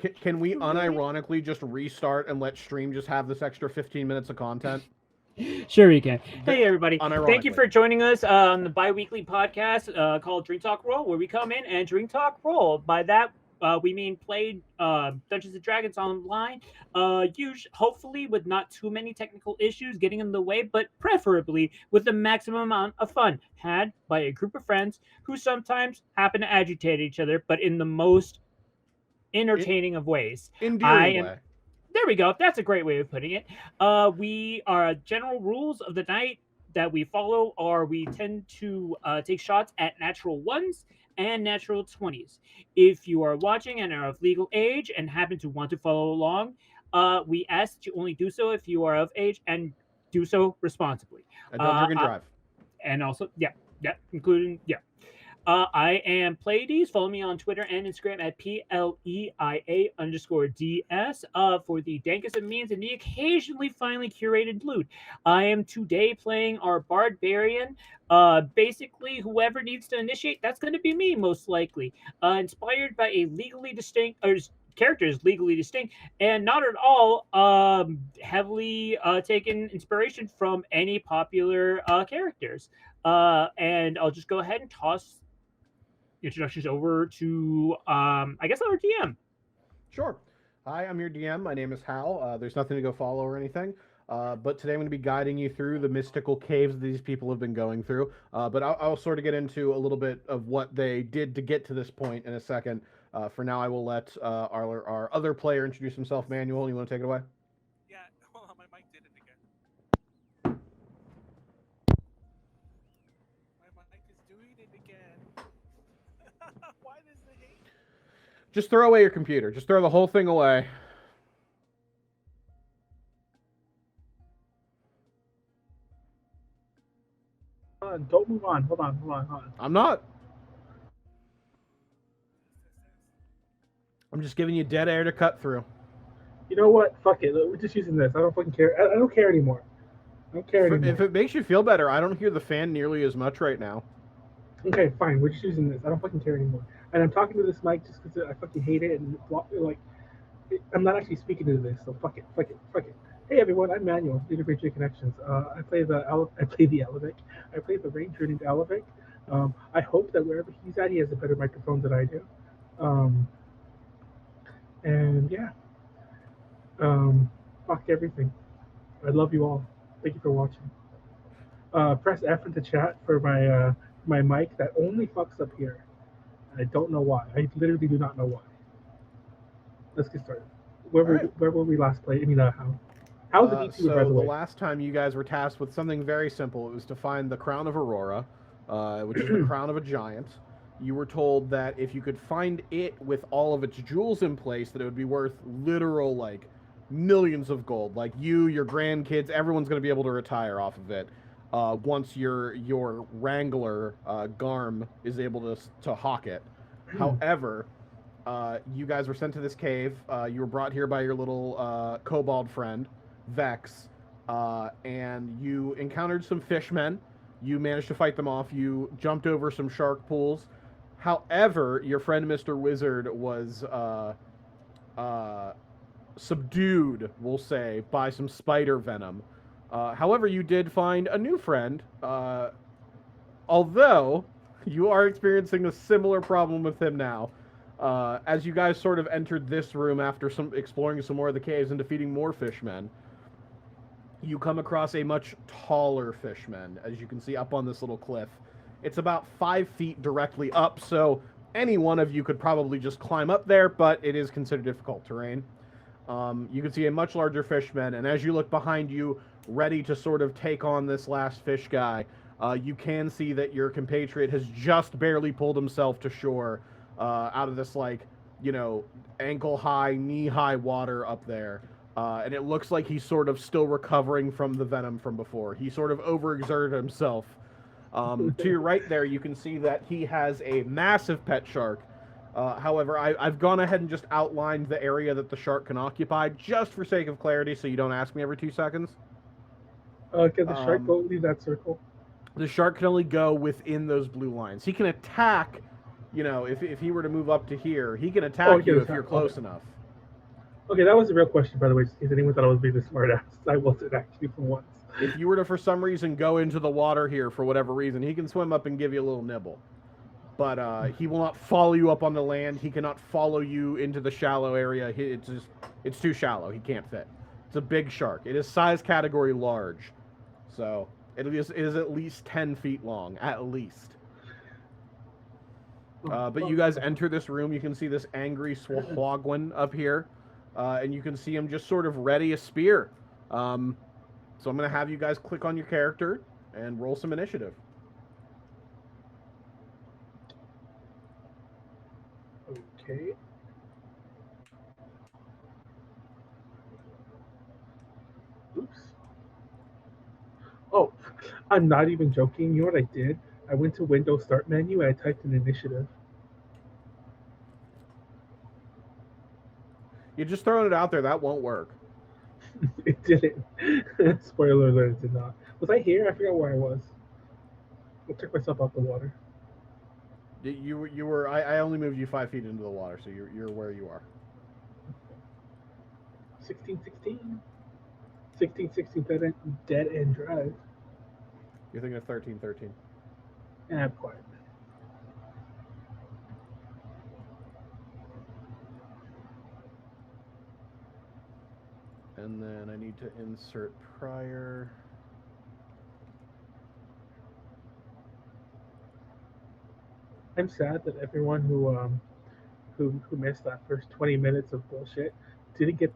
Can we unironically just restart and let stream just have this extra 15 minutes of content? Sure we can. Hey everybody, thank you Unironically. for joining us on the bi-weekly podcast called Drink Talk Roll, where we come in and drink talk roll. By that we mean play Dungeons and Dragons online, hopefully with not too many technical issues getting in the way, but preferably with the maximum amount of fun had by a group of friends who sometimes happen to agitate each other, but in the most entertaining of ways. Endearing way. There we go. That's a great way of putting it. We are general rules of the night that we follow are we tend to take shots at natural ones and natural 20s. If you are watching and are of legal age and happen to want to follow along, we ask that you only do so if you are of age and do so responsibly. And don't drink and drive. And also, including. I am Pleiades. Follow me on Twitter and Instagram at PLEIA_DS for the dankest of memes and the occasionally finely curated loot. I am today playing our Barbarian. Basically, whoever needs to initiate, that's going to be me, most likely. Inspired by a legally distinct, or characters legally distinct, and not at all heavily taken inspiration from any popular characters. And I'll just go ahead and toss introductions over to I guess our DM. Sure. Hi, I'm your DM. My name is Hal. There's nothing to go follow or anything. But today I'm going to be guiding you through the mystical caves these people have been going through. But I'll sort of get into a little bit of what they did to get to this point in a second. For now, I will let our other player introduce himself. Manuel, you want to take it away? Yeah, hold on, my mic did it again. My mic is doing it again. Why does the hate? Just throw away your computer. Just throw the whole thing away. Don't move on. Hold on. I'm not. I'm just giving you dead air to cut through. You know what? Fuck it. We're just using this. I don't fucking care. I don't care anymore. If it makes you feel better, I don't hear the fan nearly as much right now. Okay, fine. We're just using this. I don't fucking care anymore. And I'm talking to this mic just because I fucking hate it and like I'm not actually speaking to this. So fuck it. Hey everyone, I'm Manuel, TTRPG Connections. I play the Alavic. I play the Ranger named Alavic. I hope that wherever he's at, he has a better microphone than I do. And yeah. Fuck everything. I love you all. Thank you for watching. Press F into chat for my mic that only fucks up here. I don't know why. I literally do not know why. Let's get started. Where were we last play? I mean, how? How's the DT, by the way? The last time you guys were tasked with something very simple. It was to find the Crown of Aurora, which is the crown of a giant. You were told that if you could find it with all of its jewels in place, that it would be worth literal, like, millions of gold. Like, you, your grandkids, everyone's going to be able to retire off of it once your wrangler, Garm, is able to hawk it. However, you guys were sent to this cave. You were brought here by your little kobold friend, Vex, and you encountered some fishmen. You managed to fight them off. You jumped over some shark pools. However, your friend Mr. Wizard was subdued, we'll say, by some spider venom. However, you did find a new friend, although you are experiencing a similar problem with him now. As you guys sort of entered this room after exploring some more of the caves and defeating more fishmen, you come across a much taller fishman, as you can see up on this little cliff. It's about 5 feet directly up, so any one of you could probably just climb up there, but it is considered difficult terrain. You can see a much larger fishman, and as you look behind you, ready to sort of take on this last fish guy, you can see that your compatriot has just barely pulled himself to shore out of this, like, you know, ankle-high, knee-high water up there. And it looks like he's sort of still recovering from the venom from before. He sort of overexerted himself. To your right there, you can see that he has a massive pet shark. However, I've gone ahead and just outlined the area that the shark can occupy, just for sake of clarity, so you don't ask me every 2 seconds. Can the shark go leave that circle? The shark can only go within those blue lines. He can attack, you know, if he were to move up to here, he can attack you if you're close enough. Okay, that was a real question, by the way, just in case anyone thought I was being a smart ass. I wasn't actually for once. If you were to, for some reason, go into the water here for whatever reason, he can swim up and give you a little nibble. But he will not follow you up on the land. He cannot follow you into the shallow area. It's too shallow. He can't fit. It's a big shark. It is size category large. So it is at least 10 feet long, at least. But you guys enter this room. You can see this angry Swahogwin up here. And you can see him just sort of ready a spear. So I'm going to have you guys click on your character and roll some initiative. Okay. Oops. Oh, I'm not even joking. You know what I did? I went to Windows Start menu and I typed in initiative. You're just throwing it out there. That won't work. It didn't. Spoiler alert, it did not. Was I here? I forgot where I was. I took myself out the water. You were. I only moved you 5 feet into the water, so you're where you are. 1616. 1616 dead end drive. You're thinking of 1313. Yeah, I'm quiet. And then I need to insert Pryor. I'm sad that everyone who missed that first 20 minutes of bullshit didn't get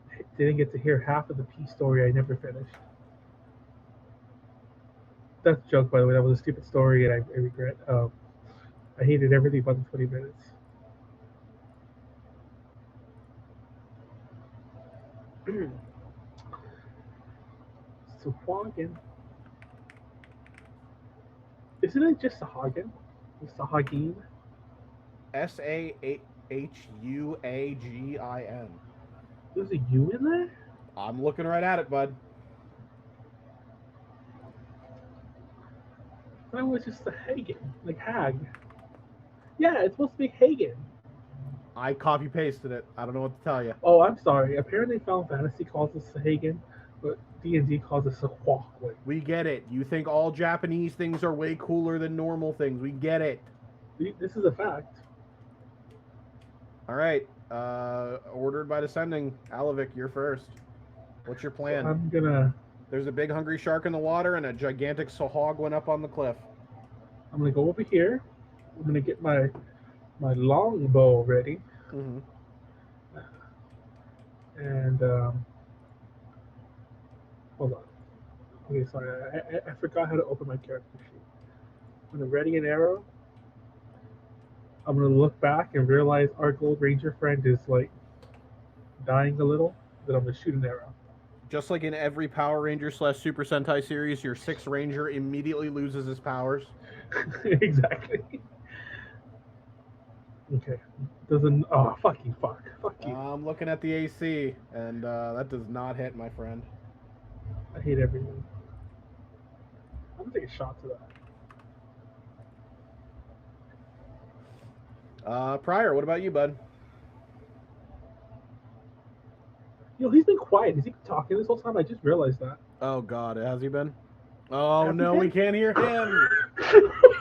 to hear half of the P story I never finished. That's a joke, by the way. That was a stupid story, and I regret. I hated everything about the 20 minutes. Sahagin. Isn't it just Sahagin? Sahagin? Sahuagin. There's a U in there? I'm looking right at it, bud. That was just a Hagen, like Hag. Yeah, it's supposed to be Hagen. I copy pasted it. I don't know what to tell you. Oh, I'm sorry. Apparently, Final Fantasy calls it Hagen, but D&D calls it Sahagin. We get it. You think all Japanese things are way cooler than normal things. We get it. This is a fact. All right. Ordered by descending. Alavic, you're first. What's your plan? So I'm gonna. There's a big hungry shark in the water and a gigantic Sahagwin up on the cliff. I'm gonna go over here. I'm gonna get my long bow ready. Mm-hmm. And hold on. Okay, sorry. I forgot how to open my character sheet. I'm gonna ready an arrow. I'm gonna look back and realize our Gold Ranger friend is like dying a little. Then I'm gonna shoot an arrow. Just like in every Power Ranger / Super Sentai series, your 6th Ranger immediately loses his powers. Exactly. Okay. Doesn't. Oh, fucking fuck. Fuck you. I'm looking at the AC, and that does not hit, my friend. I hate everything. I'm gonna take a shot to that. Pryor, what about you, bud? You know, he's been quiet. Has he been talking this whole time? I just realized that. Oh, God, has he been? Oh, Has he no, been? we can't hear him.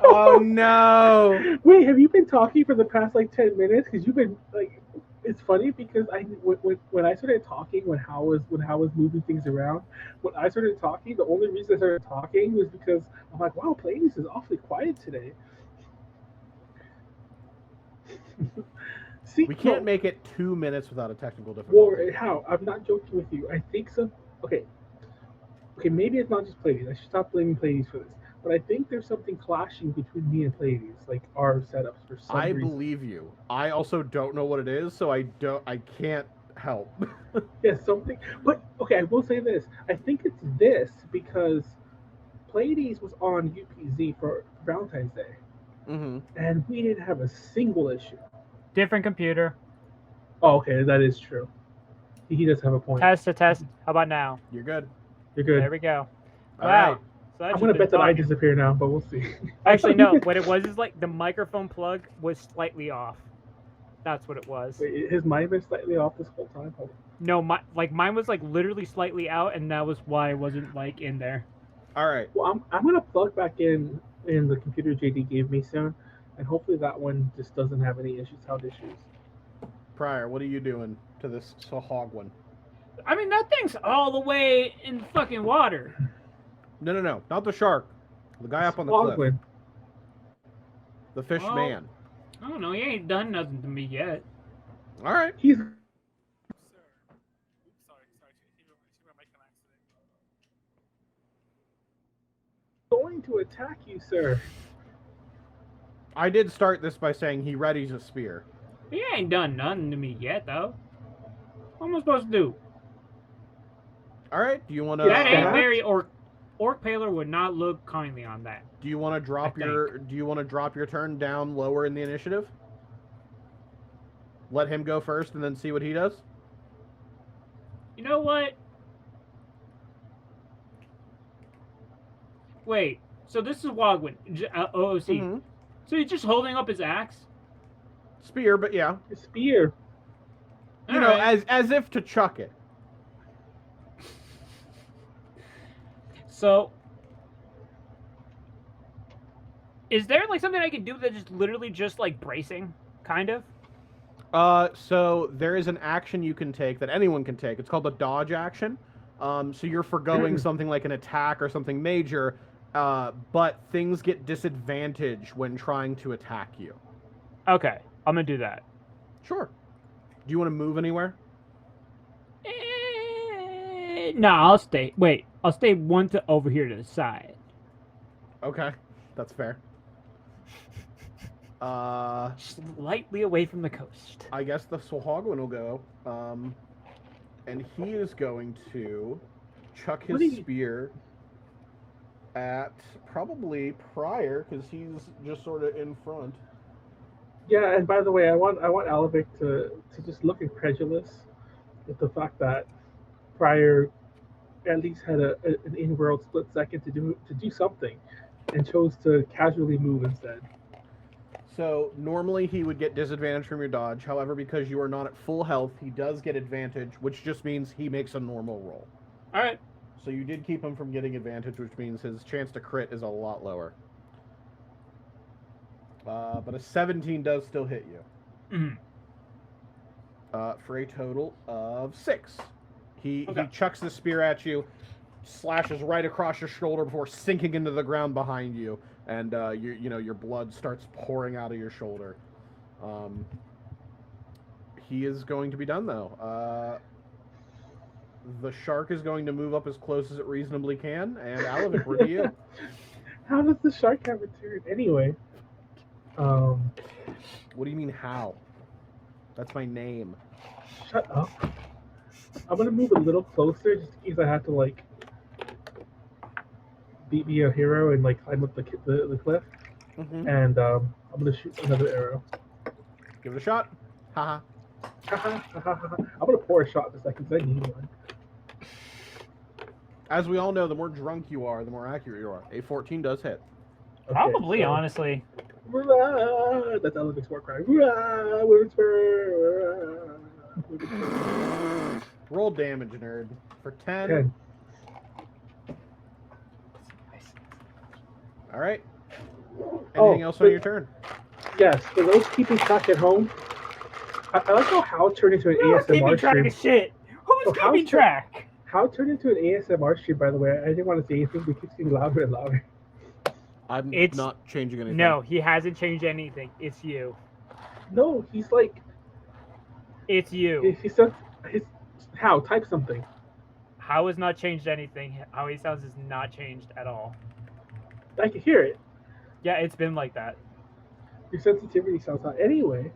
Oh, no. Wait, have you been talking for the past like 10 minutes? Because you've been like, it's funny because when I started talking when Hao was moving things around, when I started talking, the only reason I started talking was because I'm like, wow, Pleiades is awfully quiet today. See, We can't make it 2 minutes without a technical difficulty. Well, Hao, I'm not joking with you. I think so. Okay, maybe it's not just Pleiades. I should stop blaming Pleiades for this. But I think there's something clashing between me and Pleiades, like our setups for some reason. Believe you. I also don't know what it is, so I can't help. Yeah, something. But okay, I will say this. I think it's this because Pleiades was on UPZ for Valentine's Day, Mm-hmm. and we didn't have a single issue. Different computer. Oh, okay, that is true. He does have a point. Test to test. How about now? You're good. You're good. There we go. All Wow. right. So that's I'm gonna just bet been that I talking. disappear now, but we'll see. Actually, no. What it was is like the microphone plug was slightly off. That's what it was. Wait, his mind been slightly off this whole time. Hold on. No, mine was like literally slightly out, and that was why I wasn't like in there. All right. Well, I'm gonna plug back in the computer JD gave me soon, and hopefully that one just doesn't have any sound issues. Pryor, what are you doing to this hog one? I mean, that thing's all the way in fucking water. No, not the shark. The guy up on the cliff. Squogwin. The fish Well, man. I don't know. He ain't done nothing to me yet. All right. He's Sir. Oops, sorry. She wrote my accident. going to attack you, sir. I did start this by saying he readies a spear. He ain't done nothing to me yet, though. What am I supposed to do? All right. Do you want to? That ain't Stabbed? very Orc Paler would not look kindly on that. Do you want to drop your turn down lower in the initiative? Let him go first and then see what he does? You know what? Wait, so this is Wogwin, OOC. Mhm. So he's just holding up his axe? Spear, but yeah. A spear. You know, Alright. as if to chuck it. So, is there like something I can do that is literally just like bracing, kind of? So there is an action you can take that anyone can take. It's called a dodge action. So you're forgoing something like an attack or something major, but things get disadvantaged when trying to attack you. Okay, I'm gonna do that. Sure. Do you want to move anywhere? No, I'll stay. Wait, I'll stay one to over here to the side. Okay, that's fair. Slightly away from the coast. I guess the Swahogwin will go. And he is going to chuck his spear at probably Pryor, because he's just sort of in front. Yeah, and by the way, I want Alavic to just look incredulous at the fact that Pryor at least had an in-world split second to do something, and chose to casually move instead. So normally he would get disadvantage from your dodge. However, because you are not at full health, he does get advantage, which just means he makes a normal roll. All right. So you did keep him from getting advantage, which means his chance to crit is a lot lower. But a 17 does still hit you. Mm-hmm. For a total of 6. He Okay. chucks the spear at you, slashes right across your shoulder before sinking into the ground behind you, and your blood starts pouring out of your shoulder. He is going to be done though. The shark is going to move up as close as it reasonably can, and Alavic, we're to you. How does the shark have a turn anyway? What do you mean how? That's my name. Shut up. I'm gonna move a little closer just in case I have to like beat me a hero and like climb up the cliff. Mm-hmm. And I'm gonna shoot another arrow. Give it a shot. Haha. I'm gonna pour a shot in a second because I need one. As we all know, the more drunk you are, the more accurate you are. A 14 does hit. Okay, Probably, so- honestly. Hurrah! That's Alevic's war cry. Hurrah! Women's Hurrah! Women's Hurrah. Roll damage, nerd. For 10. 10. All right. Oh, Anything else on but- your turn? Yes, for those keeping track at home, I like how Hao turned into an Who's keeping ASMR track stream. of shit? Who's Oh, how's keeping that- track? Hao turned into an ASMR stream, by the way. I didn't want to say anything, but it keeps getting louder and louder. I'm It's- not changing anything. No, he hasn't changed anything. It's you. No, he's like, It's you. he said, Hao, type something. How has not changed anything? How he sounds has not changed at all. I can hear it. Yeah, it's been like that. Your sensitivity sounds high. Anyway,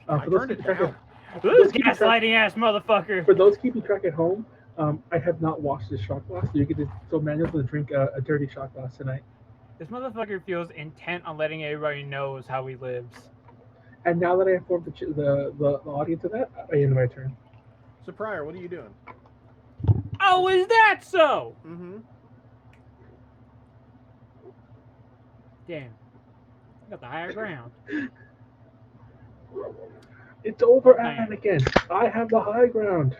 I for those turned it keeping track down. Who's keeping track- gaslighting ass motherfucker? For those keeping track at home, I have not washed this shot glass, so Manuel's gonna drink a dirty shot glass tonight. This motherfucker feels intent on letting everybody knows how he lives. And now that I informed the audience of that, I end my turn. So, Pryor, what are you doing? Oh, is that so? Mm-hmm. Damn. I got the higher ground. It's over, Okay. Anakin. I have the high ground.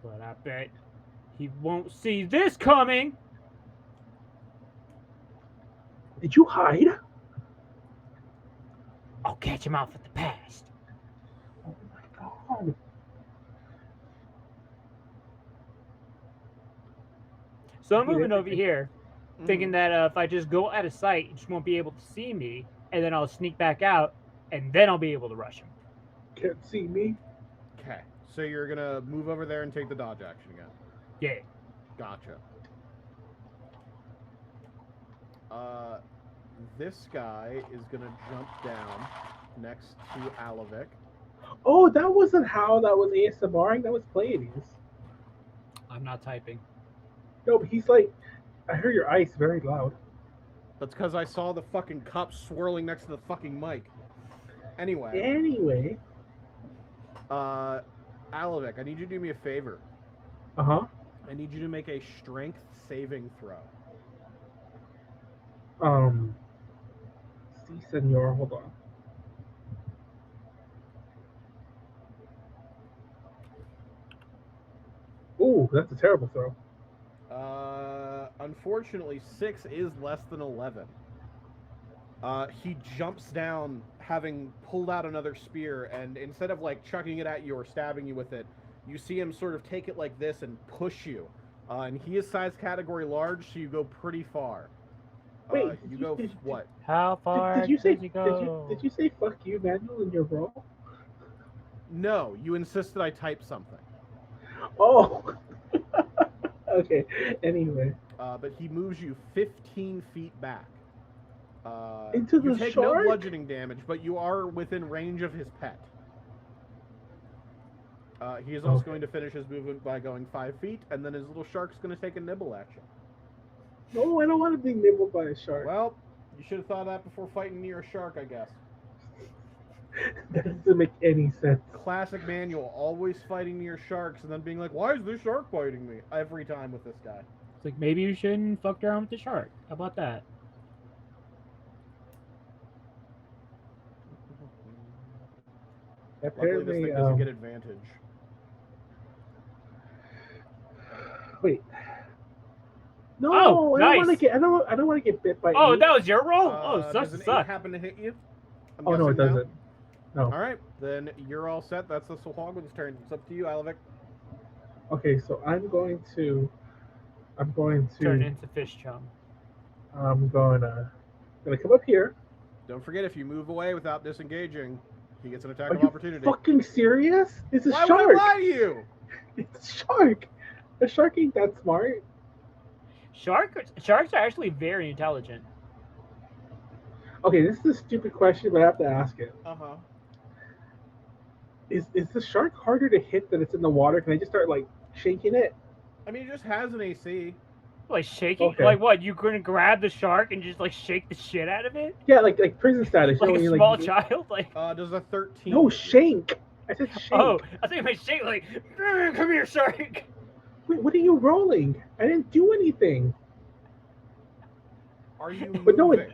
But I bet he won't see this coming. Did you hide? I'll catch him out for the past. Oh my god. So I'm moving over here, thinking Mhm. that if I just go out of sight, he just won't be able to see me, and then I'll sneak back out, and then I'll be able to rush him. Can't see me. Okay, so you're gonna move over there and take the dodge action again. Yeah. Gotcha. This guy is gonna jump down next to Alavic. Oh, that wasn't how that was ASMRing. That was Pleiades. I'm not typing. No, but he's like, I heard your ice very loud. That's because I saw the fucking cup swirling next to the fucking mic. Anyway, Anyway. Alavic, I need you to do me a favor. Uh-huh. I need you to make a strength saving throw. Si, senor. Hold on. Ooh, that's a terrible throw. Unfortunately, 6 is less than 11. He jumps down, having pulled out another spear, and instead of like chucking it at you or stabbing you with it, you see him sort of take it like this and push you. And he is size category large, so you go pretty far. Wait, you go what? How far Did you say does he go? did you say fuck you, Manuel, in your role? No, you insisted I type something. Oh. Okay. Anyway. But he moves you 15 feet back. Into you the take shark? no bludgeoning damage, but you are within range of his pet. He is also going to finish his movement by going 5 feet, and then his little shark's going to take a nibble action. No, I don't want to be nibbled by a shark. Well, you should have thought of that before fighting near a shark, I guess. That doesn't make any sense. Classic Manuel, always fighting near sharks, and then being like, why is this shark biting me? Every time with this guy. It's like, maybe you shouldn't fuck around with the shark. How about that? Luckily, this Apparently, thing doesn't get advantage. wait. No, Oh, I don't nice. want to get. I don't want to get bit by. Oh, eight. that was your roll? Oh, Does such an 8 suck. happen to hit you? I'm Oh no, it guessing doesn't. No. Alright, then you're all set. That's the Swahogwin's turn. It's up to you, Alavic. Okay, so I'm going to Turn into fish chum. I'm gonna come up here. Don't forget, if you move away without disengaging, he gets an attack Are of you opportunity. fucking serious? It's a Why shark. would I lie to you? It's a shark. A shark ain't that smart. Sharks are actually very intelligent. Okay, this is a stupid question, but I have to ask it. Uh-huh. Is the shark harder to hit than it's in the water? Can I just start like shaking it? I mean, it just has an AC. Like shaking? Okay. Like what? You gonna grab the shark and just like shake the shit out of it? Yeah, like prison status. Like you know, a when small you, child? Like Does a 13... No, shank. I said shake. oh, I think I might shake like come here, shark. Wait, what are you rolling? I didn't do anything. Are you But no, moving?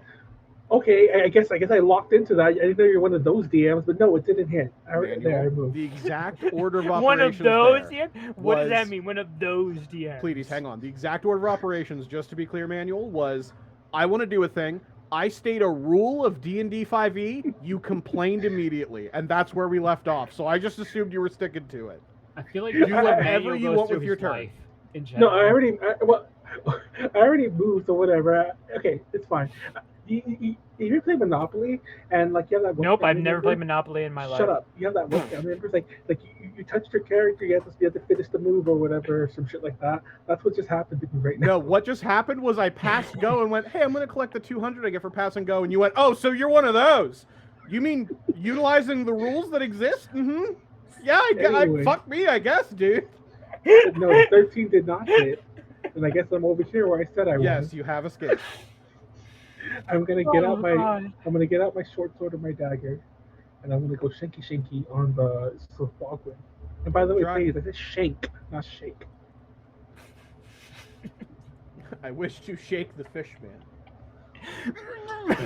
Okay, I guess I locked into that. I didn't know you're one of those DMs, but no, it didn't hit. I Manuel, moved. the exact order of operations One of those there DMs? What does that was- mean? One of those DMs. Pleiades, hang on. The exact order of operations, just to be clear, Manuel, was I want to do a thing. I state a rule of D&D 5e. You complained immediately, and that's where we left off. So I just assumed you were sticking to it. I feel like Do that's how whatever Manuel you goes want through with your his turn. life in No, general. I already moved or whatever. Okay, it's fine. You ever play Monopoly and like you have that? Nope, I've webcam never remember? played Monopoly in my life. Shut up! You have that webcam. Remember, it's like you touched your character. You have to finish the move or whatever, or some shit like that. That's what just happened to me right now. No, what just happened was I passed go and went, hey, I'm going to collect the 200 I get for passing go. And you went, oh, so you're one of those. You mean utilizing the rules that exist? Mm-hmm. Yeah, Anyway. fuck me, I guess, dude. No, 13 did not hit, and I guess I'm over here where I said I Yes, was. you have escaped. I'm gonna get out my God. I'm gonna get out my short sword and my dagger, and I'm gonna go shanky on the Swahogwin. And by the way, Try- please, I said shank, not shake. I wish to shake the fish man.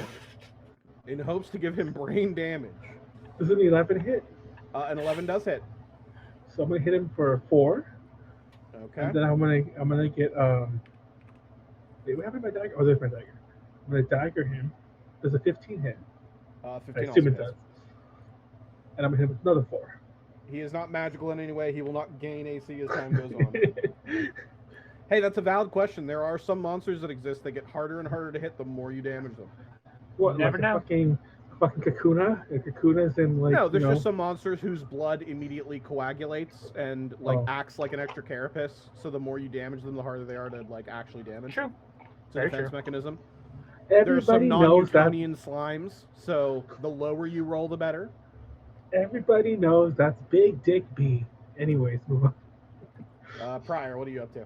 In hopes to give him brain damage. Does an 11 hit? An 11 does hit. So I'm gonna hit him for 4, Okay. and then I'm gonna get Wait, what happened to my dagger? Oh, there's my dagger. I'm gonna dagger him. Does a 15 hit? 15 I also assume it hits. does. And I'm gonna hit him with another 4. He is not magical in any way. He will not gain AC as time goes on. Hey, that's a valid question. There are some monsters that exist that get harder and harder to hit the more you damage them. What? Never like know. A fucking Kakuna? A Kakuna's in like. No, there's you know, just some monsters whose blood immediately coagulates and like acts like an extra carapace. So the more you damage them, the harder they are to like actually damage. True. It's a Very defense true. mechanism. There are some Everybody knows that. non-Newtonian slimes, so the lower you roll, the better. Everybody knows that's Big Dick B. Anyways, move on. Pryor, what are you up to?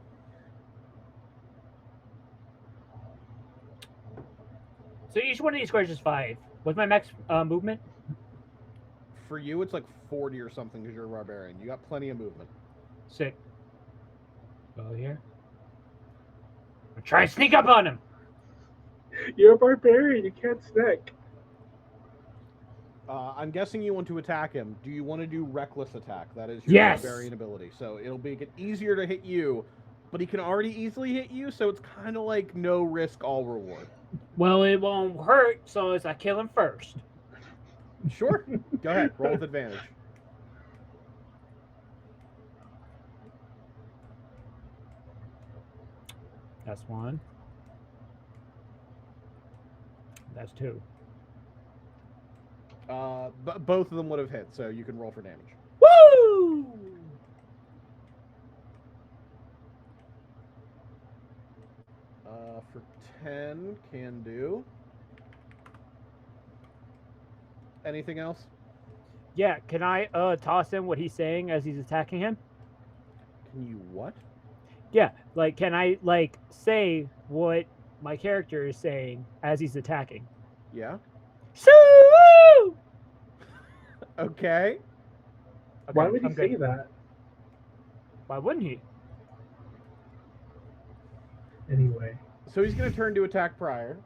So each one of these squares is 5. What's my max movement? For you, it's like 40 or something because you're a barbarian. You got plenty of movement. 6. Go here. I'll try and sneak up on him. You're a barbarian. You can't snack. I'm guessing you want to attack him. Do you want to do reckless attack? That is your Yes. barbarian ability. So it'll make it easier to hit you, but he can already easily hit you, so it's kind of like no risk, all reward. Well, it won't hurt, so as I kill him first. Sure. Go ahead. Roll with advantage. That's 1. That's 2. Both of them would have hit, so you can roll for damage. Woo! For 10, can do. Anything else? Yeah, can I toss him what he's saying as he's attacking him? Can you what? Yeah, like can I like say what my character is saying as he's attacking? Yeah. Shoo! Okay. Why would he I'm say good. that? Why wouldn't he? Anyway. So he's going to turn to attack Pryor.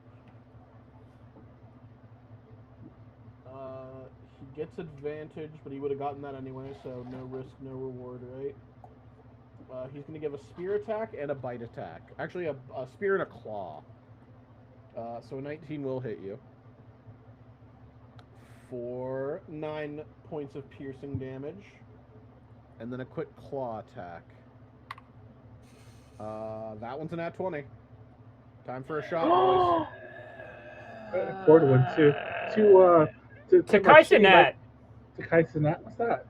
He gets advantage, but he would have gotten that anyway, so no risk, no reward, right? He's going to give a spear attack and a bite attack. Actually, a spear and a claw. So a 19 will hit you. For 9 points of piercing damage. And then a quick claw attack. That one's an at 20. Time for a shot, boys. A quarter one to Takaisanat, Takaisanat, what's that?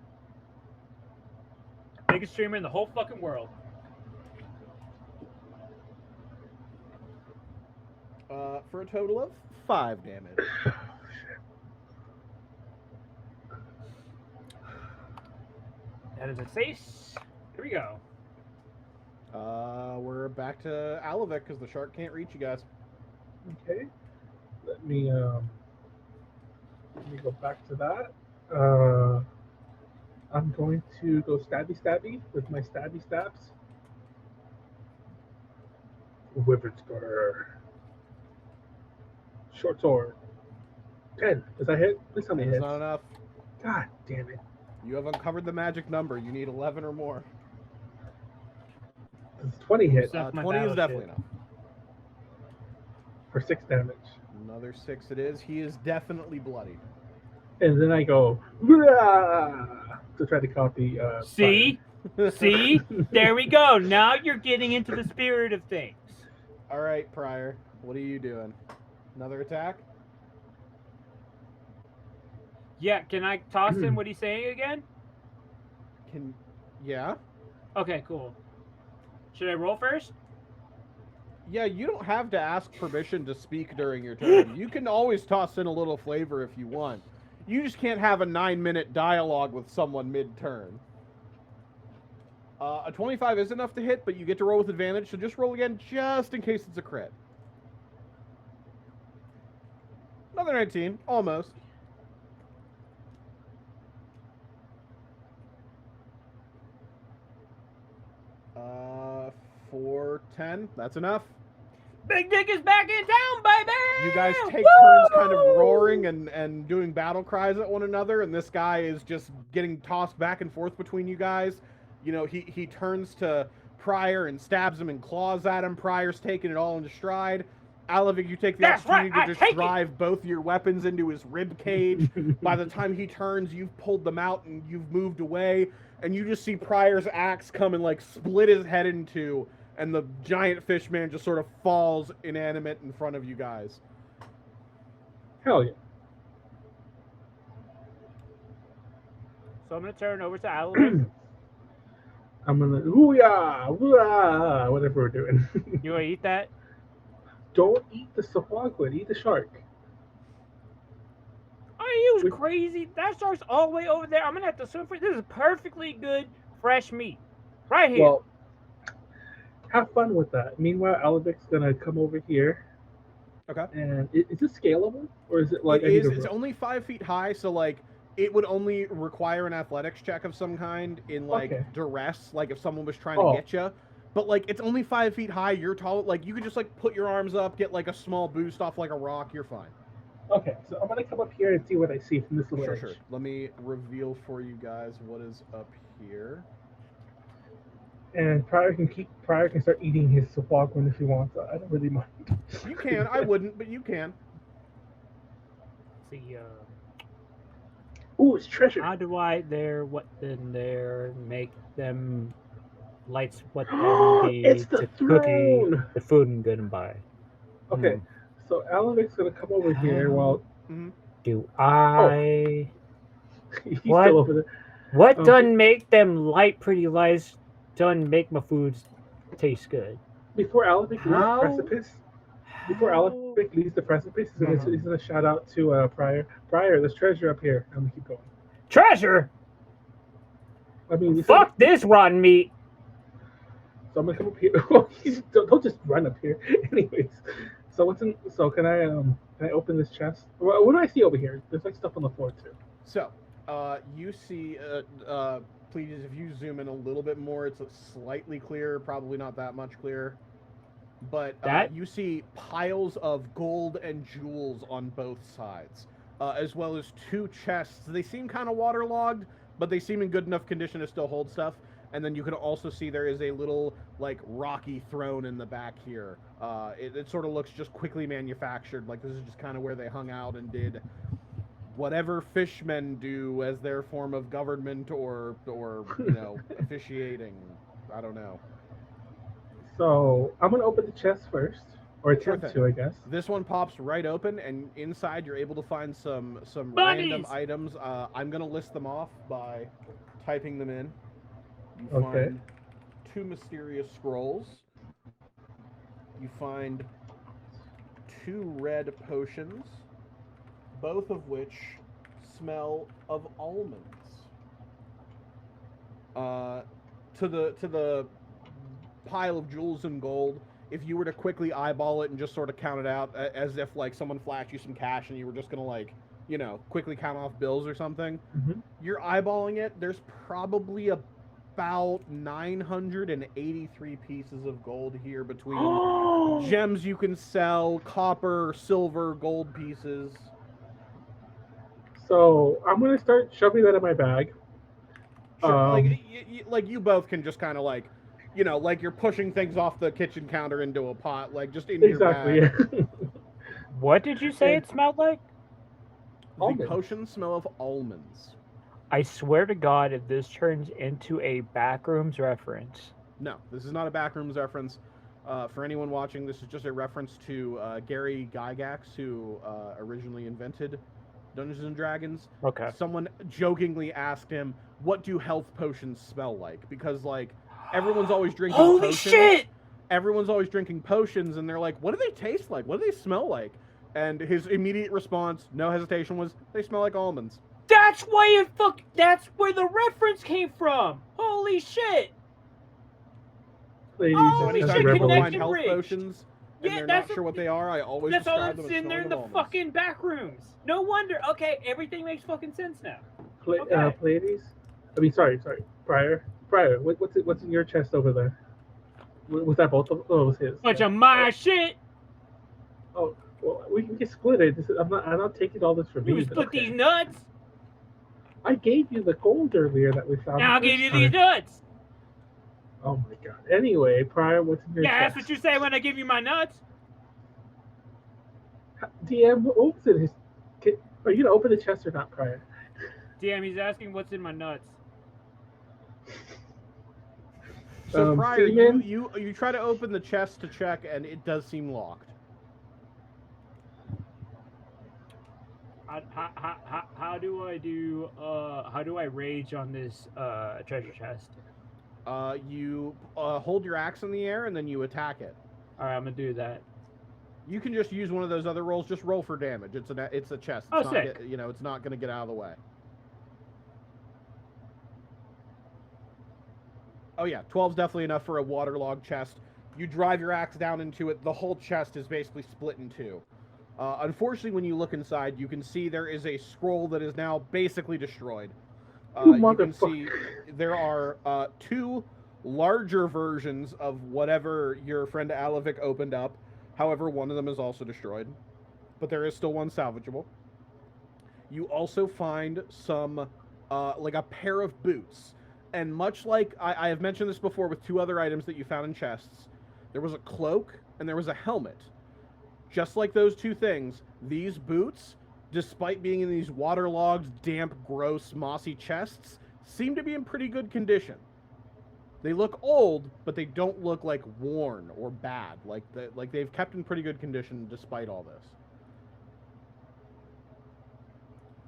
biggest streamer in the whole fucking world. For a total of 5 damage. That is a face. Here we go. We're back to Alavic because the shark can't reach you guys. Okay. Let me go back to that. I'm going to go stabby with my stabby stabs. Wyvern Scar. Short sword. 10. Does that hit? Please tell me it That's hits. not enough. God damn it. You have uncovered the magic number. You need 11 or more. Does 20 hit Suck my 20 is battleship. definitely enough. for 6 damage. Another 6 it is. He is definitely bloodied. And then I go "Rah!" to try to copy. See? See? There we go. Now you're getting into the spirit of things. All right, Pryor. What are you doing? Another attack? Yeah, can I toss him what he's saying again? Yeah? Okay, cool. Should I roll first? Yeah, you don't have to ask permission to speak during your turn. You can always toss in a little flavor if you want. You just can't have a 9-minute dialogue with someone mid-turn. A 25 is enough to hit, but you get to roll with advantage, so just roll again just in case it's a crit. Another 19, almost. For 10, that's enough. Big Dick is back in town, baby! You guys take turns kind of roaring and doing battle cries at one another, and this guy is just getting tossed back and forth between you guys. You know, he turns to Pryor and stabs him and claws at him. Pryor's taking it all into stride. Alavic, you take the opportunity to just drive both your weapons into his rib cage. By the time he turns, you've pulled them out and you've moved away, and you just see Pryor's axe come and like split his head in two, and the giant fish man just sort of falls inanimate in front of you guys. Hell yeah. So I'm gonna turn over to Alavic. I'm gonna ooh-yah, whatever we're doing. You wanna eat that? Don't eat the sahuagin, eat the shark. Are you crazy? That shark's all the way over there. I'm gonna have to swim for it. This is perfectly good fresh meat. Right here. Well, have fun with that. Meanwhile, Alavic's gonna come over here. Okay. And is it scalable? Or is it like it's only 5 feet high, so like it would only require an athletics check of some kind in like duress, like if someone was trying to get you. But like it's only 5 feet high, you're tall, like you could just like put your arms up, get like a small boost off like a rock, you're fine. Okay, so I'm gonna come up here and see what I see from this little edge. Sure. Let me reveal for you guys what is up here. And Pryor can start eating his sahuagin if he wants. I don't really mind. You can, I wouldn't, but you can. See, ooh, it's treasure. how do I make them lights what be it's the to throne. cookie the food I'm gonna buy. Okay, so Alavic's gonna come over here while do I he's what? still over there. What doesn't make them light pretty lights doesn't make my foods taste good. Before Alavic leaves the precipice, he's gonna shout out to Pryor. Pryor, there's treasure up here. I'm gonna keep going. Treasure? I mean, fuck this rotten meat. So I'm gonna come up here. Don't just run up here. Anyways, so can I open this chest? What do I see over here? There's like stuff on the floor too. So, you see, please, if you zoom in a little bit more, it's slightly clearer, probably not that much clearer. But you see piles of gold and jewels on both sides, as well as 2 chests. They seem kind of waterlogged, but they seem in good enough condition to still hold stuff. And then you can also see there is a little, like, rocky throne in the back here. It sort of looks just quickly manufactured. Like, this is just kind of where they hung out and did whatever fishmen do as their form of government or you know, officiating. I don't know. So, I'm going to open the chest first. Or attempt to, I guess. This one pops right open, and inside you're able to find some random items. I'm going to list them off by typing them in. You find 2 mysterious scrolls. You find 2 red potions, both of which smell of almonds. To the pile of jewels and gold, if you were to quickly eyeball it and just sort of count it out as if like someone flashed you some cash and you were just gonna like, you know, quickly count off bills or something, you're eyeballing it, there's probably about 983 pieces of gold here between gems you can sell, copper, silver, gold pieces. So I'm gonna start shoving that in my bag. Sure, like you both can just kind of like, you know, like you're pushing things off the kitchen counter into a pot, like just into your bag. Exactly. What did you say it smelled like? The potions smell of almonds. I swear to God, if this turns into a Backrooms reference. No, this is not a Backrooms reference. For anyone watching, this is just a reference to Gary Gygax, who originally invented Dungeons and Dragons. Okay. Someone jokingly asked him, "What do health potions smell like?" Because like everyone's always drinking potions. Shit! Everyone's always drinking potions, and they're like, "What do they taste like? What do they smell like?" And his immediate response, no hesitation, was, "They smell like almonds." That's why that's where the reference came from. Holy shit! Ladies, Holy Anytime shit, people find connection health bridge. potions and Yeah, they're that's not sure what they are, I always That's all describe that's them as in there in smelling the of almonds. fucking back rooms. No wonder. Okay, everything makes fucking sense now. Pleiades? I mean, sorry. Pryor, what's in your chest over there? Was that both of? Oh, it was his. Bunch of my shit. Oh, well, we can get split it. I'm not taking all this for You me. split But okay. these nuts. I gave you the gold earlier that we found. Now I'll the give you first these time. nuts. Oh my god. Anyway, Pryor, what's in your Yeah, chest? that's what you say when I give you my nuts. DM, what was it? Are you gonna open the chest or not, Pryor? DM, he's asking what's in my nuts. So Pryor, Seaman? you try to open the chest to check, and it does seem locked. How do I do? How do I rage on this treasure chest? You hold your axe in the air, and then you attack it. All right, I'm gonna do that. You can just use one of those other rolls. Just roll for damage. It's a chest. Oh, It's not sick. it's not going to get out of the way. Oh yeah, 12's definitely enough for a waterlogged chest. You drive your axe down into it. The whole chest is basically split in two. Unfortunately, when you look inside, you can see there is a scroll that is now basically destroyed. You You can motherfucker. see there are two larger versions of whatever your friend Alavic opened up. However, one of them is also destroyed, but there is still one salvageable. You also find some, like a pair of boots. And much like I have mentioned this before with two other items that you found in chests, there was a cloak and there was a helmet. Just like those two things, these boots, despite being in these waterlogged, damp, gross, mossy chests, seem to be in pretty good condition. They look old, but they don't look like worn or bad. Like they've kept in pretty good condition despite all this.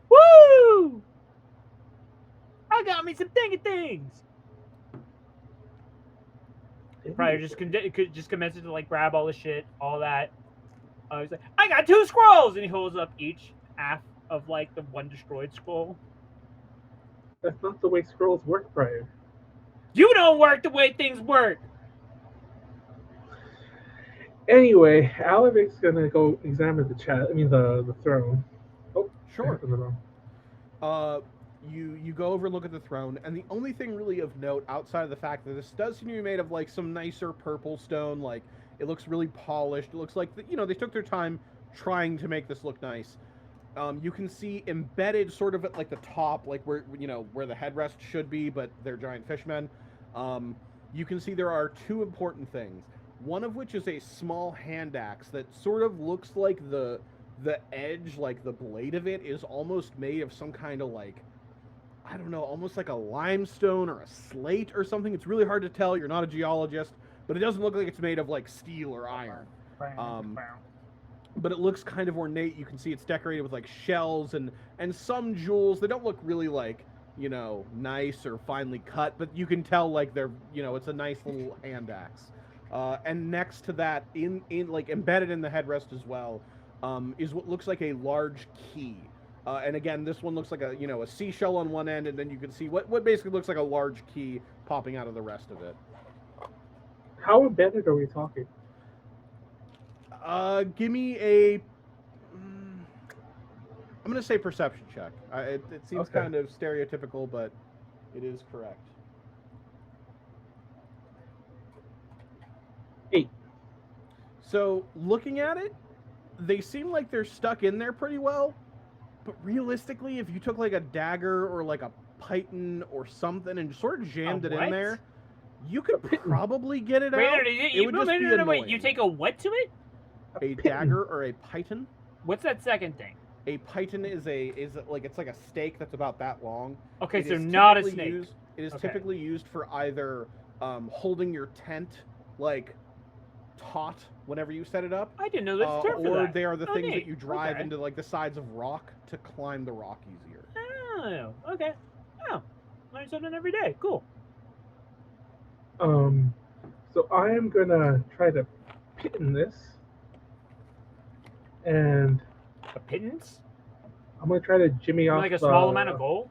Woo! I got me some things. Pryor just commences to like grab all the shit, all that. He's like, I got 2 scrolls, and he holds up each half of like the one destroyed scroll. That's not the way scrolls work, Pryor. You don't work the way things work. Anyway, Alavic's gonna go examine the chest. I mean the throne. Oh, Sure. I opened the wrong. You go over and look at the throne, and the only thing really of note outside of the fact that this does seem to be made of like some nicer purple stone, like it looks really polished. It looks like they took their time trying to make this look nice. You can see embedded sort of at like the top, like where the headrest should be, but they're giant fishmen. You can see there are 2 important things. One of which is a small hand axe that sort of looks like the edge, like the blade of it, is almost made of some kind of like, I don't know, almost like a limestone or a slate or something. It's really hard to tell. You're not a geologist, but it doesn't look like it's made of like steel or iron. But it looks kind of ornate. You can see it's decorated with like shells and some jewels. They don't look really like, nice or finely cut, but you can tell like they're, it's a nice little hand axe. And next to that, in like embedded in the headrest as well, is what looks like a large key. And again, this one looks like a seashell on one end, and then you can see what basically looks like a large key popping out of the rest of it. How embedded are we talking? Give me a. I'm gonna say perception check. It seems Okay. kind of stereotypical, but it is correct. 8. So looking at it, they seem like they're stuck in there pretty well. But realistically, if you took like a dagger or like a python or something and sort of jammed it in what? there, you could probably get it out. Wait, It would just be annoying. you take a what to it? A dagger or a python. What's that second thing? A python is like it's like a stake that's about that long. Okay, It so is not a typically snake. It is Okay. typically used for either holding your tent like taut whenever you set it up, I didn't know there's a term for or that. they are the Oh, things neat. that you drive Okay. into like the sides of rock to climb the rock easier. Oh, okay. Oh, learn something every day. Cool. So I am gonna try to pin this, and A pittance? I'm gonna try to jimmy off Like a small amount of gold?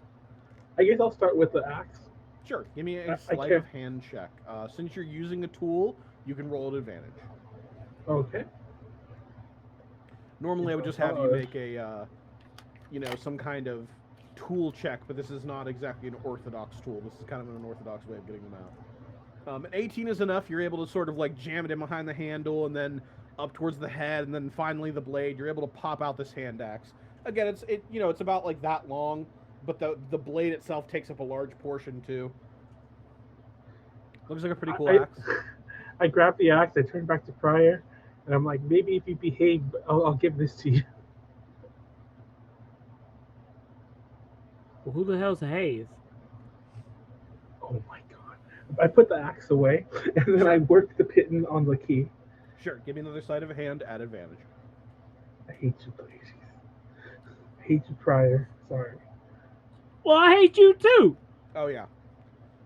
I guess I'll start with the axe. Sure, give me a I sleight can't- of hand check. Since you're using a tool, you can roll at advantage. Okay. Normally, I would just have you make a, some kind of tool check, but this is not exactly an orthodox tool. This is kind of an unorthodox way of getting them out. An 18 is enough. You're able to sort of like jam it in behind the handle, and then up towards the head, and then finally the blade. You're able to pop out this hand axe. Again, it's about like that long, but the blade itself takes up a large portion too. Looks like a pretty cool axe. I grab the axe, I turn back to Pryor, and I'm like, maybe if you behave, I'll give this to you. Well, who the hell's Have? Oh my god. I put the axe away, and then I work the pitten on the key. Sure, give me another sleight of hand at advantage. I hate you, Pleiades. I hate you, Pryor. Sorry. Well, I hate you too. Oh yeah.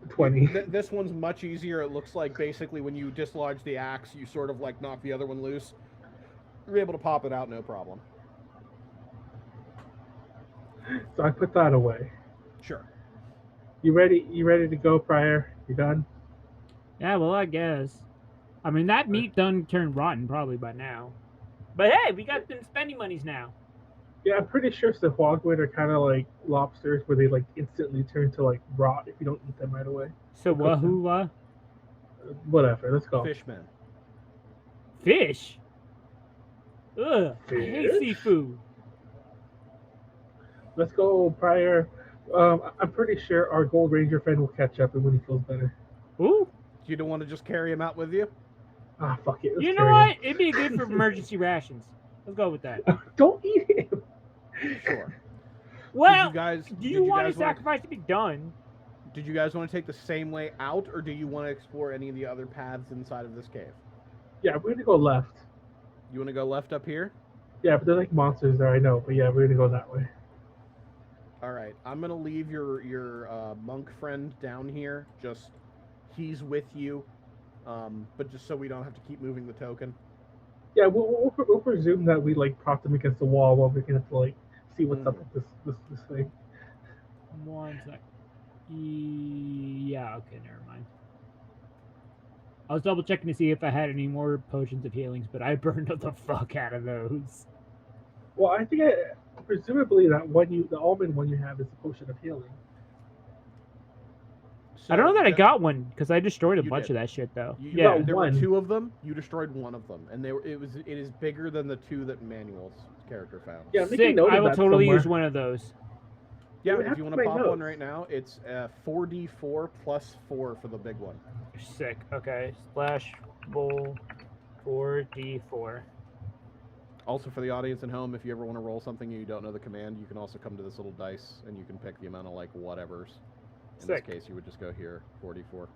20. This one's much easier. It looks like basically when you dislodge the axe, you sort of like knock the other one loose. You're able to pop it out, no problem. So I put that away. Sure. You ready? You ready to go, Pryor? You done? Yeah, well, I guess. I mean, that meat done turned rotten probably by now. But hey, we got them spending monies now. Yeah, I'm pretty sure Sahwagwit are kind of like lobsters where they like instantly turn to like rot if you don't eat them right away. So wahoo Whatever, let's go. Fishman. Fish? Ugh, I hate Fish? seafood. Let's go, Pryor. I'm pretty sure our Gold Ranger friend will catch up and when he feels better. Ooh. You don't want to just carry him out with you? Ah, fuck it. Let's You know carry what? It'd be good for emergency rations. Let's go with that. him. Don't eat him. Sure. Well, Did do you want guys a sacrifice to be done? Did you guys want to take the same way out, or do you want to explore any of the other paths inside of this cave? Yeah, we're gonna go left. You want to go left up here? Yeah, but there's like monsters there, I know. But yeah, we're gonna go that way. All right. I'm gonna leave your monk friend down here. Just he's with you, but just so we don't have to keep moving the token. Yeah, we'll presume that we like propped him against the wall while we're gonna have to like see what's up with this thing. 1 sec. Yeah, okay, never mind. I was double checking to see if I had any more potions of healings, but I burned the fuck out of those. Well, I think presumably that the almond one you have is a potion of healing. So I don't know that I the- got one because I destroyed a You bunch did. of that shit though. You, Yeah. there one. were 2 of them. You destroyed one of them, and it is bigger than the 2 that Manuel's character found. Yeah, make a Sick. note of I will that totally somewhere. use one of those. Yeah, We if have you to want to make pop one notes. right now, it's 4d4 plus 4 for the big one. Sick. Okay. Splash bowl 4d4. Also, for the audience at home, if you ever want to roll something and you don't know the command, you can also come to this little dice and you can pick the amount of like whatevers. In Sick. this case, you would just go here, 4d4.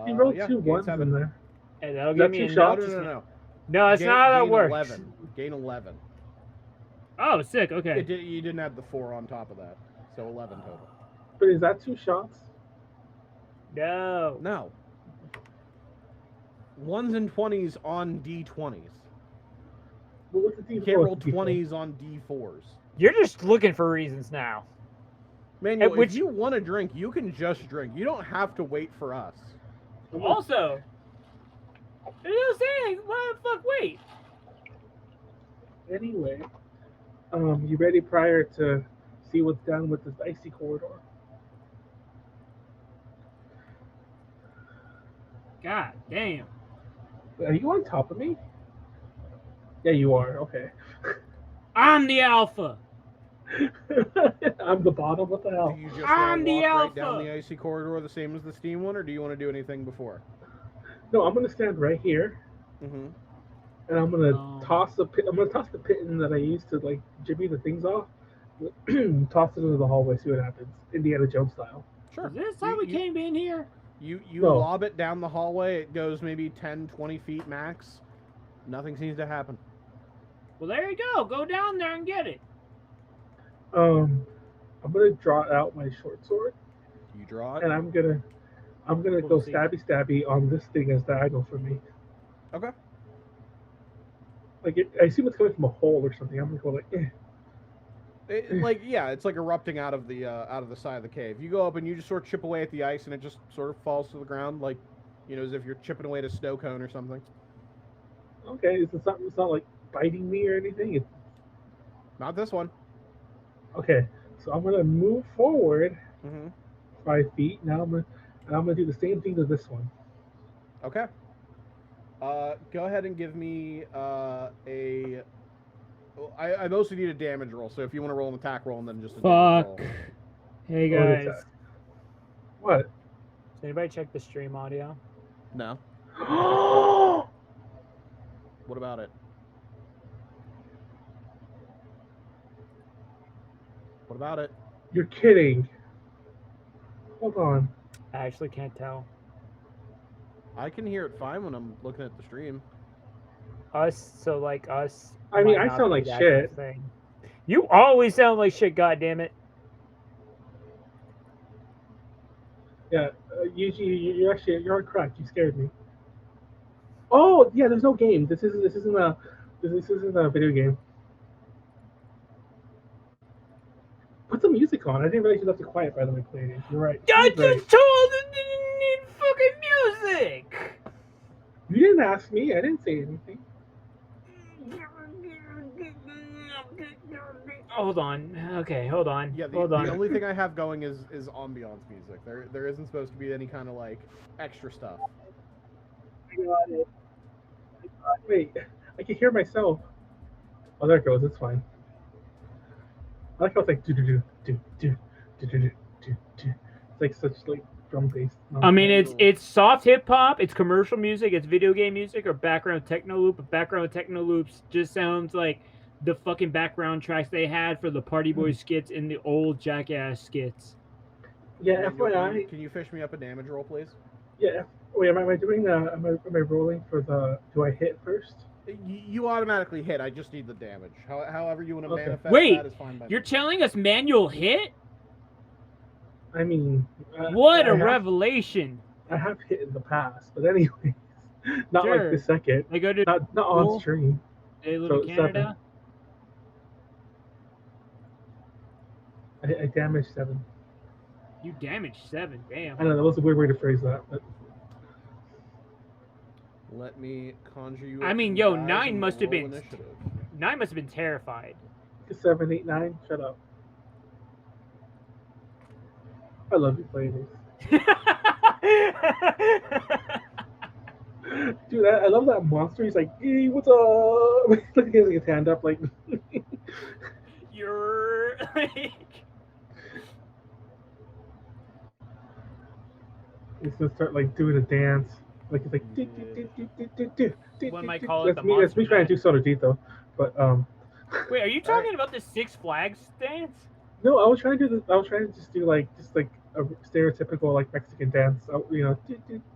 You rolled yeah, 2 gain ones 7. in there. And that'll Is give that me 2 a shots? No. No, that's not how that gain works. 11. Gain 11. Oh, sick. Okay. You didn't add the 4 on top of that, so 11 total. But is that 2 shots? No. No. 1s and 20s on d20s. Well, what's the You D4? can't roll What's the D4? 20s on d4s. You're just looking for reasons now. Manuel, which- if you want to drink, you can just drink. You don't have to wait for us. Also, you saying, why the fuck wait? Anyway, you ready prior to see what's down with this icy corridor? God damn. Are you on top of me? Yeah, you are. Okay. I'm the alpha. I'm the bottom. What the Do hell? you just I'm want the to walk right alpha. down the icy corridor the same as the steam one, or do you want to do anything before? No, I'm gonna stand right here, Mm-hmm. and I'm gonna Oh. toss the pit. I'm gonna toss the pitten that I used to like jimmy the things off. Toss it into the hallway. See what happens. Indiana Jones style. Sure. Is this how we came in here? You No. lob it down the hallway. It goes maybe 10, 20 feet max. Nothing seems to happen. Well, there you go. Go down there and get it. I'm gonna draw out my short sword, You draw it. and I'm gonna go We'll see. stabby on this thing as diagonal for me. Okay. Like I assume it's coming from a hole or something. I'm gonna go like, eh. It's like erupting out of the side of the cave. You go up and you just sort of chip away at the ice, and it just sort of falls to the ground, like, as if you're chipping away at a snow cone or something. Okay, it's not like biting me or anything. It's Not this one. okay. So I'm gonna move forward Mm-hmm. 5 feet. Now I'm gonna do the same thing to this one. Okay. Go ahead and give me a. I mostly need a damage roll, so if you want to roll an attack roll and then just a damage Fuck. roll. Hey Oh, guys. it's What? Does anybody check the stream audio? No. What about it? What about it? You're kidding. Hold on. I actually can't tell. I can hear it fine when I'm looking at the stream. Us, so like us. I mean, might I not sound be like that shit. thing. You always sound like shit, goddammit. Yeah, you're actually you're correct. You scared me. Oh yeah, there's no game. This isn't a video game. Put some music on. I didn't realize you left it quiet. By the way, Pleiades. You're right. I You're right. just told them didn't need fucking music. You didn't ask me. I didn't say anything. Hold on. Okay, hold on. Yeah, the hold on. only thing I have going is ambiance music. There isn't supposed to be any kind of like extra stuff. I got it. Wait, I can hear myself. Oh, there it goes. It's fine. I like how it's like do do do do do do do do do. It's like such like drum bass. I mean, it's soft hip hop, it's commercial music, it's video game music, or background techno loop. But background techno loops just sounds like the fucking background tracks they had for the Party Boys skits in the old Jackass skits. Yeah, Manuel, FYI. Can you fish me up a damage roll, please? Yeah. Wait, am I doing the? Am I rolling for the? Do I hit first? You automatically hit. I just need the damage. However you want to Okay. manifest Wait, that is fine by You're me. telling us Manuel hit? I mean, What I a have- revelation! I have hit in the past, but anyways, not Sure. like the second. I go to Not on Cool. stream. Hey, little so Canada. I damaged 7. You damaged 7. Damn. I know that was a weird way to phrase that, but Let me conjure you. I up mean, some yo, guys 9 and must have roll been- initiative. 9 must have been terrified. 7, 8, 9. Shut up. I love you, Pleiades. Dude, I love that monster. He's like, hey, what's up? Look, he has like his hand up, like. You're like. He's gonna start like doing a dance. Like it's like. One might call it That's the me. That's me monster trying to dance. do Sotodito, but Wait, are you talking about the Six Flags dance? No, I was trying to do. I was trying to just do like a stereotypical like Mexican dance. You know,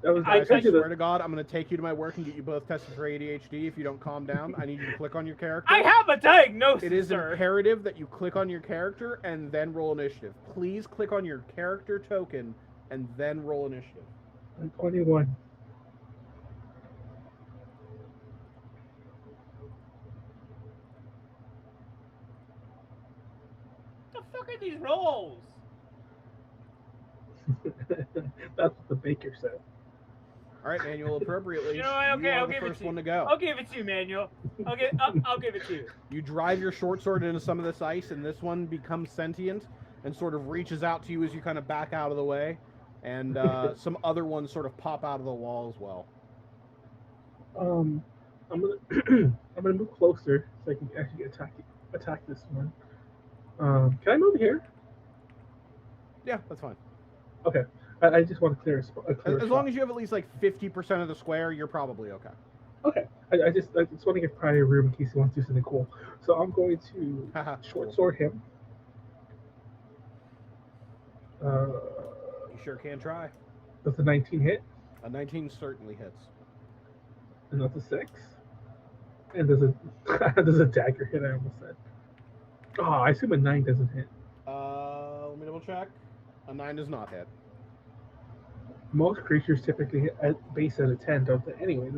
I was. I Guys, trying I to do swear to God, I'm gonna take you to my work and get you both tested for ADHD. If you don't calm down, I need you to click on your character. I have a diagnosis, It is sir. imperative that you click on your character and then roll initiative. Please click on your character token and then roll initiative. I'm 21. What the fuck are these rolls? That's what the baker said. All right, Manuel, appropriately. You know what? Okay, you are I'll the give it first to one you. to go. I'll give it to you, Manuel. I'll give it to you. You drive your short sword into some of this ice, and this one becomes sentient and sort of reaches out to you as you kind of back out of the way. And some other ones sort of pop out of the wall as well. I'm gonna I'm gonna move closer so I can actually attack this one. Can I move here? Yeah, that's fine. Okay. I just want to clear a clear As long as you have at least like 50% of the square, you're probably okay. Okay. I just want to give Pryor room in case he wants to do something cool. So I'm going to Haha, short cool. sword him. You sure can try. Does a 19 hit? A 19 certainly hits. And that's a 6. And does a dagger hit? I almost said. Oh, I assume a 9 doesn't hit. Let me double check. A 9 does not hit. Most creatures typically hit at base at a 10, don't they? Anyway,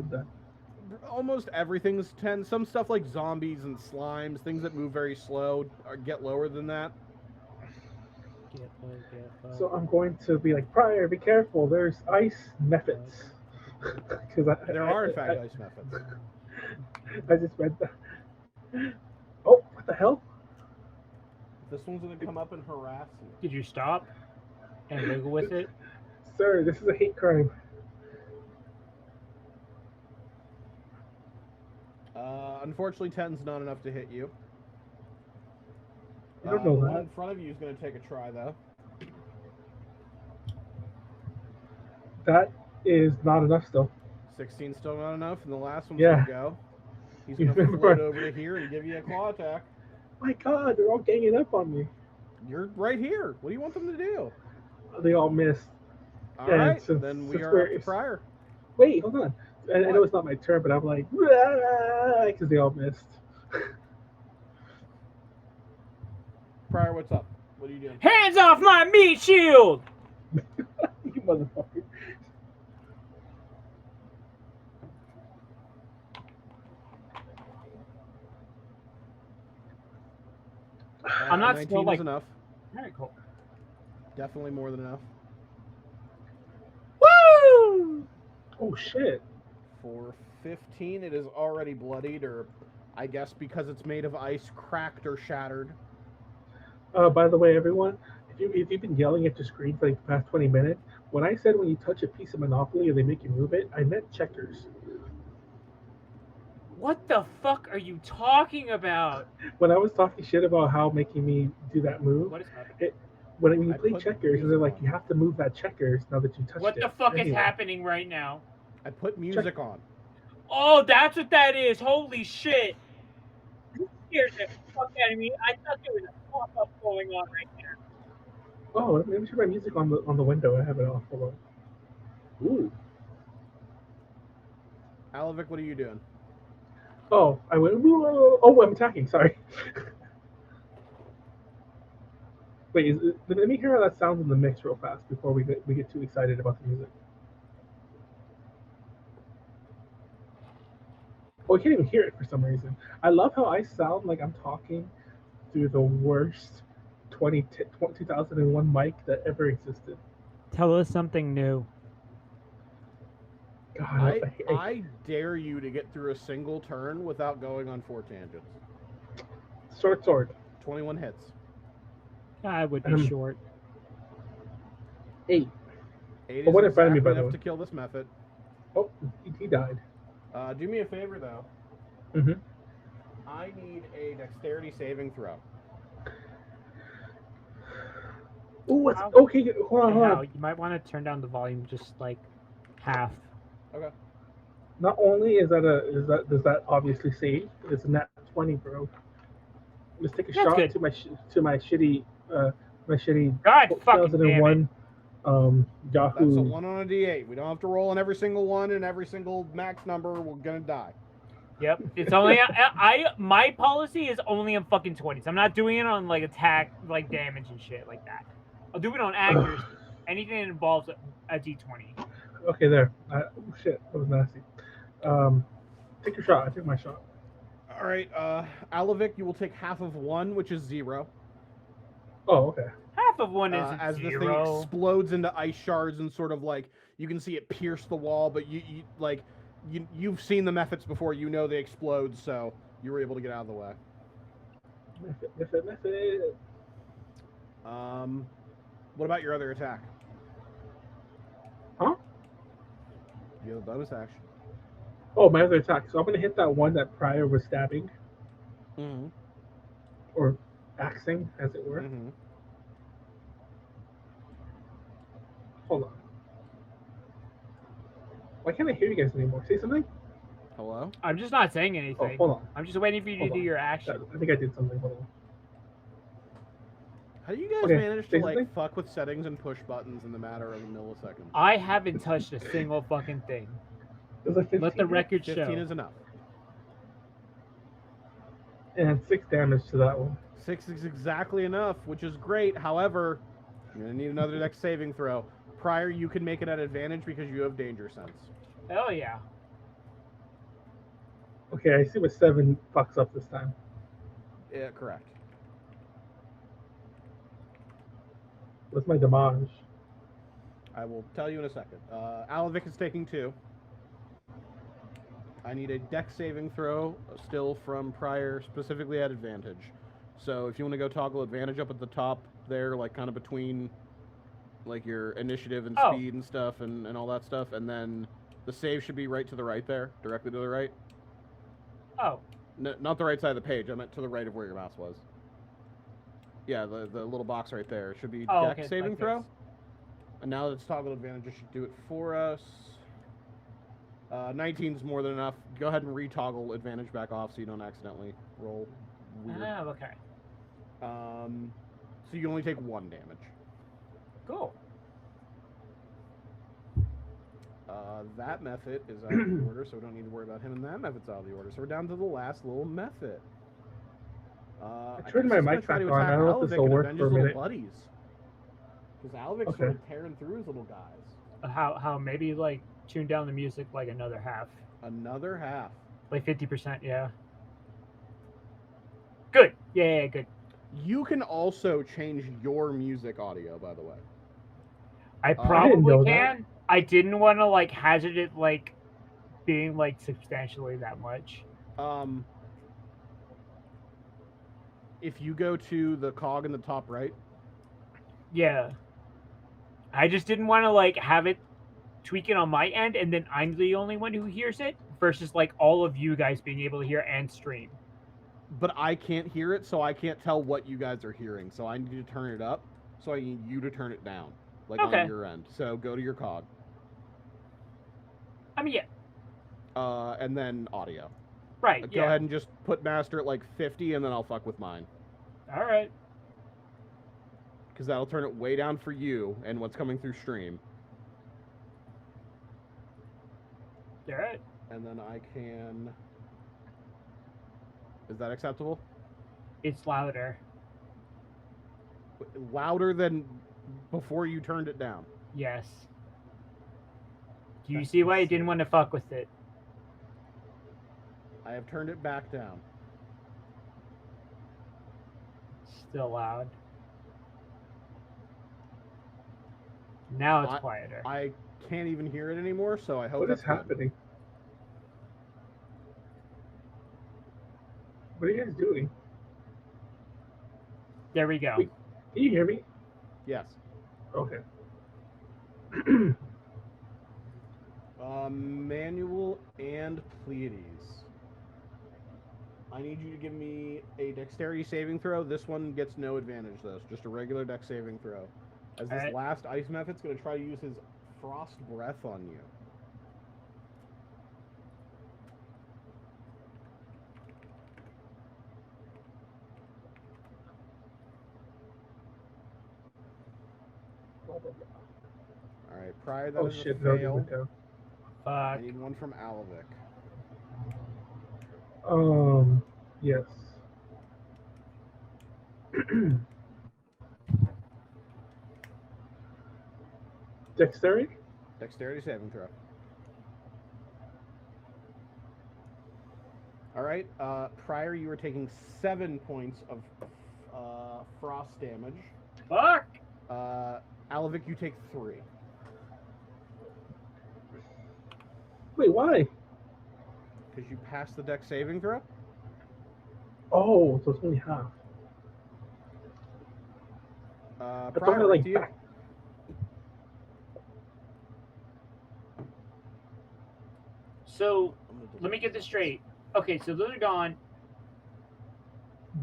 Almost everything's 10. Some stuff like zombies and slimes, things that move very slow, get lower than that. So I'm going to be like, Pryor, be careful. There's ice methods. There are, in fact, ice methods. I just read that. Oh, what the hell? This one's going to come up and harass you. Did you stop and wiggle with it? Sir, this is a hate crime. Unfortunately, 10's not enough to hit you. You don't know the that. one in front of you is going to take a try, though. That is not enough still. 16's still not enough, and the last one's Yeah. going to go. He's going to float over to here and give you a claw attack. My God, they're all ganging up on me. You're right here. What do you want them to do? They all missed. All And right, since- then we since are we're- up to Pryor. Wait, hold on. I know What? it's not my turn, but I'm like, because they all missed. Pryor, what's up? What are you doing? Hands off my meat shield! You motherfucker. I'm not 19 still, is like- enough. Alright, cool. Definitely more than enough. Woo! Oh shit. For 15, it is already bloodied, or I guess because it's made of ice, cracked or shattered. By the way, everyone, if you've been yelling at the screen for like the past 20 minutes, when I said when you touch a piece of Monopoly or they make you move it, I meant checkers. What the fuck are you talking about? When I was talking shit about how making me do that move, What is happening? when you I play put checkers, music they're like, on. you have to move that checkers now that you touched What it. the fuck is Anyway. happening right now? I put music on. Oh, that's what that is. Holy shit. You scared the fuck out of me. I thought there was a pop-up going on right there. Oh, let me turn my music on the window. I have it off. Hold on. Ooh. Alavic, what are you doing? Oh, I went. Oh, I'm attacking. Sorry. Wait, let me hear how that sounds in the mix real fast before we get too excited about the music. Oh, I can't even hear it for some reason. I love how I sound like I'm talking through the worst 2001 mic that ever existed. Tell us something new. God, I dare you to get through a single turn without going on 4 tangents. Short sword. 21 hits. I would be short. 8. 8 But is what in front of me, exactly by the enough way? to kill this method. Oh, he died. Do me a favor, though. Mm-hmm. I need a dexterity saving throw. Oh, what's Wow. okay? Hold on, hold Now, on. you might want to turn down the volume just like half. Okay. Not only does that obviously save, but it's a nat 20, bro. Let's take a That's shot good. to my shitty God fucking damn it. 2001 Yahoo. That's a 1 on a d8. We don't have to roll on every single one and every single max number. We're gonna die. Yep. It's only my policy is only on fucking 20s. I'm not doing it on like attack, like damage and shit like that. I'll do it on accuracy. Anything that involves a d20. Okay, there. Oh shit, that was nasty. Take your shot. I took my shot. All right, Alavic, you will take half of 1, which is 0. Oh, okay. Half of one is As this thing zero. explodes into ice shards and sort of like you can see it pierce the wall, but you've seen the methods before. You know they explode, so you were able to get out of the way. Method. What about your other attack? Huh? You have a bonus action. Oh, my other attack. So I'm gonna hit that one that Pryor was stabbing Mm-hmm. or axing, as it were. Mm-hmm. Hold on. Why can't I hear you guys anymore? Say something. Hello? I'm just not saying Oh, anything. hold on. I'm just waiting for you to Hold do on. your action. I think I did something. Hold on. How do you guys Okay, manage say to like something? fuck with settings and push buttons in the matter of a millisecond? I haven't touched a single fucking thing. It was like 15, Let the record 15 show. is enough. and 6 damage to that one. 6 is exactly enough, which is great. However, you're gonna need another dex saving throw. Pryor, you can make it at advantage because you have danger sense. Hell yeah. Okay, I see what 7 fucks up this time. Yeah, correct. What's my damage? I will tell you in a second. Alavic is taking 2. I need a dex saving throw still from Pryor, specifically at advantage. So if you want to go toggle advantage up at the top there, like kind of between like your initiative and speed and stuff and all that stuff, and then the save should be right to the right there, directly to the right. Oh, Not the right side of the page. I meant to the right of where your mouse was. Yeah, the little box right there. It should be oh, deck okay, saving like throw. this. And now that it's toggle advantage, it should do it for us. 19's more than enough. Go ahead and re-toggle advantage back off so you don't accidentally roll weird. Oh, okay. So you only take 1 damage. Cool. That method is out of the order, so we don't need to worry about him, and that method's out of the order. So we're down to the last little method. I turned my mic back on. I don't know if this will work for a minute. Buddies. Because Alavic's Okay. sort of tearing through his little guys. How maybe like tune down the music like another half. Another half. Like 50%, yeah. Good. Yeah, good. You can also change your music audio, by the way. I didn't probably know that. can. I didn't want to like hazard it like being like substantially that much. If you go to the cog in the top right, Yeah. I just didn't want to like have it tweak it on my end and then I'm the only one who hears it versus like all of you guys being able to hear and stream. but I can't hear it, so I can't tell what you guys are hearing. So I need to turn it up, so I need you to turn it down, like Okay. on your end. So go to your cog. I mean, yeah. And then audio. Right. Go Yeah. ahead and just put master at like 50, and then I'll fuck with mine. All right. Because that'll turn it way down for you and what's coming through stream. All right. And then I can... Is that acceptable? It's louder. Louder than before you turned it down. Yes. Do you That's see why I insane. didn't want to fuck with it? I have turned it back down. Still loud. Now it's I- quieter. I can't even hear it anymore, so I hope What is that's good. happening? What are you guys doing? There we go. Wait. Can you hear me? Yes. Okay. Manuel and Pleiades. I need you to give me a dexterity saving throw. This one gets no advantage, though. It's just a regular dex saving throw. As this Alright. last ice method's going to try to use his frost breath on you. Alright, Pryor, that Oh is shit! a No, fail. went down. I Fuck. need one from Alavic. Yes. Dexterity? Dexterity saving throw. Alright, Pryor, you are taking 7 points of frost damage. Fuck. Alavic, you take 3. Wait, why? Because you passed the dex saving throw? Oh, so it's only half. I thought I Pryor, like to you. back. So let me get this straight. Okay, so those are gone.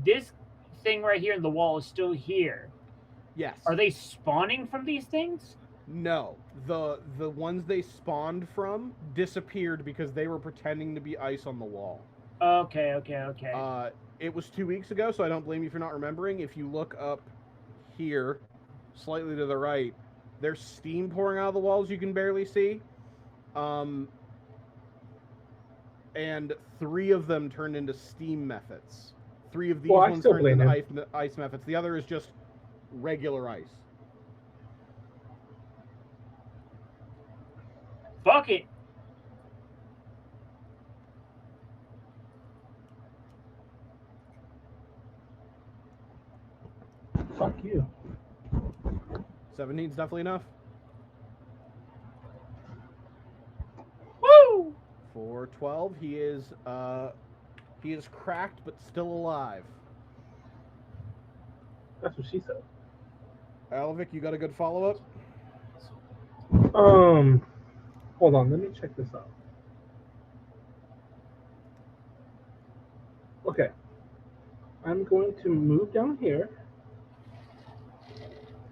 This thing right here in the wall is still here. Yes. Are they spawning from these things? No. The ones they spawned from disappeared because they were pretending to be ice on the wall. Okay. It was 2 weeks ago, so I don't blame you for not remembering. If you look up here, slightly to the right, there's steam pouring out of the walls you can barely see. And 3 of them turned into steam methods. 3 of these Well, I ones still turned blame into ice methods. The other is just regular ice. Fuck it. Fuck you. 17's definitely enough. Woo! For 12, he is cracked but still alive. That's what she said. Alavic, you got a good follow-up? Hold on, let me check this out. Okay. I'm going to move down here,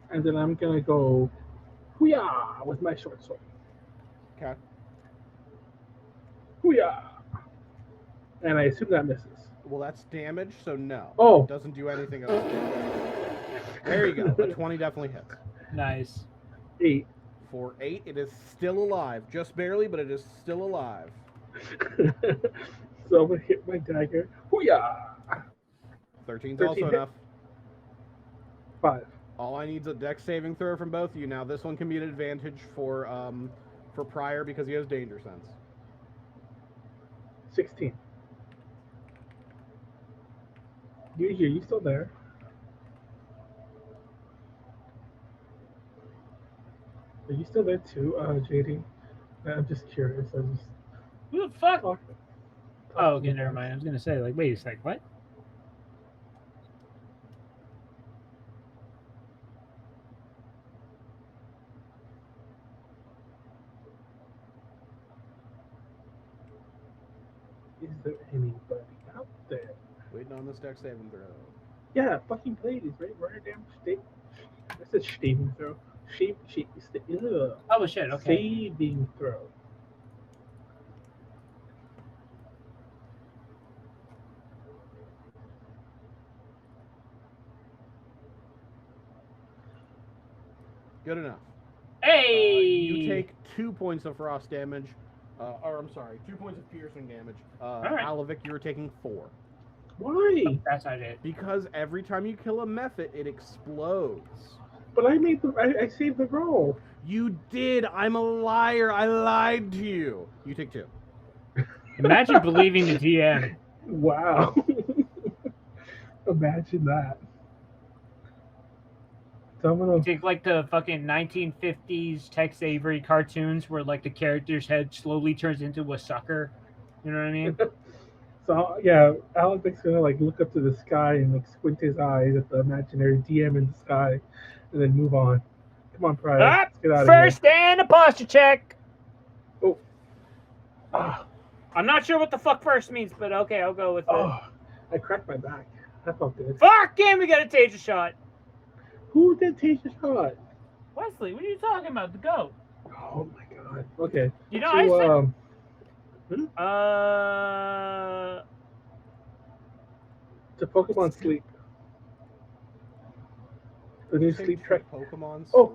and then I'm gonna go hoo-yah with my short sword. Okay. Hoo-yah! And I assume that misses. Well, that's damage, so no. Oh. It doesn't do anything else. There you go. A 20 definitely hits. Nice. 8. For 8, it is still alive. Just barely, but it is still alive. So I'm gonna hit my dagger. Hoo-yah! 13's 13 also hit. enough. 5. All I need is a dex saving throw from both of you. Now, this one can be an advantage for Pryor because he has danger sense. 16. You still there? Are you still there too, JD? I'm just curious. I just Who the fuck? talk. Oh, okay, never mind. I was gonna say, like, wait a sec, what? Is there anybody out there? Waiting on this dex saving throw. Yeah, fucking Pleiades, right? Right damn state. I said saving throw. Oh shit, okay. Saving throw. Good enough. Hey! You take 2 points of frost damage. Or, I'm sorry, 2 points of piercing damage. Alright. Alavic, you were taking 4. Why? That's not it. Because every time you kill a mephit, it explodes. But I saved the roll. You did! I'm a liar! I lied to you! You take 2. Imagine believing the DM. Wow. Imagine that. So I'm gonna. Take like the fucking 1950s Tex Avery cartoons where like the character's head slowly turns into a sucker. You know what I mean? So yeah, Alec's gonna like look up to the sky and like squint his eyes at the imaginary DM in the sky, and then move on. Come on, Pryor. Let's get out of here. First and a posture check. Oh. Ah. I'm not sure what the fuck first means, but okay, I'll go with it. Oh. I cracked my back. That felt good. Fuck him! We got a taser shot. Who did taser shot? Wesley, what are you talking about? The goat. Oh my god. Okay. You know, So, to Pokemon Sleep. The new Sleep Trek. Pokemon Sleep. Oh.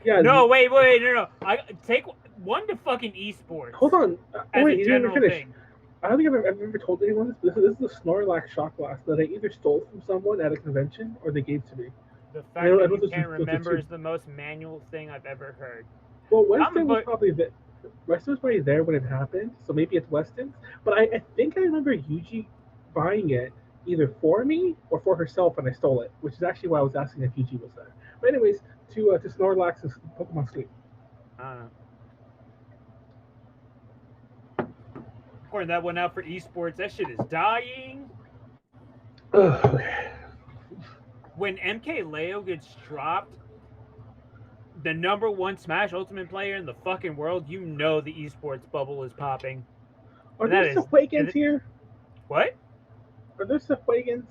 Yeah. no, wait, no. I take one to fucking esports. Hold on. As Wait, a you didn't general finish. thing. I don't think I've ever told anyone this. This is the Snorlax shot glass that I either stole from someone at a convention or they gave to me. The fact I know that this you is- can't this is remember too- is the most manual thing I've ever heard. Well, Weston was but- probably there. Weston was probably there when it happened, so maybe it's Weston's. But I think I remember Yuji buying it either for me or for herself, and I stole it, which is actually why I was asking if Yuji was there. But anyways, to Snorlax and Pokemon Sleep. I don't know. Pouring that one out for esports. That shit is dying. Ugh. When MK Leo gets dropped, the #1 Smash Ultimate player in the fucking world, you know the esports bubble is popping. Are That there is- Sahwagans here? What? Are there Sahwagans?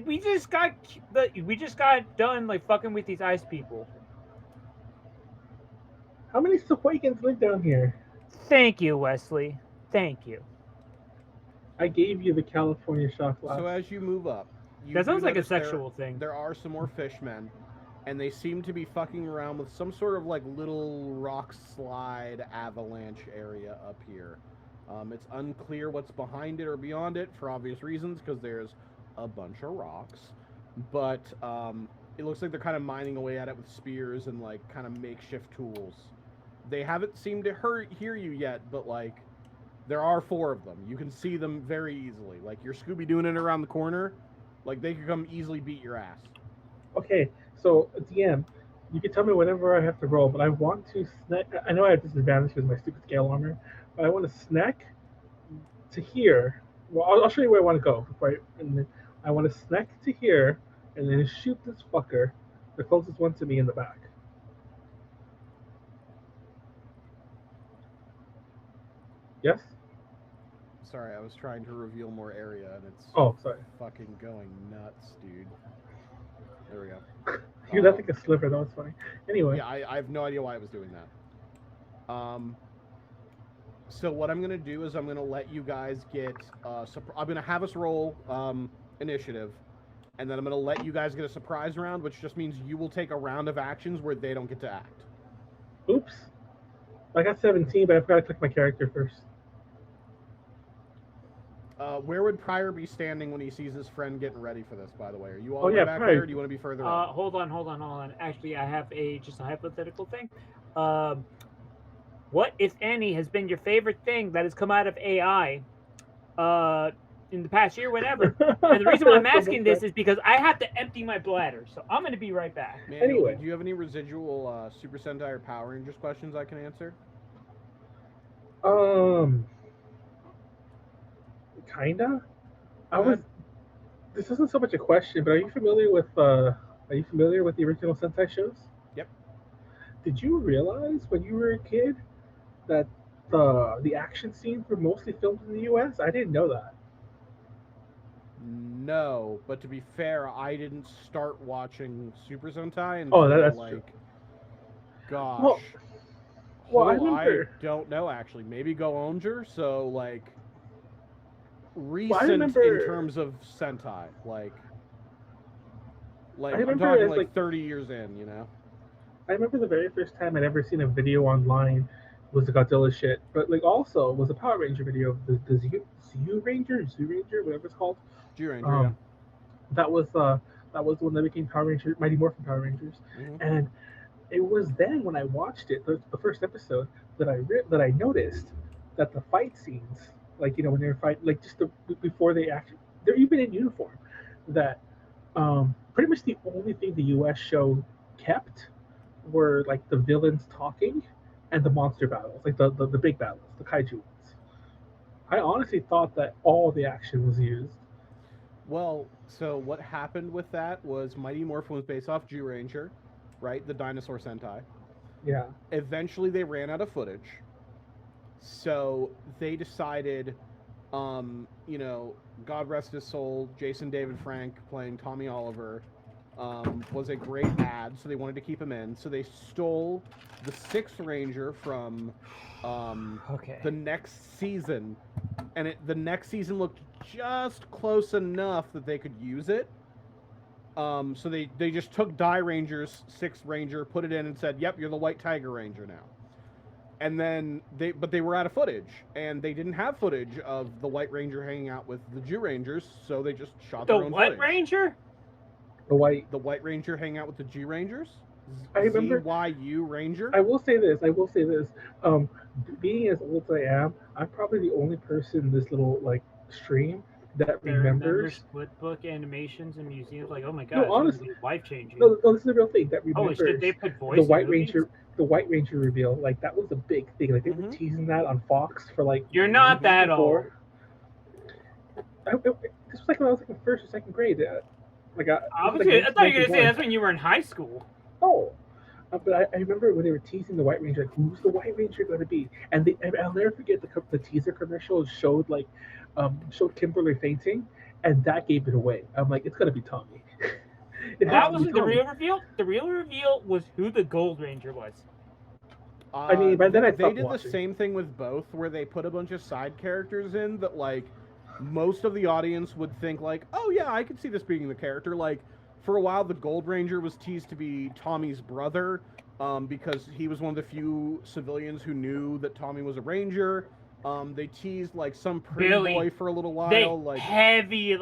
We just got done like fucking with these ice people. How many Sahwagans live down here? Thank you, Wesley. Thank you. I gave you the California shot glass. So as you move up, you That do sounds like a notice sexual thing. There are some more fishmen, and they seem to be fucking around with some sort of like little rock slide avalanche area up here. It's unclear what's behind it or beyond it for obvious reasons because there's a bunch of rocks, but it looks like they're kind of mining away at it with spears and like kind of makeshift tools. They haven't seemed to hear you yet, but like there are 4 of them. You can see them very easily. Like you're Scooby-Dooing it around the corner, like they could come easily beat your ass. Okay, so DM, you can tell me whenever I have to roll, but I want to snack. I know I have disadvantage because of my stupid scale armor, but I want to snack to here. Well, I'll show you where I want to go before and then I want to snack to here and then shoot this fucker, the closest one to me in the back. Yes? sorry, I was trying to reveal more area, and it's Oh, sorry. fucking going nuts, dude. There we go. You left like a sliver. That was funny. Anyway. Yeah, I have no idea why I was doing that. So what I'm gonna do is I'm gonna let you guys get. I'm gonna have us roll initiative, and then I'm gonna let you guys get a surprise round, which just means you will take a round of actions where they don't get to act. Oops. I got 17, but I forgot to click my character first. Where would Pryor be standing when he sees his friend getting ready for this? By the way, are you all Oh, the way yeah, back Pryor. there? Or do you want to be further up? Hold on. Actually, I have just a hypothetical thing. What, if any, has been your favorite thing that has come out of AI in the past year, whenever? And the reason why I'm asking this is because I have to empty my bladder, so I'm going to be right back. Manuel, Anyway. do you have any residual Super Sentai or Power Rangers questions I can answer? Kinda. Go ahead. This isn't so much a question, but are you familiar with the original Sentai shows? Yep. Did you realize when you were a kid that the action scenes were mostly filmed in the U.S.? I didn't know that. No, but to be fair, I didn't start watching Super Sentai until that's like, true. gosh. Well, I I remember. don't know actually. Maybe Go Onger. So like, recent remember- in terms of Sentai, like I I'm remember talking as, like like- 30 years in, you know. I remember the very first time I'd ever seen a video online was the Godzilla shit, but like also was a Power Ranger video, the Zoo Ranger, whatever it's called. G-Ranger, yeah. That was the one that became Power Ranger, Mighty Morphin Power Rangers, and it was then when I watched it, the first episode, that I noticed that the fight scenes, like when they're fighting, like just before they actually, they're even in uniform, that pretty much the only thing the U.S. show kept were like the villains talking and the monster battles, like the big battles, the kaiju ones. I honestly thought that all the action was used. Well, so what happened with that was Mighty Morphin was based off G-Ranger, right? The dinosaur Sentai. Yeah. Eventually they ran out of footage. So they decided, God rest his soul, Jason David Frank playing Tommy Oliver was a great ad, so they wanted to keep him in. So they stole the Sixth Ranger from the next season, and the next season looked just close enough that they could use it. So they just took Die Ranger's Sixth Ranger, put it in, and said, "Yep, you're the White Tiger Ranger now." And then they were out of footage, and they didn't have footage of the White Ranger hanging out with the Jew Rangers, so they just shot their own what footage. Ranger? The White Ranger hanging out with the G Rangers. I remember. ZYU Ranger. I will say this. Being as old as I am, I'm probably the only person in this little stream that remembers split book animations and museums. Like, oh my No, god, honestly, life changing. No, this is the real thing. That Holy remembers shit, they put voice the in White movies? Ranger. The White Ranger reveal, like that was a big thing. Like they were teasing that on Fox for like. You're not that old. This was like when I was like in first or second grade. I thought you were gonna say that's when you were in high school. Oh, but I remember when they were teasing the White Ranger. Like, who's the White Ranger going to be? And I'll never forget the teaser commercial showed showed Kimberly fainting, and that gave it away. I'm like, it's going to be Tommy. That wasn't the real reveal. The real reveal was who the Gold Ranger was. I mean, by then I they stopped did watching. the same thing with both, where they put a bunch of side characters in that most of the audience would think oh yeah, I could see this being the character. Like for a while, the Gold Ranger was teased to be Tommy's brother, because he was one of the few civilians who knew that Tommy was a ranger. They teased some pretty Billy. boy for a little while. They heavy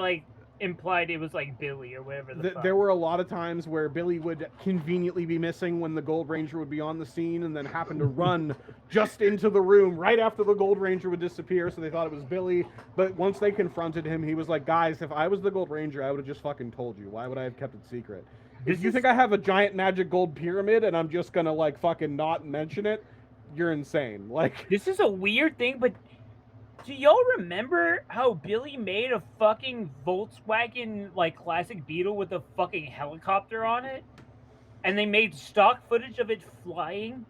implied it was Billy or whatever the fuck. There were a lot of times where Billy would conveniently be missing when the Gold Ranger would be on the scene, and then happen to run just into the room right after the Gold Ranger would disappear, so they thought it was Billy. But once they confronted him, he was like, "Guys, if I was the Gold Ranger, I would have just fucking told you. Why would I have kept it secret? If you think I have a giant magic gold pyramid and I'm just gonna fucking not mention it, you're insane." This is a weird thing, but do y'all remember how Billy made a fucking Volkswagen classic Beetle with a fucking helicopter on it? And they made stock footage of it flying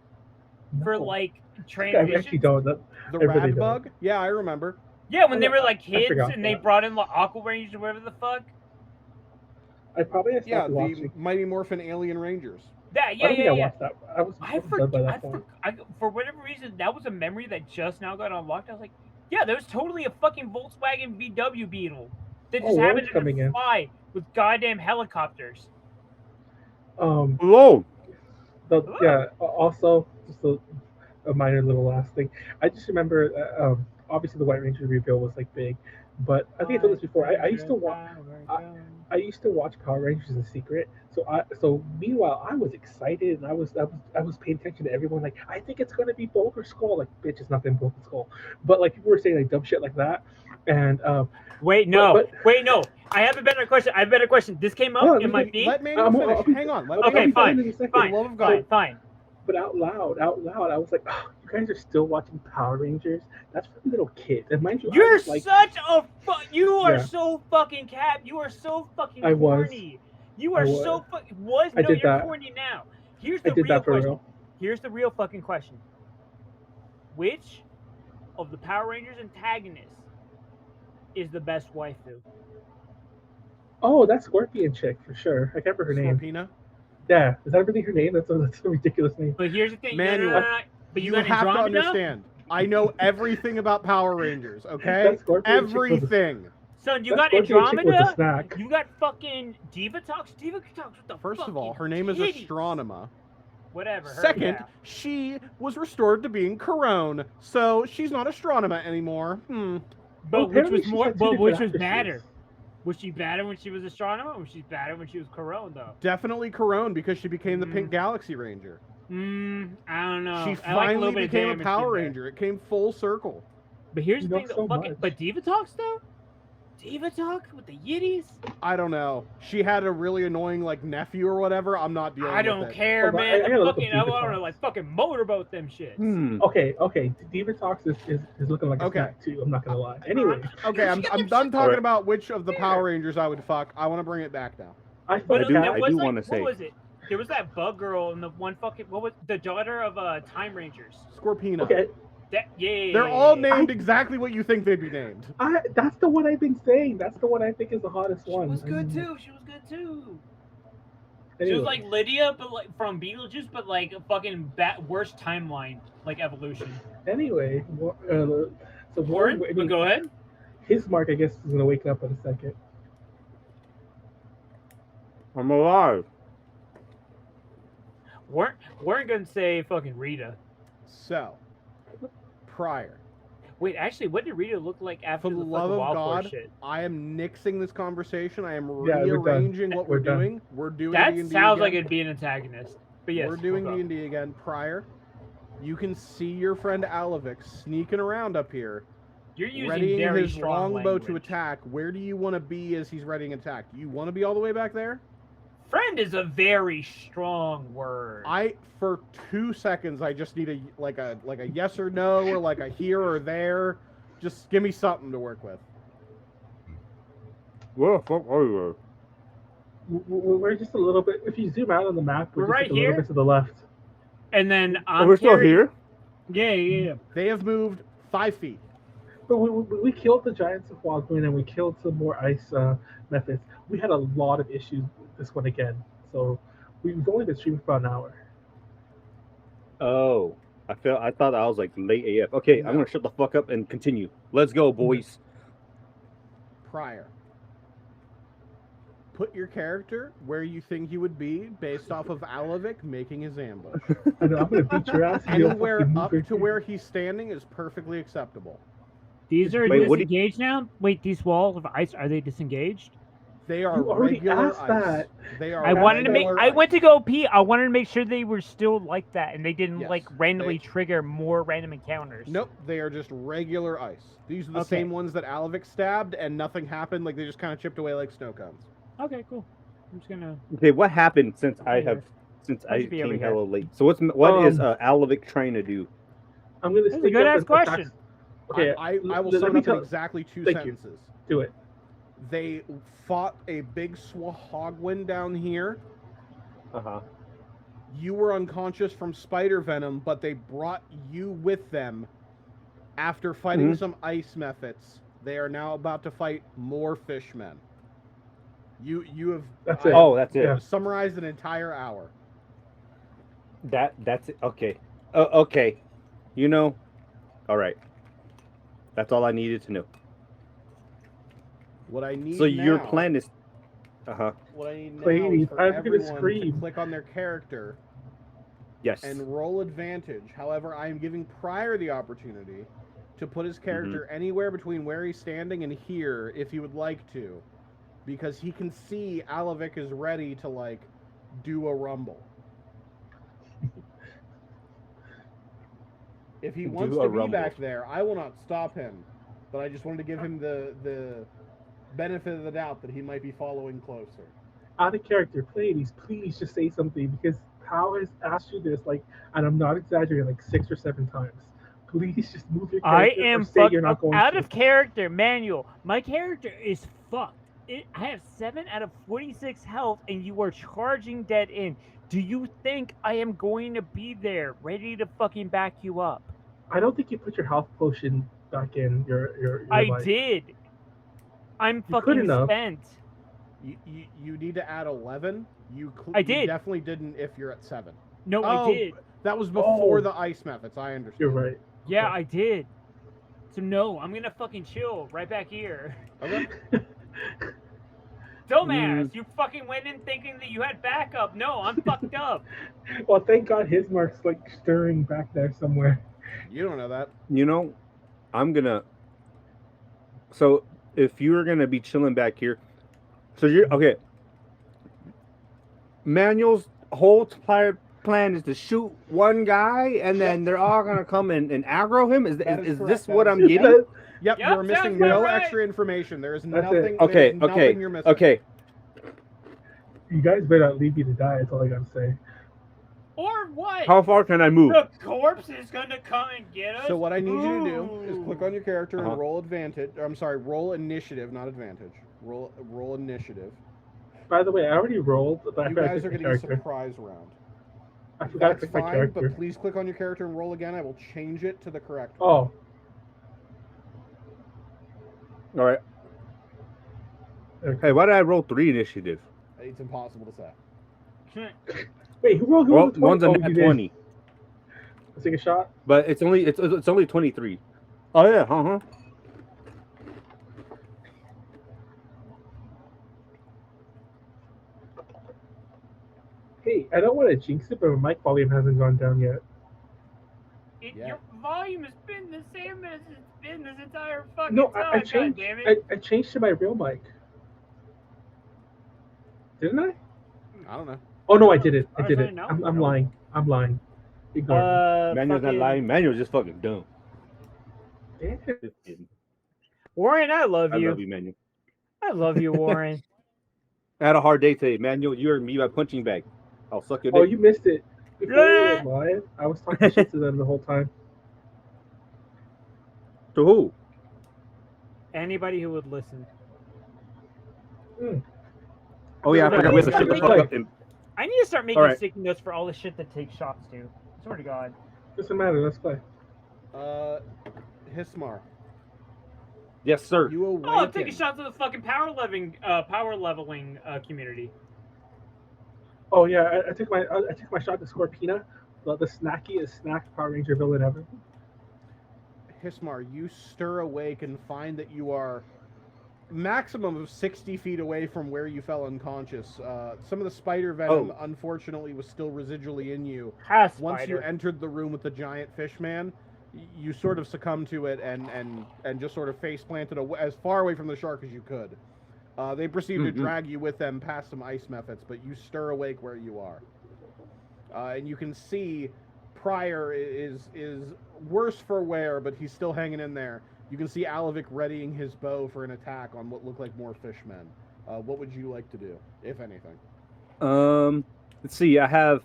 for I transitions? actually don't. The Rad Bug? Yeah, I remember. Yeah, when they were like kids forgot and they that. brought in like Aqua Rangers or whatever the fuck. I probably stopped Yeah, the watching. Mighty Morphin Alien Rangers. That, I yeah, don't think yeah, I yeah. watched that. I was done by that point. For whatever reason, that was a memory that just now got unlocked. I was like, yeah, there was totally a fucking Volkswagen VW Beetle that just happened to fly with goddamn helicopters. Hello. Yeah. Also, just a minor little last thing. I just remember, obviously the White Ranger reveal was like big, but I think I told this before. I used to watch. I used to watch Power Rangers in secret. So meanwhile, I was excited and I was paying attention to everyone. Like, I think it's gonna be Bulk Skull. Like, bitch, it's not gonna be Bulk Skull. But like people were saying like dumb shit like that. And wait, no. I have a better question. This came up in my feed. Let Manuel finish. Hang on. Okay, fine. Fine. But out loud, I was like, oh, you guys are still watching Power Rangers? That's for little kids. And mind you, you're like, such a you are so fucking cap. You are so fucking corny. You are so fucking you're corny now. Here's the real question. Here's the real fucking question. Which of the Power Rangers antagonists is the best waifu? Oh, that Scorpion chick for sure. I can't remember her name. Scorpina? Yeah, is that really her name? That's a ridiculous name. But here's the thing, Manuel, but you have to understand. I know everything about Power Rangers. Okay, everything. Son, you got Andromeda. You got fucking Divatox. Divatox, what the First of all, her name is Astronema. Whatever. Second, she was restored to being Corone, so she's not Astronema anymore. But which was badder? Was she badder when she was Astronomer, or was she badder when she was Corone, though? Definitely Corone, because she became the Pink Galaxy Ranger. I don't know. She finally became a Power Ranger. It came full circle. But here's the thing, though. But Divatox, though? Divatox with the Yiddies? I don't know. She had a really annoying, like, nephew or whatever. I'm not dealing with it. I don't care, man. I want to, like, fucking motorboat them shit. Okay. Divatox is looking like a snack, too. I'm not going to lie. Anyway. Okay, I'm done talking about which of the Power Rangers I would fuck. I want to bring it back now. I do want to say. What was it? There was that bug girl and the one fucking... What was the daughter of Time Rangers? Scorpina. Okay. They're all named exactly what you think they'd be named. That's the one I've been saying. That's the one I think is the hottest one. She was good too. Anyway. She was like Lydia, but like from Beetlejuice, but like a fucking worst timeline, like evolution. Anyway, so Warren, go ahead. Hismar, I guess, is gonna wake up in a second. I'm alive. Warren gonna say fucking Rita. So. Pryor. Wait, actually, what did Rita look like after For the love of God, shit? I am nixing this conversation. I am rearranging what we're doing. We're doing that D&D sounds again. like it'd be an antagonist. But yes, we're doing D&D again. Pryor, you can see your friend Alavic sneaking around up here. You're using readying very his strong longbow language. to attack. Where do you want to be as he's readying attack? Do you want to be all the way back there? Friend is a very strong word. For 2 seconds I just need a yes or no or like a here or there. Just give me something to work with. Where the fuck are you? We're just a little bit. If you zoom out on the map, we're just right a little bit to the left. And then we're still here. Yeah. They have moved 5 feet. But we killed the giants of Wildwind and we killed some more ice methods. We had a lot of issues with this one again. So we've only been streaming for about an hour. Oh, I thought I was like late AF. Okay, no. I'm gonna shut the fuck up and continue. Let's go, boys. Pryor. Put your character where you think you would be based off of Alavic making his ambush. I know, I'm gonna beat your ass. Anywhere up to where he's standing is perfectly acceptable. These are disengaged now? Wait, these walls of ice, are they disengaged? They are regular ice. They are. I went to go pee. I wanted to make sure they were still like that and they didn't randomly trigger more random encounters. Nope, they are just regular ice. These are the same ones that Alavic stabbed and nothing happened. Like they just kind of chipped away like snow cones. Okay, cool. I'm just gonna. Okay, what happened since I came hella late? So what is Alavic trying to do? I'm gonna. That's a good ass question. Okay, I will sum up in exactly 2 sentences. Do it. They fought a big Swahogwin down here. You were unconscious from spider venom, but they brought you with them After fighting some ice methods, they are now about to fight more fishmen. You have That's it. Oh, that's it. Yeah. summarized an entire hour. That's it. Okay. Okay. You know. All right. That's all I needed to know. What I need So now, your plan is. What I need now Pleiades, is for I'm gonna everyone to scream. click on their character Yes. and roll advantage. However, I am giving Pryor the opportunity to put his character anywhere between where he's standing and here if he would like to, because he can see Alavic is ready to like do a rumble. If he wants to be back there, I will not stop him, but I just wanted to give him the benefit of the doubt that he might be following closer. Out of character, Pleiades, please just say something, because Hao has asked you this, like, and I'm not exaggerating, like 6 or 7 times. Please just move your I character am or say you're not going out to. of character, Manuel. My character is fucked. I have 7 out of 46 health, and you are charging dead in. Do you think I am going to be there, ready to fucking back you up? I don't think you put your health potion back in your I life. did. I'm You fucking couldn't have. spent. You need to add 11. You I did. You definitely didn't if you're at 7. No, Oh, I did. That was before Oh. the ice methods. I understand. You're right. Yeah, Okay. I did. So no, I'm gonna fucking chill right back here. Okay. Dumbass, you fucking went in thinking that you had backup. No, I'm fucked up. Well, thank God Hismar's like stirring back there somewhere. You don't know that. You know, I'm gonna. So if you're gonna be chilling back here, so you're okay. Manuel's whole plan is to shoot one guy, and then they're all gonna come and aggro him. Is That is this correct. what That I'm is getting? Yep, Yep, you're missing sounds no about right. extra information. There is That's nothing. it. Okay, there's okay, nothing you're missing. okay. You guys better not leave me to die. That's all I gotta say. Or what? How far can I move? The corpse is gonna come and get us. So what I need you to do is click on your character and Uh-huh. roll advantage. I'm sorry, roll initiative, not advantage. Roll initiative. By the way, I already rolled, but I You forgot guys to are pick my getting a character. surprise round. I forgot to That's pick my fine, character. but please click on your character and roll again. I will change it to the correct one. Oh, All right. okay. Hey, why did I roll 3 initiative? It's impossible to say. Wait, who rolled? Well, the 20? one's a Oh, nat you did. 20, Let's take a shot. but it's only 23. Oh yeah, Hey, I don't want to jinx it, but my mic volume hasn't gone down yet. Yeah. Your volume has been the same as it's been this entire fucking No, time. I changed. God damn it. I changed to my real mic. Didn't I? I don't know. Oh no, I did it. I As did I it. know, I'm no. lying. I'm lying. Ignore me. Manuel's not fucking- lying. Manuel's just fucking dumb. Damn. Just kidding. Warren, I love I you. love you, Manuel. I love you, Warren. I had a hard day today, Manuel. You heard me by punching bag. I'll suck your Oh, dick. you missed it. Before Yeah. you were lying, I was talking shit to them the whole time. To who? Anybody who would listen. Oh yeah, I forgot we have to shut the fuck up. And I need to start making Alright. sticky notes for all the shit that takes shots too. Swear to God. Doesn't matter. Let's play. Hismar, yes, sir. you Oh, awaken. take a shot to the fucking power leveling community. Oh yeah, I took my shot to Scorpina, the snackiest snack Power Ranger villain ever. Hismar, you stir awake and find that you are maximum of 60 feet away from where you fell unconscious. Some of the spider venom, unfortunately, was still residually in you. Once you entered the room with the giant fish man, you sort of succumbed to it and just sort of face planted as far away from the shark as you could. They proceed to drag you with them past some ice methods, but you stir awake where you are. And you can see Pryor is worse for wear, but he's still hanging in there. You can see Alavic readying his bow for an attack on what look like more fishmen. What would you like to do, if anything? Let's see. I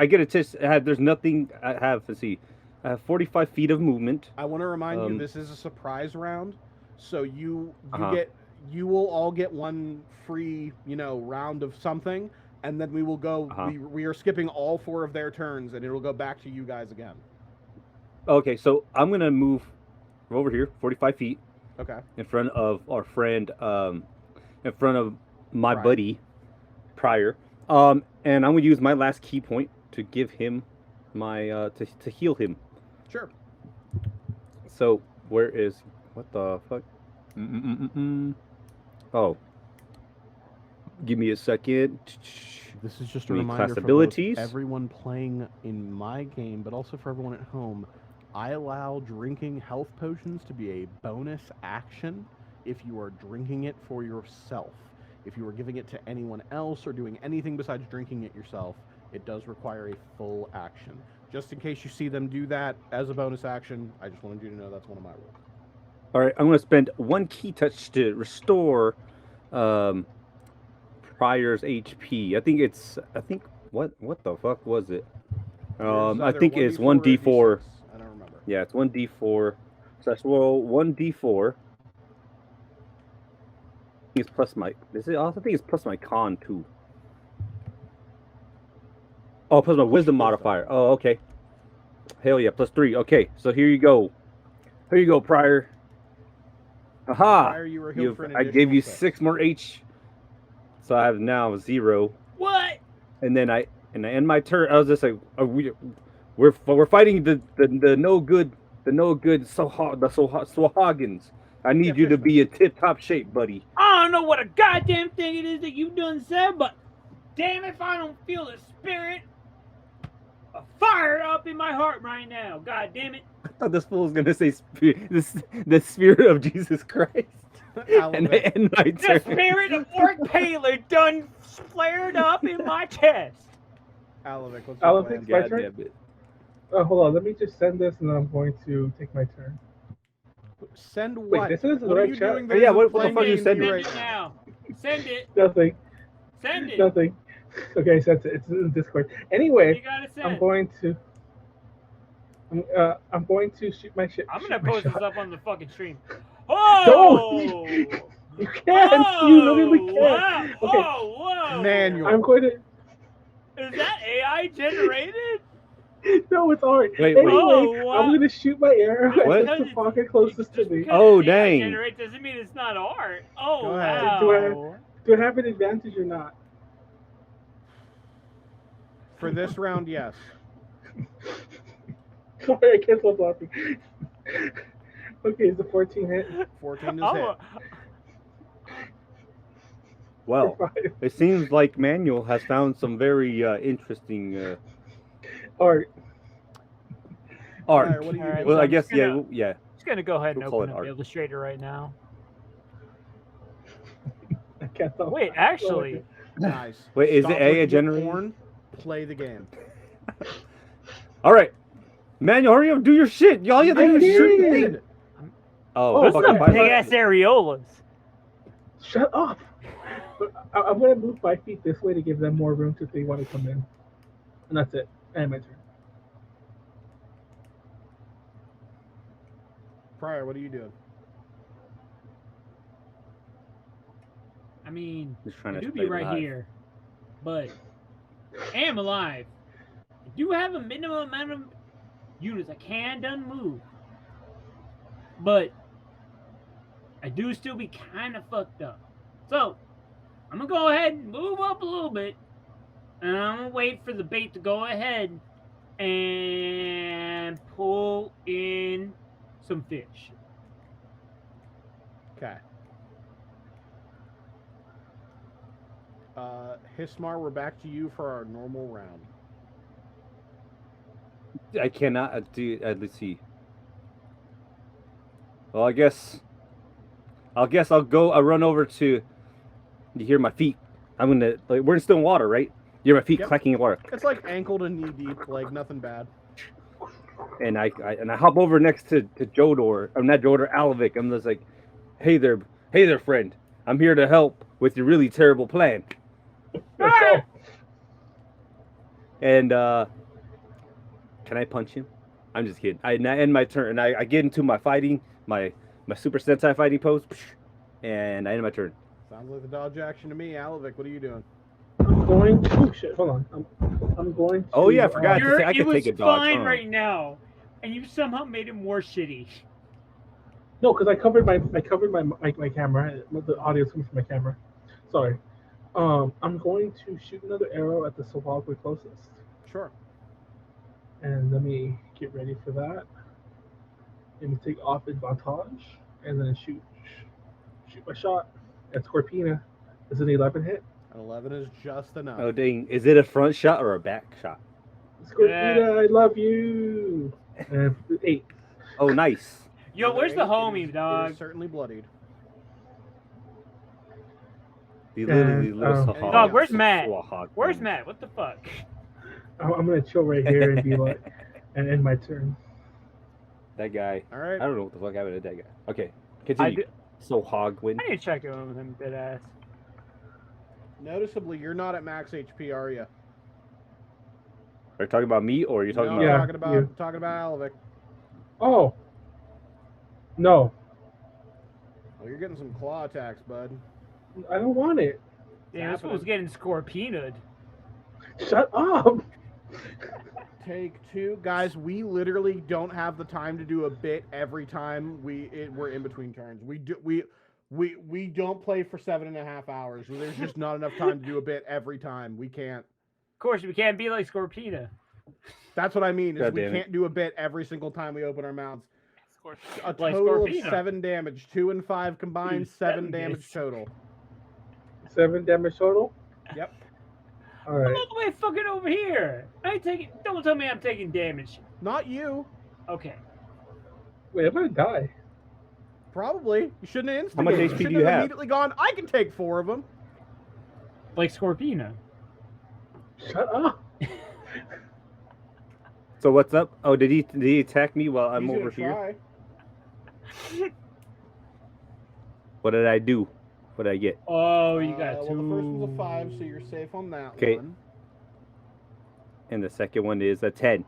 get a test. There's nothing. Let's see. I have 45 feet of movement. I want to remind you, this is a surprise round, so you will all get one free, round of something, and then we will go. We are skipping all 4 of their turns, and it will go back to you guys again. Okay, so I'm gonna move from over here, 45 feet, Okay. in front of our friend, in front of my Pryor. buddy, Pryor. And I'm gonna use my last key point to give him my to heal him. Sure. So where is what the fuck? Oh, give me a second. This is just a Any reminder class for abilities? both everyone playing in my game, but also for everyone at home. I allow drinking health potions to be a bonus action if you are drinking it for yourself. If you are giving it to anyone else or doing anything besides drinking it yourself, it does require a full action. Just in case you see them do that as a bonus action, I just wanted you to know that's one of my rules. All right, I'm going to spend 1 key touch to restore Pryor's HP. I think what the fuck was it? I think it's 1d4. I don't remember. Yeah, it's 1d4. So that's roll 1d4. It's plus my. I also think it's plus my con too. Oh, plus my wisdom modifier. Oh, okay. Hell yeah, +3. Okay, so here you go. Here you go, Pryor. Aha! Pryor, you were healed for an I gave you additional 6 more H. So I have now 0. What? And then I end my turn. I was just like, we're fighting the no good Swahagans. I need you to be in tip top shape, buddy. I don't know what a goddamn thing it is that you done said, but damn if I don't feel the spirit of fire up in my heart right now. God damn it. I thought this fool was gonna say the spirit of Jesus Christ. And I end my The turn. spirit of Orc Paler done flared up in my chest. Alavic, what's Alavic, your plan? my God turn? damn it. Hold on, let me just send this and then I'm going to take my turn. Send Wait, what? this isn't the What are right you chat. doing? Oh, yeah, what the Playing fuck are you games sending? Send right it now. Send it. Nothing. Send it. Nothing. Okay, sent it. It's in Discord. Anyway, You gotta send. I'm going to shoot my shit. I'm gonna shoot my post this shot. up on the fucking stream. Oh! You can't. You literally can't. Wow. Okay. Oh, whoa. Manual. I'm going to. Is that AI generated? No, it's art. Wait. Anyway, Oh, wow. I'm going to shoot my arrow What? at the pocket closest to me. Because Oh, AI dang. Generate doesn't mean it's not art. Oh, Go ahead. wow. Do I have an advantage or not? For this round, yes. Sorry, I can't stop laughing. Okay, is the 14 hit? 14 is I'm hit. a- Well, For 5. it seems like Manuel has found some very interesting Art. art. Pryor, what are you Alright, doing? Well, I I'm guess just gonna- yeah. just gonna go ahead and We'll call open it up art. Illustrator right now. I can't stop. Wait, actually, Nice. Wait, is Stop it AI looking at generated? porn, play the game. All right, Manuel, hurry up, do your shit. Y'all have to do I your shit did. thing. Oh, Oh, those fuck, are I'm some fine. big ass areolas. Shut up. I'm going to move 5 feet this way to give them more room if they want to come in. And that's it. And my turn. Pryor, what are you doing? I mean, Just trying I to do be stay right alive. here, but I am alive. I do have a minimum amount of units I can done move, but I do still be kind of fucked up. So I'm gonna go ahead and move up a little bit, and I'm gonna wait for the bait to go ahead and pull in some fish. Okay. Hismar, we're back to you for our normal round. I cannot do. Let's see. Well, I guess I'll go. I'll run over to. You hear my feet? I'm gonna. Like, we're still in water, right? You hear my feet Yep. clacking in water, It's like ankle to knee deep, like nothing bad. and I hop over next to Jodor. I'm not Jodor, Alavic. I'm just like, hey there, friend. I'm here to help with your really terrible plan. Ah! And can I punch him? I'm just kidding. I end my turn, and I get into my fighting, my super sentai fighting pose, and I end my turn. Sounds like the dodge action to me. Alavic, what are you doing? I'm going. Oh shit! Hold on. I'm going. To, Oh, yeah, I forgot. You're, I it could was take a dodge, fine huh? right now, and you somehow made it more shitty. No, because I covered my camera. The audio's coming from my camera. Sorry. I'm going to shoot another arrow at the Solvogwe closest, Sure. and let me get ready for that. Let me take off advantage, and then shoot my shot at Scorpina. Is it an 11 hit? An 11 is just enough. Oh dang! Is it a front shot or a back shot? Scorpina, I love you. And 8. Oh, nice. Yo, With where's an the 8, homie, it is dog? certainly bloodied. These little And, Sahag. Dog, where's Matt? Sahag Where's things. Matt? What the fuck? I'm gonna chill right here and be like, and end my turn. That guy. All right. I don't know what the fuck happened to that guy. Okay, I, continue. do, So Hog win. I need to check in with him, dead ass. Noticeably, you're not at max HP, are you? Are you talking about me or are you talking No, about? Yeah, talking about Alavic. Oh. No, Oh, you're getting some claw attacks, bud. I don't want it. Damn, this fool's getting Scorpinaed. Shut up. Take 2, guys. We literally don't have the time to do a bit every time we're in between turns. We don't play for 7.5 hours. There's just not enough time to do a bit every time. We can't. Of course, we can't be like Scorpina. That's what I mean. Is God we damn it. can't do a bit every single time we open our mouths. A Like total of Scorpina. 7 damage. 2 and 5 combined. 7 damage Yes. total. 7 damage total. Yep. All I'm right. all the way fucking over here. I ain't taking. Don't tell me I'm taking damage. Not you. Okay. Wait, I'm gonna die. Probably. You shouldn't have instigated. How much You HP should do you have? immediately gone, I can take 4 of them. Like Scorpina. Shut up. So what's up? Oh, did he attack me while I'm He's over gonna here? try. What did I do? What did I get? Oh, you got Well, two. the first one's a 5, so you're safe on that Okay. one. And the second one is a 10.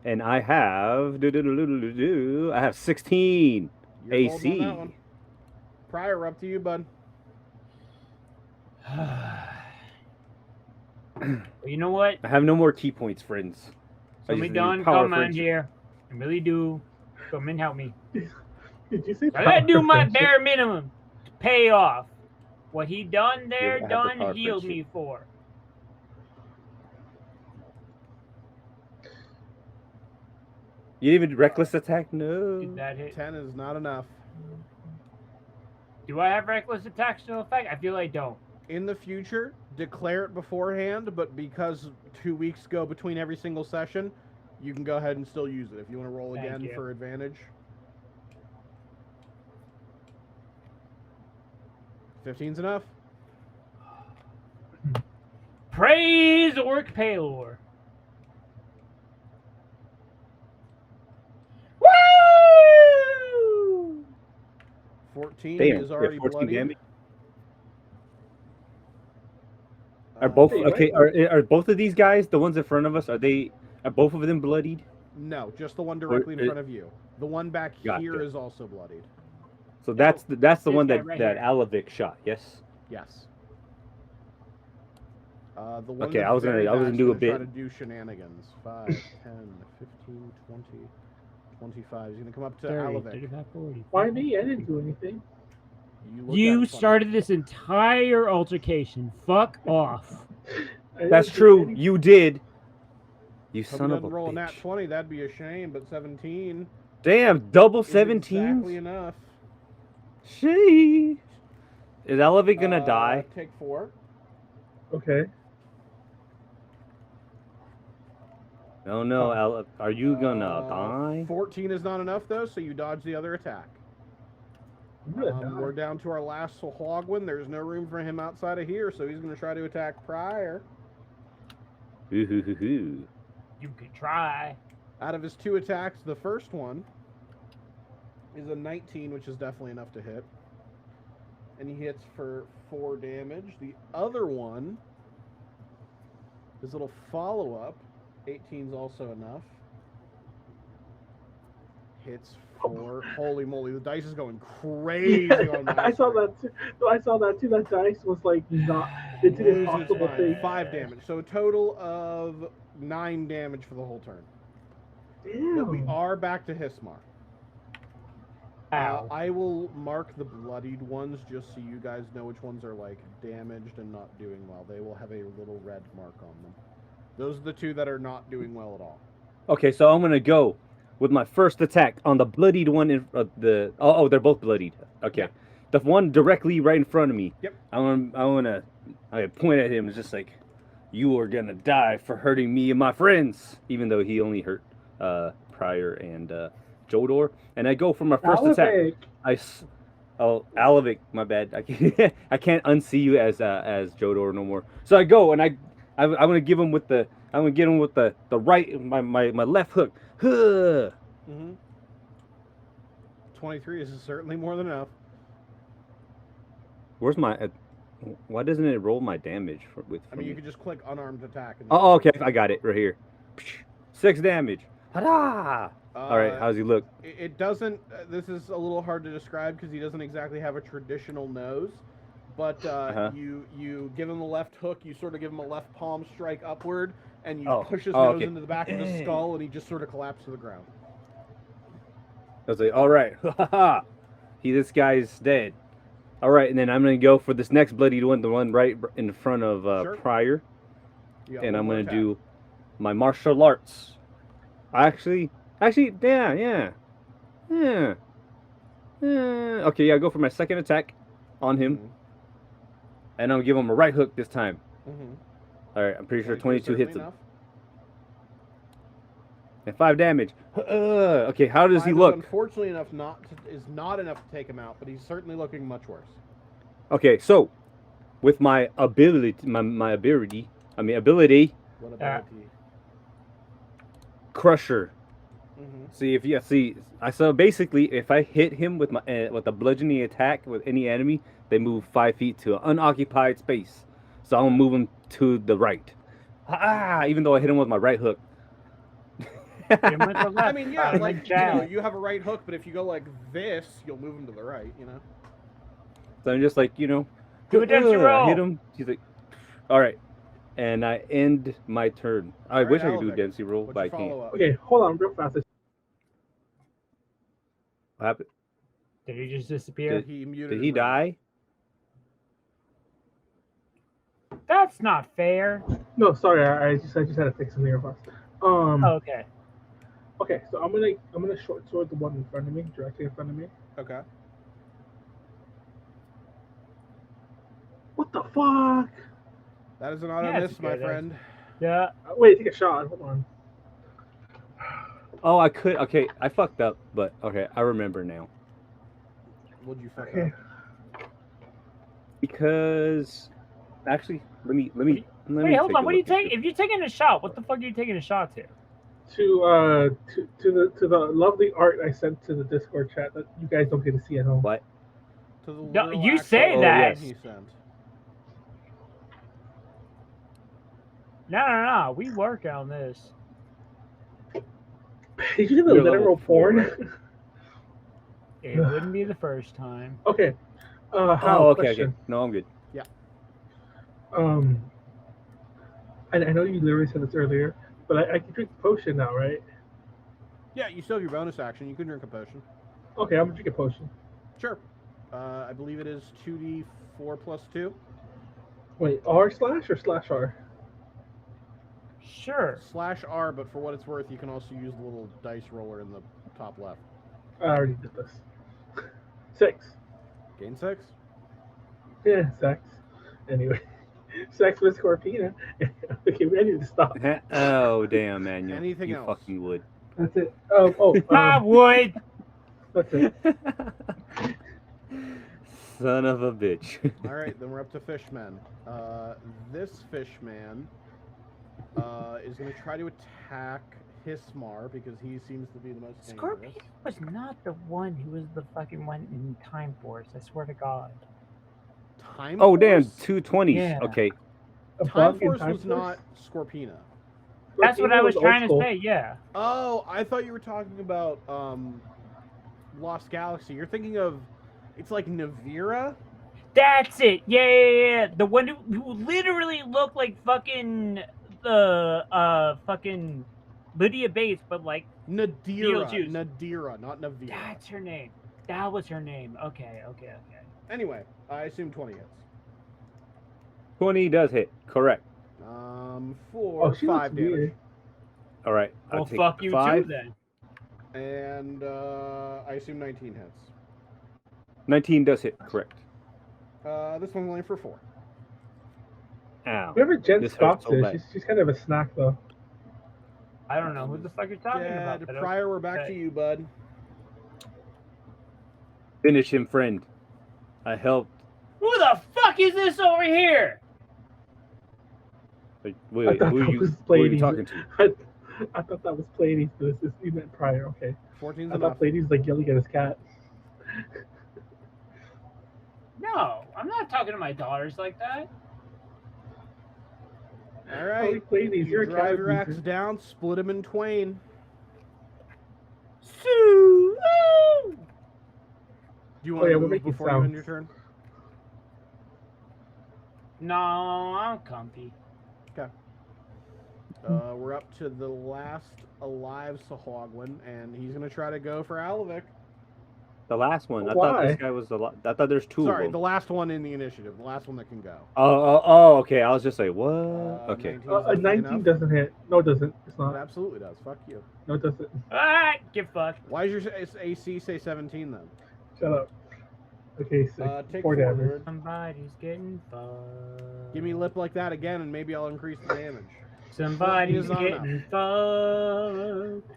And I have I have 16 You're holding on AC. that one. Pryor, up to you, bud. You know what? I have no more key points, friends. I So me just need done. power Come on friendship. here. I really do. Come and help me. Did you say? I gotta do my friendship? bare minimum to pay off what he done there. Yeah, I have the power Done healed friendship. me for. You didn't even reckless attack? No. Did that hit? 10 is not enough. Do I have reckless attacks to effect? I feel I don't. In the future, declare it beforehand, but because 2 weeks go between every single session, you can go ahead and still use it if you want to roll Thank again you. for advantage. 15's enough. Praise Orc Palor. Woo! 14 Damn. is already 14 bloody. damage. Are both Hey, okay? right? Are both of these guys the ones in front of us? Are both of them bloodied? No, just the one directly in it- front of you. The one back Gotcha. here is also bloodied. So that's the this one guy that right that here. Alavic shot. Yes. Yes. The one Okay, that's I was gonna very do bad's a gonna try bit. to do shenanigans. 5, 10, 15, 20, 25. He's gonna come up to 30, Alavic. 35, 40. Why me? I didn't do anything. look You at it funny. started this entire altercation. Fuck off. I That's didn't do true. anything. You did. You Hope he son of a doesn't roll a nat bitch. 20. That'd be a shame, but 17. Damn, double is exactly 17s. enough. She is Alavic gonna die? Take 4. Okay. No, no. Are you gonna die? 14 is not enough though, so you dodge the other attack. I'm gonna die. We're down to our last Hogwin. There's no room for him outside of here, so he's going to try to attack Pryor. Ooh, hoo, hoo, hoo. You could try. Out of his 2 attacks, the first one is a 19, which is definitely enough to hit. And he hits for 4 damage. The other one, his little follow-up, 18 is also enough. Hits for... Holy moly, the dice is going crazy on my I saw screen. that too. No, I saw that too. That dice was like not. It did an Loses impossible fine. thing. 5 damage. So a total of 9 damage for the whole turn. But we Damn. are back to Hismar. Ow. I will mark the bloodied ones just so you guys know which ones are like damaged and not doing well. They will have a little red mark on them. Those are the two that are not doing well at all. Okay, so I'm gonna go with my first attack on the bloodied one in the. Oh, they're both bloodied. Okay, Yeah. the one directly right in front of me. Yep. I point at him. It's just like, you are gonna die for hurting me and my friends. Even though he only hurt Pryor and Jodor. And I go for my first attack. Alavic, my bad. I can't unsee you as Jodor no more. So I go and I'm gonna give him with the right my left hook. Huh. 23 is certainly more than enough. Where's my? Why doesn't it roll my damage with? I mean, you could just click unarmed attack. And Oh, okay, I got it right here. 6 damage. Ta-da! All right, how's he look? It doesn't. This is a little hard to describe because he doesn't exactly have a traditional nose. But you give him a left hook. You sort of give him a left palm strike upward, and you push his nose into the back of his skull, and he just sort of collapses to the ground. I was like, all right, this guy's dead. All right, and then I'm gonna go for this next bloodied one, the one right in front of Pryor, and I'm gonna do my martial arts. Actually, yeah. Okay, yeah, go for my second attack on him, and I'll give him a right hook this time. All right, I'm pretty sure 22 hits him. And 5 damage. Okay, how does he look? Unfortunately enough, is not enough to take him out, but he's certainly looking much worse. Okay, so with my ability, ability, What ability? Crusher. So basically, if I hit him with a bludgeoning attack with any enemy, they move 5 feet to an unoccupied space. So I'm gonna move him to the right. Even though I hit him with my right hook. I mean, yeah, like you have a right hook, but if you go like this, you'll move him to the right. So I'm just like, do a density roll. Hit him. He's like, all right, and I end my turn. I wish I could do a density roll, but I can't. Okay, hold on, real fast. What happened? Did he just disappear? Did he die? That's not fair. No, sorry, I just had to fix something real fast. Okay. Okay, so I'm gonna short sword the one in front of me, directly in front of me. Okay. What the fuck? That is an auto miss, my friend. Yeah. Wait, take a shot. Hold on. Oh, I could. Okay, I fucked up, but okay, I remember now. What'd you fuck up? Because actually, let me. Wait, hold on. What are you taking? If you're taking a shot, what the fuck are you taking a shot to? To the lovely art I sent to the Discord chat that you guys don't get to see at home. What? To the No, little you actual say that. he sent. No. We work on this. Did you do the literal porn? It wouldn't be the first time. Okay. Okay. No, I'm good. Yeah. I know you literally said this earlier, but I can drink a potion now, right? Yeah, you still have your bonus action. You can drink a potion. Okay, I'm gonna drink a potion. Sure. I believe it is 2d4 plus 2. Wait, R slash or slash R? Sure. Slash R, but for what it's worth, you can also use the little dice roller in the top left. I already did this. 6. Gain 6? Yeah, sex. Anyway. Sex with Scorpina. Okay, we need to stop. Oh, damn, Manuel. Anything you else? fucking would. That's it. I would. That's it. Son of a bitch. All right, then we're up to Fishman. This Fishman is going to try to attack Hismar because he seems to be the most dangerous. Scorpion was not the one who was the fucking one in Time Force. I swear to God. Time Oh, Force? damn, 220s. Yeah. Okay. Time Force was not Scorpina. That's what I was trying to school. say, yeah. Oh, I thought you were talking about Lost Galaxy. You're thinking of, it's like Navira? That's it. Yeah. The one who literally looked like fucking the fucking Lydia Bates, but like Nadira. Beetlejuice. Nadira, not Navira. That's her name. That was her name. Okay. Anyway, I assume 20 hits. 20 does hit. Correct. For Oh, she 5 looks damage. weird. All right. Well, I'll take fuck you 5. too then. And I assume 19 hits. 19 does hit. Correct. This one's only for 4. Ow. Whoever Jen This hurts Scott's so is, bad. she's kind of a snack though. I don't know who the fuck you're talking about. but Pryor, we're back okay. to you, bud. Finish him, friend. I helped. Who the fuck is this over here? Wait, I thought who that are you was who are you Pleiades. talking to? I thought that was Pleiades, but you meant Pryor. Okay. 14's I enough. thought Pleiades was like yelling at his cat. No, I'm not talking to my daughters like that. All right. Pleiades, You you're a drive cat your axe abuser. down, split him in twain. Sue! Do you want Oh, yeah, to we're move making before you end sounds. your turn? No, I'm comfy. Okay. We're up to the last alive Sahagwin, and he's going to try to go for Alavic. The last one. I thought Why? this guy was I thought there's 2 Sorry, of the them. last one in the initiative. The last one that can go. Oh, okay. I was just like, what? Okay. 19's A definitely 19 enough. doesn't hit. No, it doesn't. It's It not. absolutely does. Fuck you. No, it doesn't. Ah, get fucked. Why does your AC say 17 then? Shut up. Okay, so Take 4 4 damage. Lord. Somebody's getting fucked. Give me lip like that again, and maybe I'll increase the damage. Somebody's 14 is not getting fucked.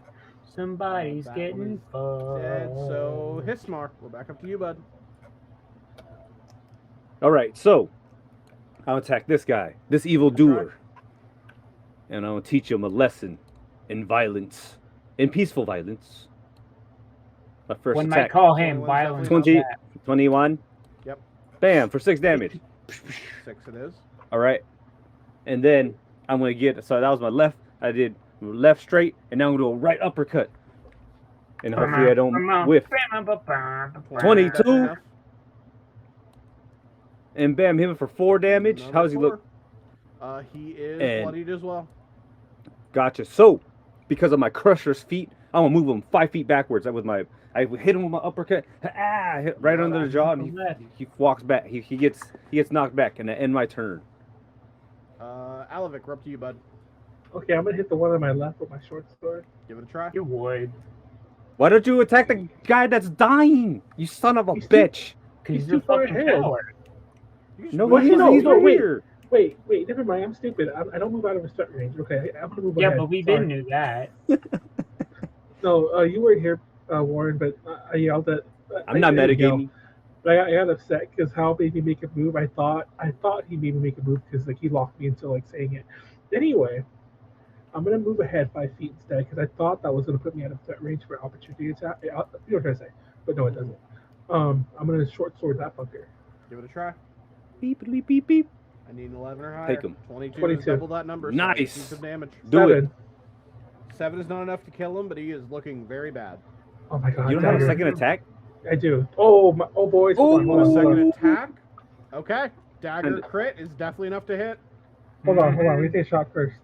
Somebody's That getting was dead. fucked. So Hismar, we're back up to you, bud. All right. So I'll attack this guy, this evil doer, and I'll teach him a lesson in violence, in peaceful violence. My first One might attack. call him 21's violent. definitely 20, 21. Yep. Bam, for 6 damage. 6 it is. All right. And then I'm going to get, so that was my left. I did left straight, and now I'm going to do a right uppercut. And hopefully I don't whiff. 22. Enough. And bam, hit him for 4 damage. Another How does he look? 4. He is And- bloodied as well. Gotcha. So, because of my crusher's feet, I'm going to move him 5 feet backwards. I hit him with my uppercut. Hit right under the jaw, and he walks back. He gets knocked back, and I end my turn. Alavic, we're up to you, bud. Okay, I'm gonna hit the one on my left with my short sword. Give it a try. You would. Why don't you attack the guy that's dying? You son of a He's too- bitch! Because He's you're a too far fucking ahead. coward. You just No, move he's Wait, not. no, He's no, right wait. here. Wait, never mind. I'm stupid. I don't move out of a start range. Okay, I'm gonna move Yeah, ahead. but we Sorry. didn't knew that. No, you weren't here, Warren, but I yelled at. I'm not I didn't yell. metagaming. But I got upset because Hao made me make a move. I thought he made me make a move because like he locked me into like saying it. Anyway, I'm gonna move ahead 5 feet instead because I thought that was gonna put me out of threat range for opportunity attack. You know what I'm trying to say, but no, it doesn't. I'm gonna short sword that fucker. Give it a try. Beep, beep, beep, beep. I need an 11 or higher. Take him. 22 is 22. double that number. So Nice. he takes some damage. Do it. 7. 7 is not enough to kill him, but he is looking very bad. Oh my god. You don't have a dagger. second attack? I do. Oh boys. Hold on, Want a hold on, second hold on. attack? Okay. Dagger And- crit is definitely enough to hit. Hold on. Let me take a shot first.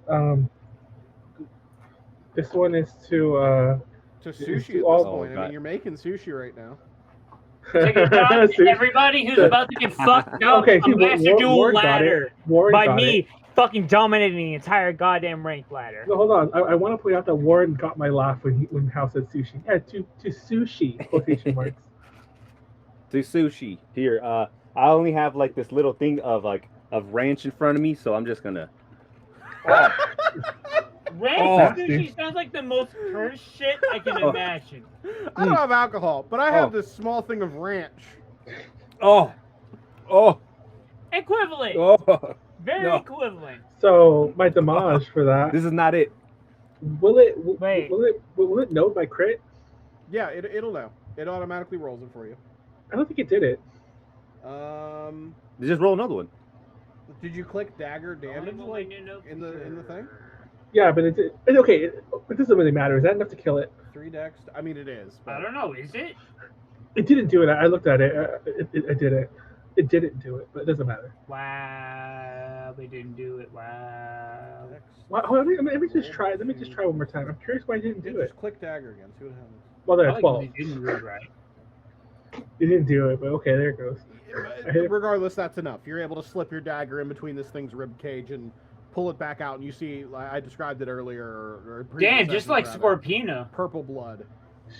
This one is to To sushi at all- this point. I God. mean, you're making sushi right now. Take a shot at Sushi. everybody who's about to get fucked up. Okay, a see, master duel Warren got ladder it. Warren by got me it. fucking dominating the entire goddamn rank ladder. No, hold on. I want to point out that Warren got my laugh when Hal said sushi. Yeah, to sushi quotation marks. Do sushi. Here, I only have like this little thing of ranch in front of me, so I'm just gonna. Rank Oh. sushi sounds like the most cursed shit I can Oh. imagine. I don't have alcohol, but I have Oh. this small thing of ranch. Oh, Equivalent. oh! Very no. equivalent. So my damage for that This is not it. Wait. will it note my crit? Yeah, it'll know. It automatically rolls it for you. I don't think it did it. Just roll another one. Did you click dagger damage like in the thing? Yeah, but it okay. It doesn't really matter. Is that enough to kill it? 3 dex. I mean, it is. But I don't know. Is it? It didn't do it. I looked at it. I did it. It didn't do it, but it doesn't matter. Wow. They didn't do it. Wow. Dex. Well, let me just try. Let me just try one more time. I'm curious why I didn't do it. Just click dagger again. See what happens. Well, there, I like 12. they didn't do it right. He didn't do it, but okay, there it goes. Regardless, that's enough. You're able to slip your dagger in between this thing's rib cage and pull it back out, and you see, like I described it earlier. Or Damn, just like Scorpina. Purple blood.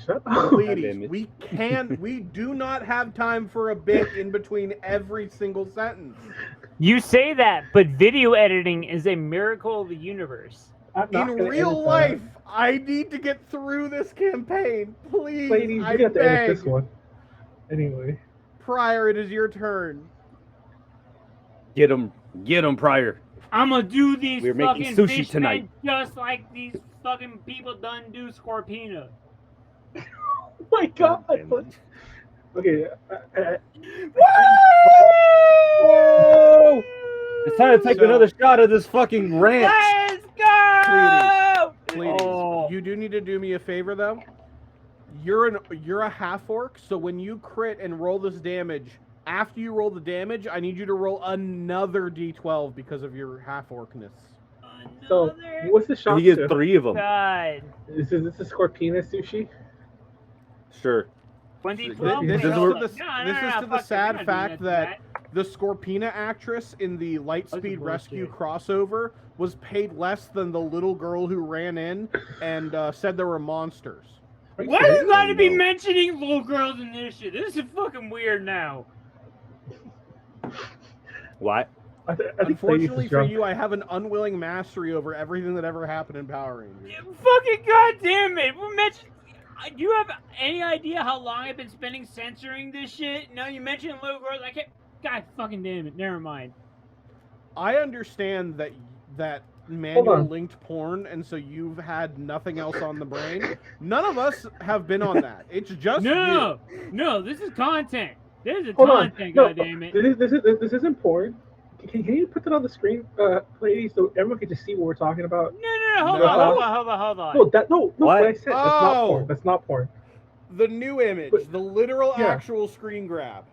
Shut up. Pleiades, we do not have time for a bit in between every single sentence. You say that, but video editing is a miracle of the universe. In real life, I need to get through this campaign. Please, Ladies, you I got to edit beg. this one. Anyway. Pryor, it is your turn. Get him, Pryor. I'm gonna do these We're fucking making sushi fishmen tonight. just like these fucking people done do Scorpina. Oh my god. Okay. Whoa! It's time to take another shot of this fucking ranch. Let's go! Please, Oh. you do need to do me a favor though. You're a half orc, so when you crit and roll this damage, after you roll the damage, I need you to roll another d12 because of your half orcness. So, what's the shot? He gets 3 of them. God. This is a Scorpina sushi? Sure. 2012. This is No, to no, the fuck it, sad we're not fact doing that the Scorpina actress in the Lightspeed Rescue crossover was paid less than the little girl who ran in and said there were monsters. Why are you going to be mentioning little girls in this shit? This is fucking weird now. What? I think Unfortunately Pleiades is for drunk. you, I have an unwilling mastery over everything that ever happened in Power Rangers. Fucking goddamn it! We mentioned. Do you have any idea how long I've been spending censoring this shit? Now you mention little girls. I can't. God fucking damn it! Never mind. I understand that Manuel linked porn, and so you've had nothing else on the brain. None of us have been on that. It's just No, this is content. This is Hold on. content. No, Goddammit. this isn't porn. Can you put that on the screen, Pleiades, so everyone can just see what we're talking about? No. Hold on. No. What I said. That's not porn. That's not porn. the new image, the literal actual screen grab.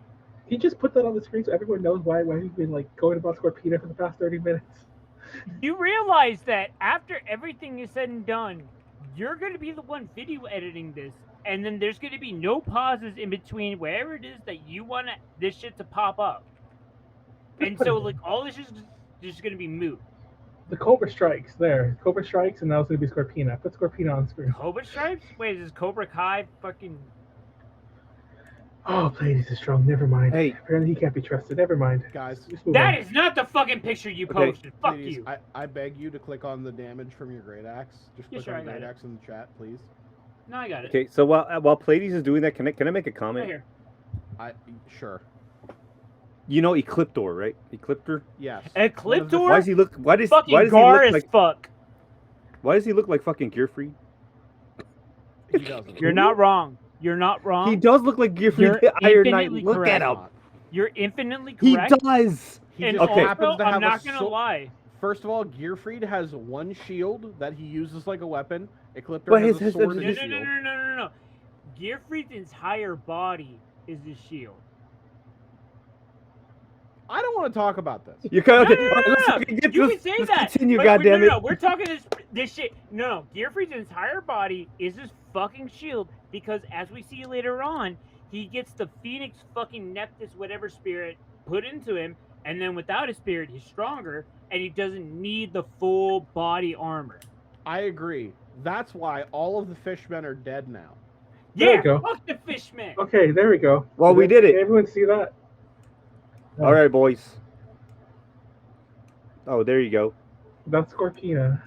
Can you just put that on the screen so everyone knows why we've been like going about Scorpina for the past 30 minutes? You realize that after everything is said and done, you're going to be the one video editing this, and then there's going to be no pauses in between wherever it is that you want this shit to pop up. And so, like, all this is just going to be moot. The Cobra Strikes there. Cobra Strikes, and that was going to be Scorpina. Put Scorpina on screen. Cobra Stripes? Wait, is this Cobra Kai fucking... Oh, Pleiades is strong. Never mind. Hey. Apparently he can't be trusted. Never mind. Guys, That is not the fucking picture you posted. Fuck please, you. I beg you to click on the damage from your great axe. Just Yeah, click sure, on I got great it. axe in the chat, please. No, I got it. Okay, so while Pleiades is doing that, can I make a comment? Right here. Sure. You know Ecliptor, right? Ecliptor? Yes. Ecliptor? Why does he look? Why does Fucking he gar look as like? fuck. Why does he look like fucking Gearfried? He doesn't. You're not wrong. You're not wrong. He does look like Gearfried You're the Iron Knight. infinitely Look at him. correct. You're infinitely He correct. does. He And just okay. also, happens to have I'm not a gonna so- lie. First of all, Gearfried has one shield that he uses like a weapon. Ecliptor But has his- a sword his- and a No. shield. Gearfried's entire body is his shield. I don't want to talk about this. You kind of No. You can say let's that. continue, but, goddammit. No, we're talking this shit. No, Gearfried's entire body is his fucking shield because, as we see later on, he gets the Phoenix fucking Neptus whatever spirit put into him, and then without his spirit, he's stronger, and he doesn't need the full body armor. I agree. That's why all of the fishmen are dead now. There Yeah, we go. fuck the fishman. Okay, there we go. Well, we did it. Can everyone see that? All right, boys. Oh, there you go. That's Scorpina.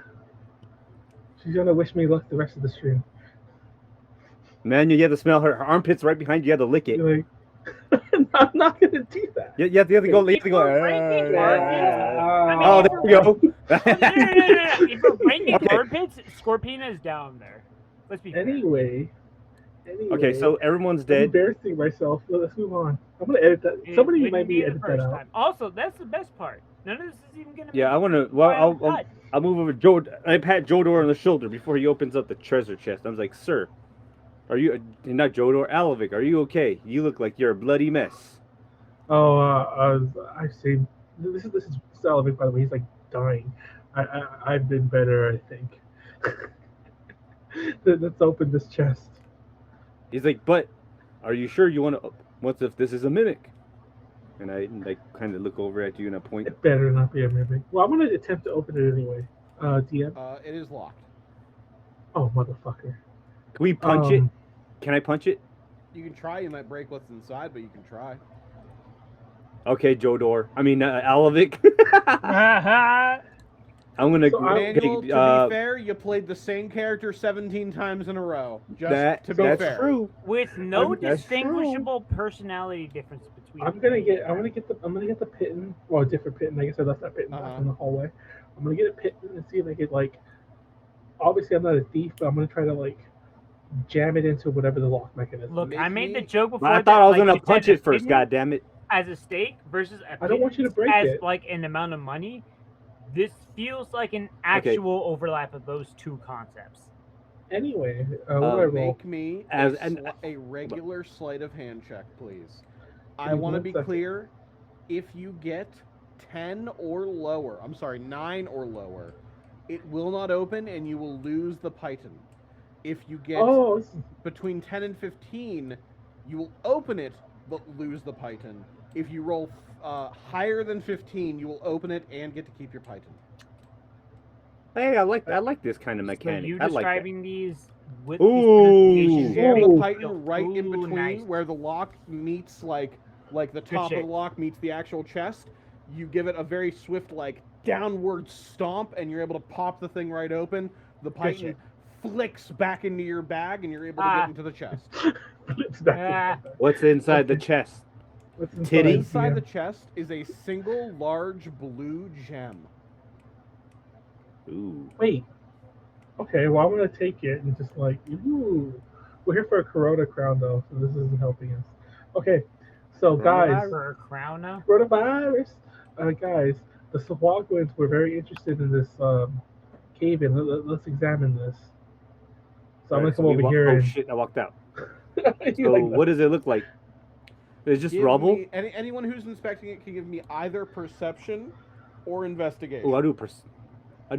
She's gonna wish me luck the rest of the stream. Man, you have to smell her armpits right behind you. You have to lick it. You're like, I'm not gonna do that. You have to go. You have to go. Ranking Oh, there we go. No. If we're ranking armpits, Scorpina is down there. Let's be fair. Anyway. Okay, so everyone's I'm dead. embarrassing myself. Let's move on. I'm gonna edit that. When Somebody you might be did it edit that first out. time. Also, that's the best part. None of this is even gonna. Yeah, be I want to. Well, cut. I'll move over. Joe, I pat Jodor on the shoulder before he opens up the treasure chest. I was like, "Sir, are you not Jodor? Alavic, are you okay? You look like you're a bloody mess." Oh, I've seen. This is Alavic, by the way. He's like dying. I've been better, I think. Let's open this chest. He's like, "But Are you sure you want to? What if this is a mimic? And I kind of look over at you and I point. It better not be a mimic. Well, I'm gonna attempt to open it anyway. DM. It is locked. Oh, motherfucker. Can we punch it? Can I punch it? You can try. You might break what's inside, but you can try. Okay, Jodor. I mean, Alavic. I'm gonna. So Manuel, to be fair, you played the same character 17 times in a row. Just to be that's fair. true. With no That's distinguishable personality difference between. I'm gonna get the Pitten. Well, a different Pitten. I guess I left that Pitten back in the hallway. I'm gonna get a Pitten and see if I could like. Obviously, I'm not a thief, but I'm gonna try to like jam it into whatever the lock mechanism. Look, is. I made the joke before. I thought I was like, gonna you punch said it first. Pitten God damn it! As a stake versus a I don't want you to break as it. like an amount of money. This feels like an actual overlap of those two concepts. Anyway, what do I roll? Make me As- a regular sleight of hand check, please. I Give me want to 1 be second. clear. If you get 10 or lower, 9 or lower, it will not open and you will lose the Python. If you get between 10 and 15, you will open it but lose the Python. If you roll higher than 15, you will open it and get to keep your Python. Hey, I like this kind of So mechanic. you I like that. describing these with Ooh. these Jam the Ooh. Python right in Ooh, between nice. where the lock meets like the top of shit. the lock meets the actual chest. You give it a very swift like downward stomp and you're able to pop the thing right open. The Python shit. flicks back into your bag and you're able to get into the chest. Flips back. What's inside the Okay. chest? What's Titty? Inside the Yeah. chest is a single large blue gem. Ooh. Wait. Okay, well I'm gonna take it and just like, ooh. We're here for a Corona crown though, so this isn't helping us. Okay, so guys, for a crown now. coronavirus. Guys, the Swaggwins were very interested in this cave-in. Let's examine this. So I'm gonna come over here Oh and. shit! I walked out. You So like that? what does it look like? It's just Give rubble. me- anyone who's inspecting it can give me either perception or investigation. Oh, I do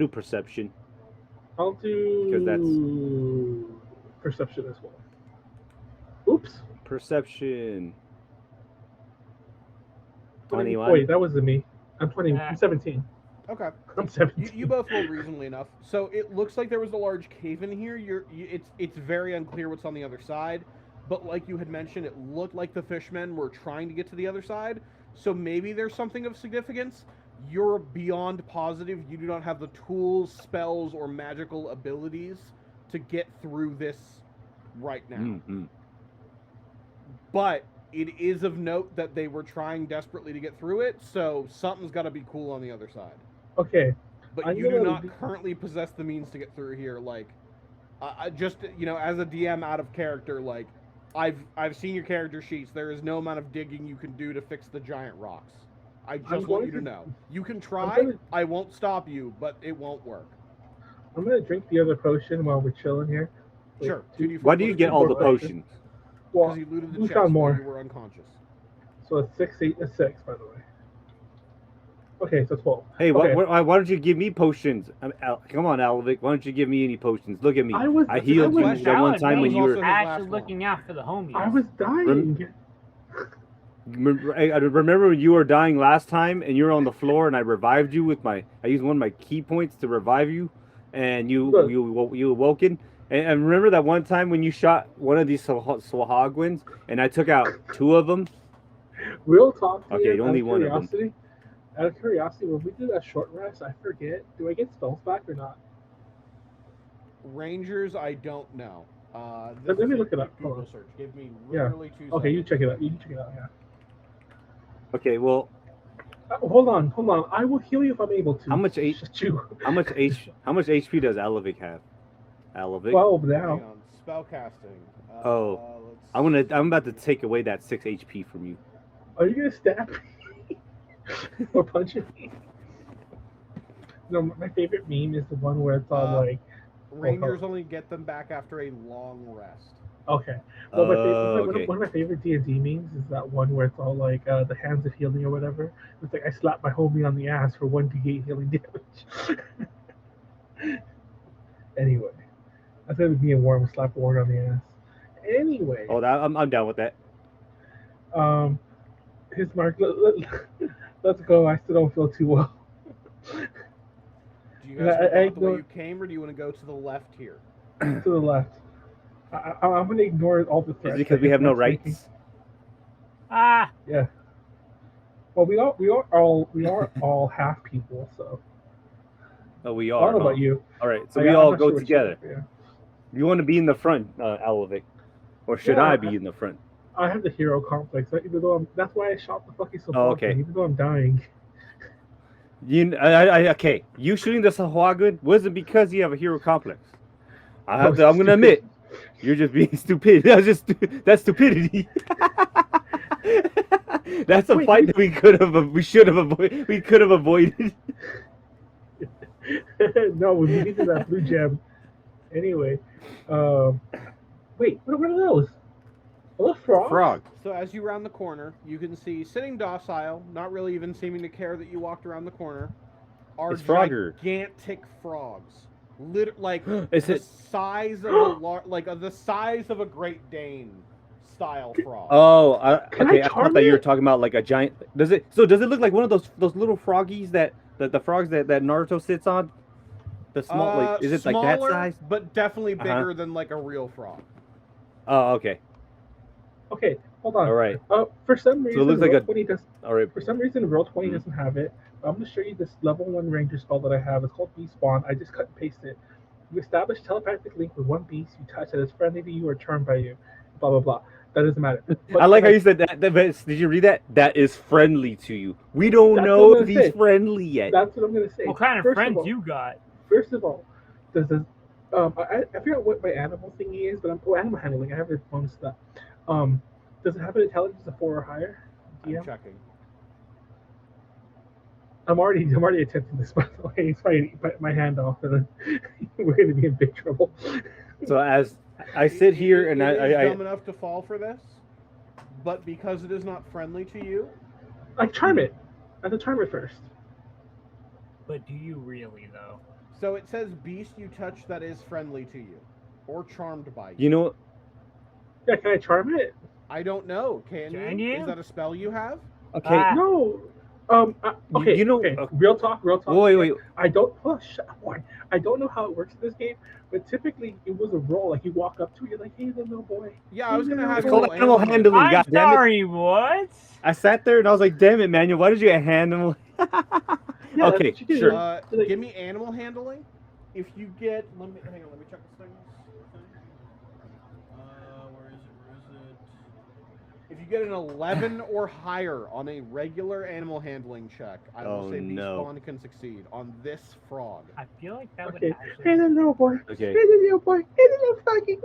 perception. I'll do perception as well. Oops. Perception. 20, 21. wait, that wasn't me. I'm 20. I'm 17. Okay. I'm 17. You both rolled reasonably enough. So it looks like there was a large cave in here. It's very unclear what's on the other side. But like you had mentioned, it looked like the fishmen were trying to get to the other side. So maybe there's something of significance. You're beyond positive you do not have the tools, spells, or magical abilities to get through this right now. Mm-hmm. But it is of note that they were trying desperately to get through it, so something's got to be cool on the other side. Okay. But I'm you do gonna- not currently possess the means to get through here. Like, just as a DM out of character, like, I've seen your character sheets. There is no amount of digging you can do to fix the giant rocks. I just want you to know. You can try. I won't stop you, but it won't work. I'm gonna drink the other potion while we're chilling here. Wait, Sure. 2d4 Why do you get all the potions? potions? Well, Because you looted the we chest found while more. you were unconscious. So it's 6, 8, 6, by the way. Okay, so 12. Hey, Okay. why don't you give me potions? Come on, Alavic. Why don't you give me any potions? Look at me. I was- I healed I you was- that one Valid, time when was you also were. his Actually last one. looking out for the homies. I was dying. I remember when you were dying last time and you were on the floor and I revived you with I used one of my key points to revive you, and you awoken. And remember that one time when you shot one of these Swahagwins and I took out 2 of them? Real talk to Okay, you, only out of one of them. curiosity. Out of curiosity, when we do that short rest, I forget. Do I get spells back or not? Rangers, I don't know. Let me look it up. Hold Google on. search. Give me Yeah. literally 2 seconds. Okay, you check it out. You can check it out. Yeah. Okay, well, Hold on. I will heal you if I'm able to. How much Shut you. how much HP does Alavic have? Alavic? 12 Hang now. on. Spellcasting. Oh. Let's I'm about to take away that 6 HP from you. Are you gonna stab me or punch me? No, my favorite meme is the one where it's all like, Rangers only get them back after a long rest. okay. Well, Okay. one of my favorite D&D memes is that one where it's all like the hands of healing or whatever. It's like I slapped my homie on the ass for 1d8 healing damage. Anyway, I thought it would be a Warren would slap Warren on the ass. Anyway, Oh, I'm down with that. Hismar, let's go. I still don't feel too well. Do you And guys want to go I out the way ignore- you came, or do you want to go to the left here? To the left. I'm gonna ignore all the Is threats. it because that we have no Hismar's making. rights? Ah, Yeah. Well, we are all half people, so Oh, we I are. don't know huh? about you. All right, so I'm we all not go sure what you together. are, yeah. You want to be in the front, Alavic, or should Yeah, I be in the front? I have the hero complex, even though that's why I shot the fucking Sahuagin, okay. even though I'm dying. Okay. You shooting the Sahuagin wasn't because you have a hero complex. I'm Oh, gonna admit, you're just being stupid. That's stupidity. That's a Wait, fight that we could have avoided. No, we needed that blue gem. Anyway, wait, what are those? Are those frogs? Frog. So as you round the corner, you can see sitting docile, not really even seeming to care that you walked around the corner, are It's Frogger. gigantic frogs. Like Is the it- size of the size of a Great Dane style frog. Oh, Can okay. I I charm thought that you were it? talking about like a giant. Does it look like one of those little froggies that the frogs that Naruto sits on? The small, like, is it like that Smaller, size? but definitely Uh-huh. bigger than like a real frog. Oh, okay. Okay, hold on. All right. For some reason, looks like Roll a- 20 does. All right. For some reason, Roll 20 Mhm. doesn't have it. I'm going to show you this level 1 ranger spell that I have. It's called Despawn. I just cut and pasted it. You establish telepathic link with one beast you touch that is friendly to you or charmed by you. Blah, blah, blah. That doesn't matter. But I like how you said that. Did you read that? That is friendly to you. We don't That's know what I'm if gonna he's say. friendly yet. That's what I'm going to say. what kind of First friends all, you got? First of all, does this, I forgot what my animal thingy is, but animal handling. I have it bonus stuff. Does it have an intelligence of 4 or higher? I'm DM? checking. I'm already attempting this. By the way, it's fine. My hand off, and then we're going to be in big trouble. So as I sit here and It is I dumb enough to fall for this, but because it is not friendly to you, I charm it. I have to charm it first. But do you really though? so it says beast you touch that is friendly to you, or charmed by you. you know Yeah, can I charm it? I don't know. Can you? Is that a spell you have? okay. Ah. No. Okay. you know- Okay. okay. Real talk. Wait. I don't. Oh, shut up, boy. I don't know how it works in this game, but typically it was a roll. Like you walk up to it, you're like, "Hey, little boy." Yeah, I was gonna have It's you called roll animal handling. I'm God damn it. sorry, what? I sat there and I was like, "Damn it, Manuel! Why did you handle?" Yeah, that's Okay, what you do. sure. Like- Give me animal handling. If you get, hang on, let me check this thing. Where is it? If you get an 11 or higher on a regular animal handling check, I will Oh, say Beast no. Spawn can succeed on this frog. I feel like that Okay. would Hey, actually. little boy. Okay. Hey, little boy. Hey, little froggy.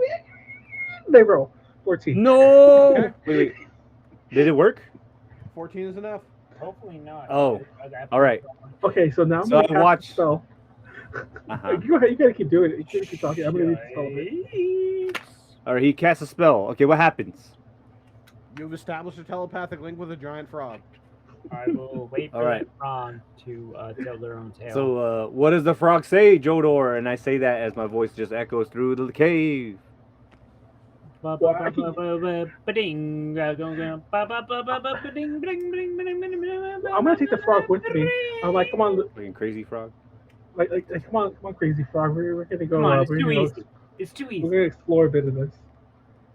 They roll 14. No. Okay. Wait. Did it work? 14 is enough. Hopefully not. Oh, all right. Okay, so now I'm So gonna I cast watched- a spell. Uh-huh. You go ahead. You gotta keep doing it. You gotta keep talking. I'm gonna read the spell. a bit. All right. He casts a spell. Okay. What happens? You've established a telepathic link with a giant frog. I will wait for All right. the frog to tell their own tale. So, what does the frog say, Jodor? And I say that as my voice just echoes through the cave. I'm gonna take the frog with me. I'm like, come on, Fucking crazy frog. come on, crazy frog. We're gonna go. Come on, it's we're too gonna go- easy. It's too We're easy. gonna explore a bit of this,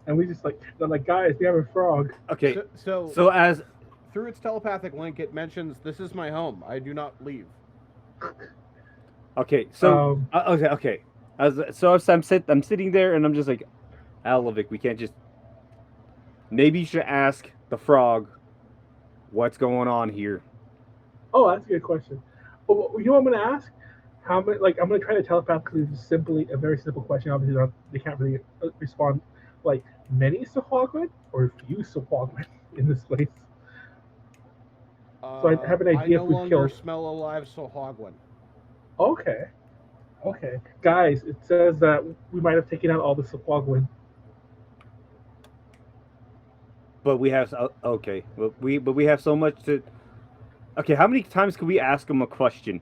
and we just they're like, guys, we have a frog. Okay. So as through its telepathic link, it mentions, "This is my home. I do not leave." okay, so Um, okay. I'm sitting there and I'm just like, Alavic, we can't just. Maybe you should ask the frog what's going on here. Oh, that's a good question. Well, you know what I'm gonna ask? How many? Like, I'm gonna try to telepathically, just simply a very simple question. Obviously, they can't really respond. Like, many Sahuagin or few Sahuagin in this place. So I have an idea I no if we longer kill- smell alive Sahuagin. Okay. Guys, it says that we might have taken out all the Sahuagin. But we have okay. But we have so much to. Okay, how many times can we ask him a question?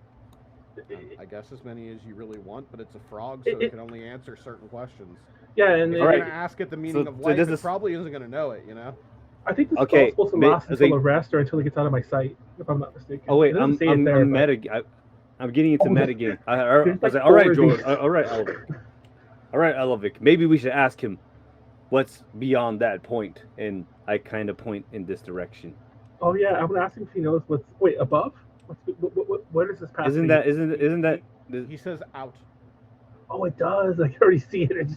I guess as many as you really want, but it's a frog, so it can only answer certain questions. Yeah, and If you're Alright. gonna ask it the meaning So- of so life, does it this- probably isn't gonna know it. I think the spell's Okay, supposed to ma- last until they- the rest or until it gets out of my sight, if I'm not mistaken. Oh wait, It doesn't I'm say it there, but- I'm getting into Oh, there's- metagame. I there's was like like, all right, 4 of Jordan. these. All right, Alavic. All right, Alavic. Maybe we should ask him what's beyond that point, and I kind of point in this direction. Oh yeah, I'm gonna ask him if he knows what's. Wait, above? Where does this path? Isn't lead? that? He says out. Oh, it does. I can already see it.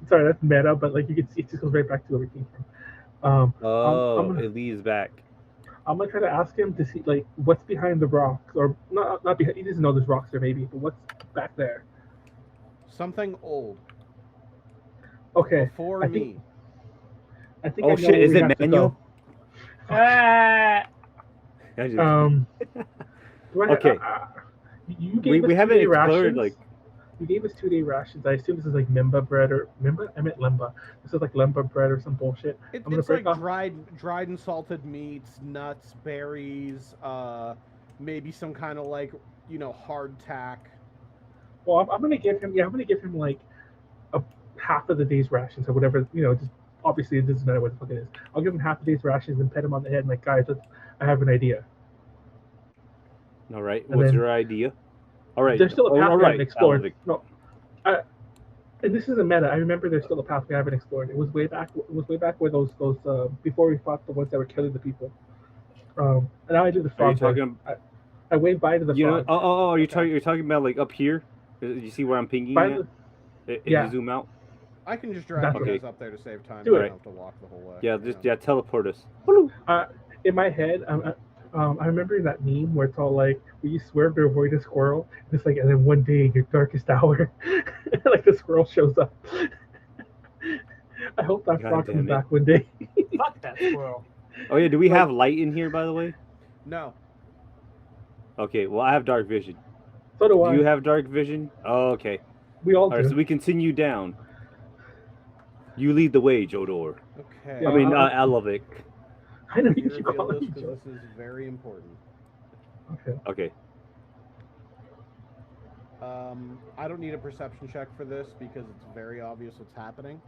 Sorry, that's meta, but like you can see, it just goes right back to where it came from. Oh, I'm gonna, it leads back. I'm gonna try to ask him to see like what's behind the rocks, or not behind. He doesn't know there's rocks there, maybe, but what's back there? Something old. Okay. Before I me. think- I think. Oh I know shit! where Is we it have to Manuel? go. I just- Do I, Okay. you gave us we haven't 2-day explored rations. like. You gave us 2-day rations. I assume this is like Memba bread or Memba? I meant Lemba. This is like Lemba bread or some bullshit. I'm gonna It's like break off. dried and salted meats, nuts, berries, maybe some kind of like hardtack. Well, I'm gonna give him. Yeah, I'm gonna give him like a half of the day's rations or whatever. Just obviously it doesn't matter what the fuck it is. I'll give him half a day's rations and pet him on the head and like, guys, I have an idea. All right. And What's then- your idea? All right. There's still a path all we right, haven't explored. Alavic. No, and this isn't meta. I remember there's still a path we haven't explored. It was way back. It was way back where those before we fought the ones that were killing the people. And now I do the Are you frog. talking? I wave bye to the You know? frog. Oh, you're talking about like up here. You see where I'm pinging By at? the- If yeah. you zoom out. I can just drag That's you okay. guys up there to save time. Do so it. I don't have to walk the whole way. Yeah, teleport us. In my head, I remember that meme where it's all like, "Will you swerve to avoid a squirrel?" And it's like, and then one day in your darkest hour, like the squirrel shows up. I hope that God frog damn comes it. back one day. Fuck that squirrel. Oh yeah, do we have light in here by the way? No. Okay, well I have dark vision. So do I. Do you have dark vision? Oh, okay. We all All right, do. so we continue down. You lead the way, Jodor. Okay. Yeah, I mean, I'll- Alavic. I know You you should reveal call this it. because this is very important. Okay. Okay. I don't need a perception check for this because it's very obvious what's happening.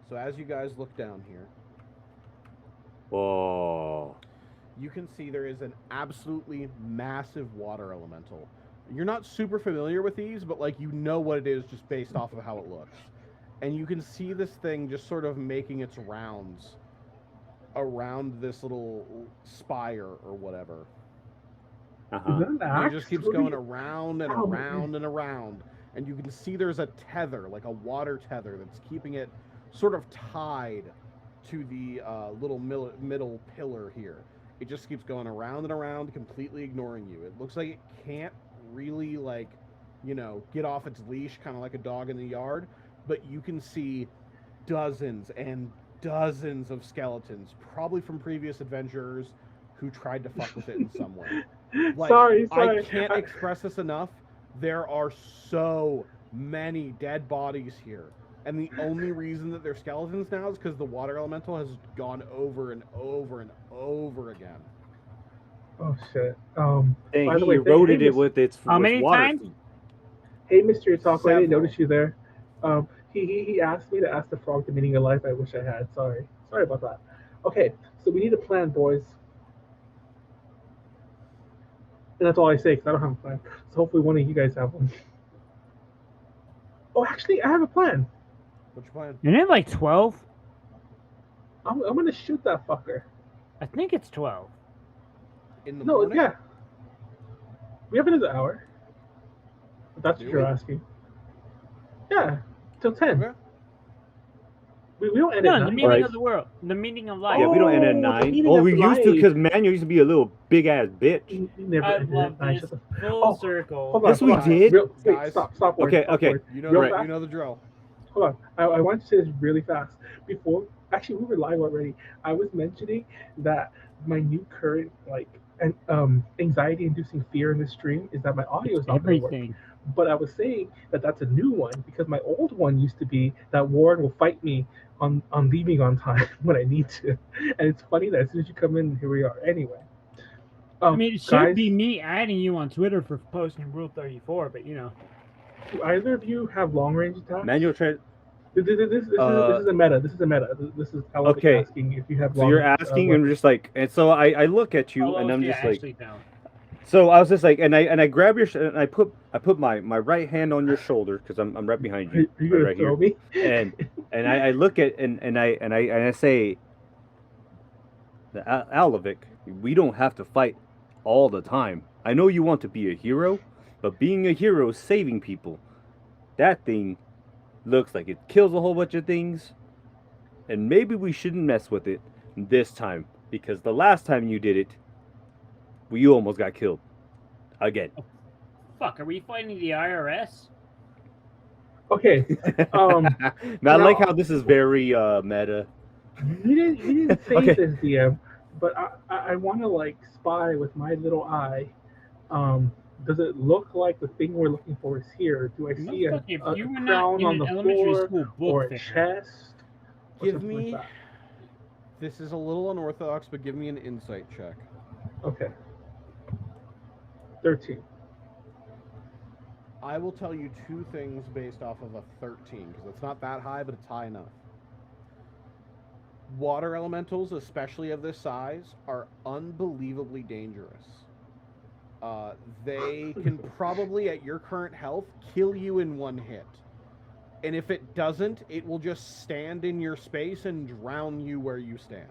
So as you guys look down here, Whoa. you can see there is an absolutely massive water elemental. You're not super familiar with these, but like you know what it is just based off of how it looks. And you can see this thing just sort of making its rounds around this little spire or whatever. Uh-huh. Is that an And axe? it just keeps What do going you- around and Oh, man. around and around. And you can see there's a tether, like a water tether, that's keeping it sort of tied to the little middle pillar here. It just keeps going around and around, completely ignoring you. It looks like it can't really, like, get off its leash, kind of like a dog in the yard. But you can see dozens and dozens of skeletons, probably from previous adventurers who tried to fuck with it in some way. Like, sorry. I can't express this enough. There are so many dead bodies here. And the only reason that they're skeletons now is because the water elemental has gone over and over and over again. Oh shit. And By the he way, eroded hey, it with its How with many water times? feet. Hey, Mr. Talk, I didn't Several. notice you there. He asked me to ask the frog the meaning of life. I wish I had. Sorry about that. Okay, so we need a plan, boys. And that's all I say because I don't have a plan. So hopefully one of you guys have one. Oh, actually, I have a plan. What's your plan? Isn't it like 12? I'm gonna shoot that fucker. I think it's 12. In the No, morning? yeah. We have another hour. If that's Do what you're we? asking. Yeah, till 10. Okay. We don't end No, at the 9. meaning Right. of the world. The meaning of life. Yeah, we don't end at Oh, the 9. meaning Oh, of we used to life. because Manuel used to be a little big ass bitch. You never I ended love at 9. this Shut the full Oh, circle. Hold on, Yes, hold we on. did. Wait, Guys. stop. Okay, stop okay. word. You know, Real the, fast. you know the drill. Hold on. I want to say this really fast. Before, actually, we were live already. I was mentioning that my new current, anxiety-inducing fear in this stream is that my audio is not going to work. Everything. But I was saying that that's a new one because my old one used to be that Warren will fight me on leaving on time when I need to. And it's funny that as soon as you come in, here we are. Anyway, I mean, it should guys, be me adding you on Twitter for posting Rule 34, but do either of you have long range attacks? Manuel tried. This is a meta. This is a meta. This is Alavic Okay. asking if you have So long you're range, asking, and just like, and so I look at you, and I'm just like, actually don't. so I was just like, and I grab your, and I put my right hand on your shoulder because I'm right behind you, Are you gonna right throw here, me? and I look at and I say, Alavic, we don't have to fight all the time. I know you want to be a hero, but being a hero is saving people. That thing looks like it kills a whole bunch of things, and maybe we shouldn't mess with it this time, because the last time you did it, you almost got killed again. Fuck, are we fighting the IRS? Okay. Now, I like how this is very meta. You didn't say Okay. this, DM, but I want to like spy with my little eye. Does it look like the thing we're looking for is here? Do I see a Motherfucker, if you were not crown in on an the elementary floor school or book a fair. chest? Or Give something me. like that? This is a little unorthodox, but give me an insight check. Okay. 13. I will tell you two things based off of a 13, because it's not that high, but it's high enough. Water elementals, especially of this size, are unbelievably dangerous. They can probably, at your current health, kill you in one hit. And if it doesn't, it will just stand in your space and drown you where you stand.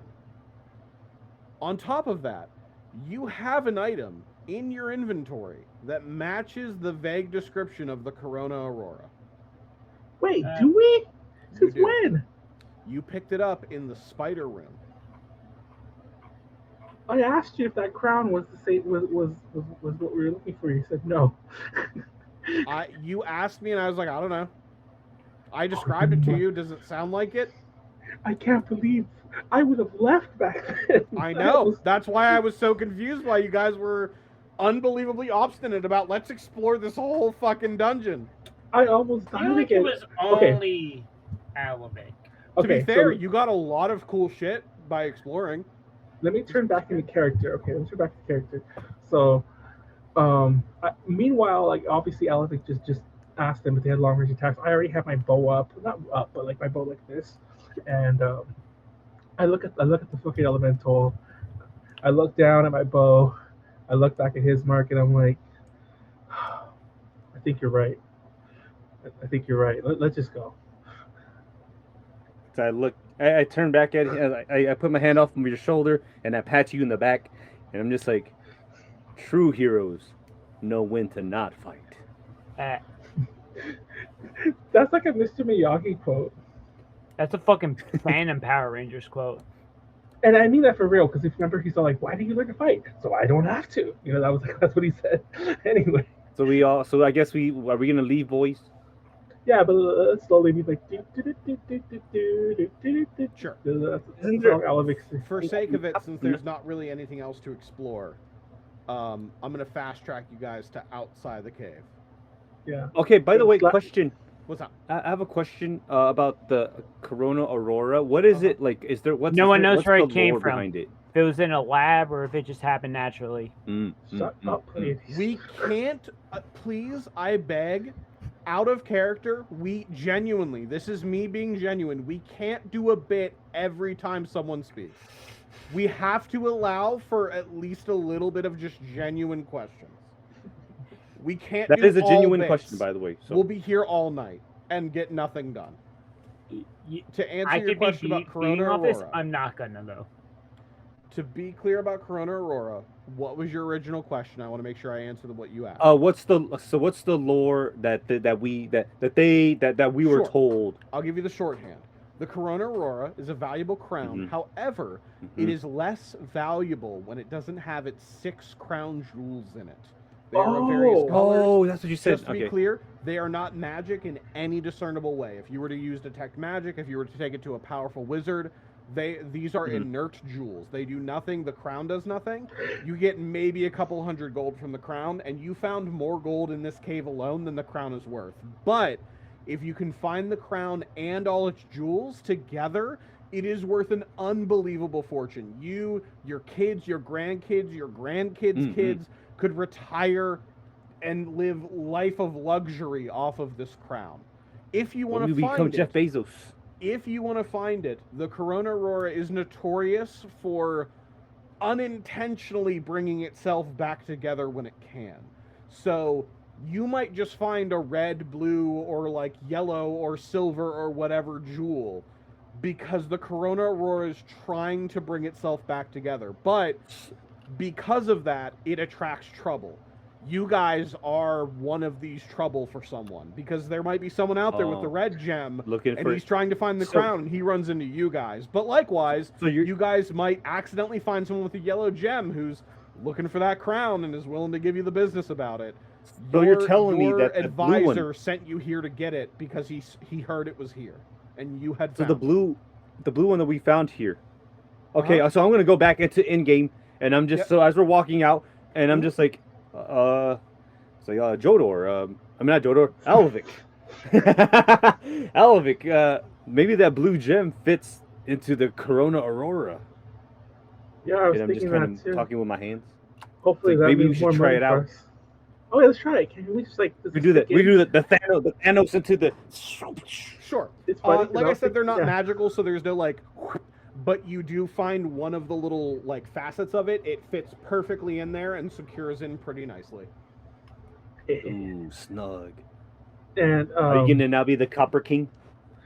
On top of that, you have an item in your inventory that matches the vague description of the Corona Aurora. Wait, do we? Since do. when? You picked it up in the spider room. I asked you if that crown was the same was what we were looking for. You said no. You asked me, and I was like, I don't know. I described it to you. Does it sound like it? I can't believe I would have left back then. I know. That's why I was so confused why you guys were unbelievably obstinate about let's explore this whole fucking dungeon. I almost I died feel like again. it was only Alavic. To be fair, so you got a lot of cool shit by exploring. let me turn back into character. Okay, let me turn back to character. So, meanwhile, like obviously, Alavic just asked them if they had long range attacks. I already have my bow up, not up, but like my bow like this, and I look at the fucking elemental. I look down at my bow. I look back at Hismar, and I'm like, I think you're right. I think you're right. Let's just go. So I look, I turn back at him, I put my hand off from your shoulder, and I pat you in the back, and I'm just like, true heroes know when to not fight. That's like a Mr. Miyagi quote. That's a fucking Phantom Power Rangers quote. And I mean that for real, because if you remember, he's all like, "Why do you learn to fight? So I don't have to." You know, that's what he said. Anyway. So I guess are we gonna leave, boys? Yeah, but let's slowly be like. Sure. That's Isn't how there- Alavic. For sake of it, since there's not really anything else to explore, I'm gonna fast track you guys to outside the cave. Yeah. Okay. By the way, Sla- question. What's up? I have a question about the Corona Aurora. What is it like? Is there what's No one knows what's where the it came lore from. behind it? If it was in a lab or if it just happened naturally. Shut up, please. We can't, please, I beg, out of character, we genuinely, this is me being genuine, we can't do a bit every time someone speaks. We have to allow for at least a little bit of just genuine questions. We can't That do is a all genuine bits. question, by the way. So We'll be here all night and get nothing done. To answer I your could question be about Corona beating off this. Aurora, I'm not gonna though. to be clear about Corona Aurora, what was your original question? I want to make sure I answer what you asked. what's the lore that we were Sure. told? I'll give you the shorthand. The Corona Aurora is a valuable crown. Mhm. However, it is less valuable when it doesn't have its 6 crown jewels in it. They are of various colors. Oh, that's what you said. Just to be Okay. clear, they are not magic in any discernible way. If you were to use detect magic, if you were to take it to a powerful wizard, these are inert jewels. They do nothing. The crown does nothing. You get maybe a couple hundred gold from the crown, and you found more gold in this cave alone than the crown is worth. But if you can find the crown and all its jewels together, it is worth an unbelievable fortune. You, your kids, your grandkids' kids could retire and live life of luxury off of this crown. If you want to become find Jeff it, Bezos. if you want to find it, the Corona Aurora is notorious for unintentionally bringing itself back together when it can. So you might just find a red, blue, or like yellow or silver or whatever jewel because the Corona Aurora is trying to bring itself back together. But because of that, it attracts trouble. You guys are one of these trouble for someone because there might be someone out there with the red gem and he's trying to find the crown and he runs into you guys. But likewise, you guys might accidentally find someone with a yellow gem who's looking for that crown and is willing to give you the business about it. So you're telling me that your advisor sent you here to get it because he heard it was here and you had found the blue one that we found here. Okay, so I'm gonna go back into in-game and I'm just so as we're walking out and I'm just like it's like Jodor. I mean not Jodor, Alavic. Alavic. Maybe that blue gem fits into the Corona Aurora. Yeah, I was and I'm thinking just kind that of too. talking with my hands. Hopefully like, that maybe we means should more try money it for out. us. Oh, yeah, let's try it. Can we just like We do that. We do the Thanos into the. Sure. It's funny, like I said, they're not magical, so there's no like. But you do find one of the little like facets of it. It fits perfectly in there and secures in pretty nicely. Ooh, snug. And are you gonna now be the Copper King?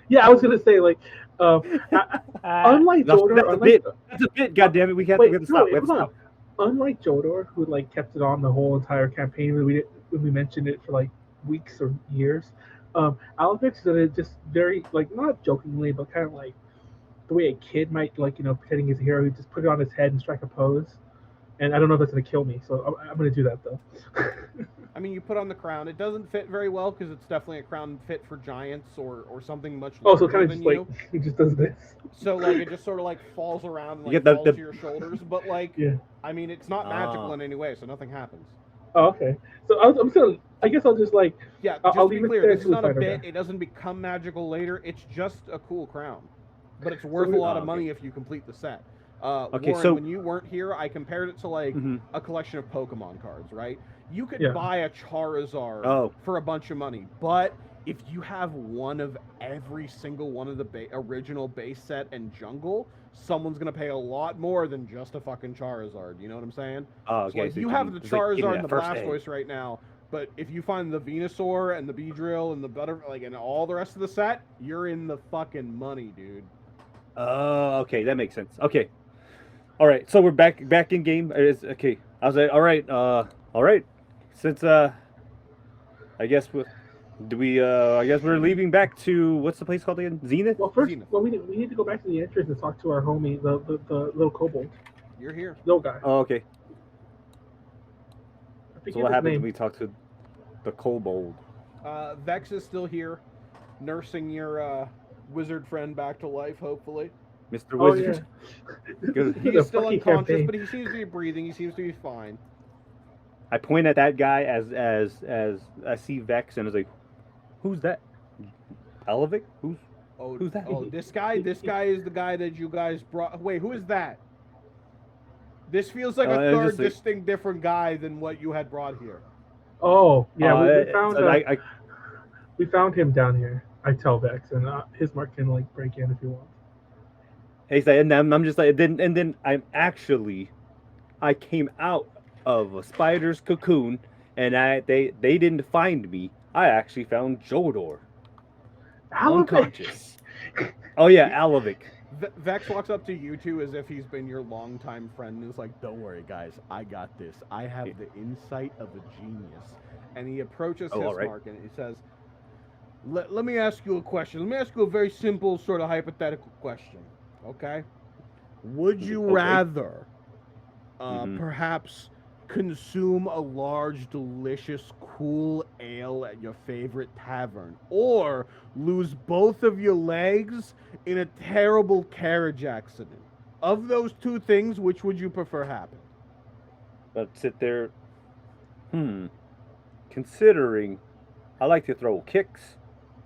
Yeah, I was gonna say like, unlike Jodor, that's a bit. Goddamn it, we have to stop. Unlike Jodor, who like kept it on the whole entire campaign, when we mentioned it for like weeks or years, Alavic did it just very like not jokingly, but kind of like the way a kid might like pretending he's a hero. He just put it on his head and strike a pose. And I don't know if that's gonna kill me, so I'm gonna do that though. I mean, you put on the crown. It doesn't fit very well because it's definitely a crown fit for giants or something much larger so kind of than just you. like he just does this. So like it just sort of like falls around and like falls to your shoulders. But like, I mean, it's not magical in any way, so nothing happens. Oh, okay. So I'm gonna. I guess I'll just like. Yeah, I'll just to leave be clear, it there this is not a bit. guy. It doesn't become magical later. It's just a cool crown, but it's worth a lot of money if you complete the set. Okay, Warren, so when you weren't here, I compared it to like a collection of Pokemon cards, right? You could buy a Charizard for a bunch of money, but if you have one of every single one of the original base set and jungle, someone's gonna pay a lot more than just a fucking Charizard. You know what I'm saying? Oh, okay. So like, you have the Charizard and the Blastoise right now, but if you find the Venusaur and the Beedrill and the Butterfly, and all the rest of the set, you're in the fucking money, dude. Oh, okay, that makes sense. Okay. All right, so we're back in game. Okay, I was like, all right. Since I guess I guess we're leaving back to what's the place called again? Zenith. Well, first, Zenith. we need to go back to the entrance and talk to our homie, the little kobold. You're here. Little guy. Oh, okay. So what happens when we talk to the kobold? Vex is still here, nursing your wizard friend back to life, hopefully. Mr. Wizard. Yeah. He's still unconscious, but he seems to be breathing. He seems to be fine. I point at that guy as I see Vex and I was like, "Who's that? Alavic? Who's that? Oh, this guy is the guy that you guys brought. Wait, who is that? This feels like a third distinct different guy than what you had brought here. Oh, yeah, we found him down here. I tell Vex, and Hismar can like break in if he wants. And I'm just like, then I came out of a spider's cocoon, and they didn't find me. I actually found Jodor, unconscious. Oh yeah, Alavic. Vex walks up to you two as if he's been your longtime friend and is like, "Don't worry, guys, I got this. I have the insight of a genius." And he approaches Hismar and he says, Let me ask you a question. Let me ask you a very simple sort of hypothetical question. Okay? Would you rather perhaps consume a large, delicious, cool ale at your favorite tavern, or lose both of your legs in a terrible carriage accident? Of those two things, which would you prefer happen? But sit there. Considering I like to throw kicks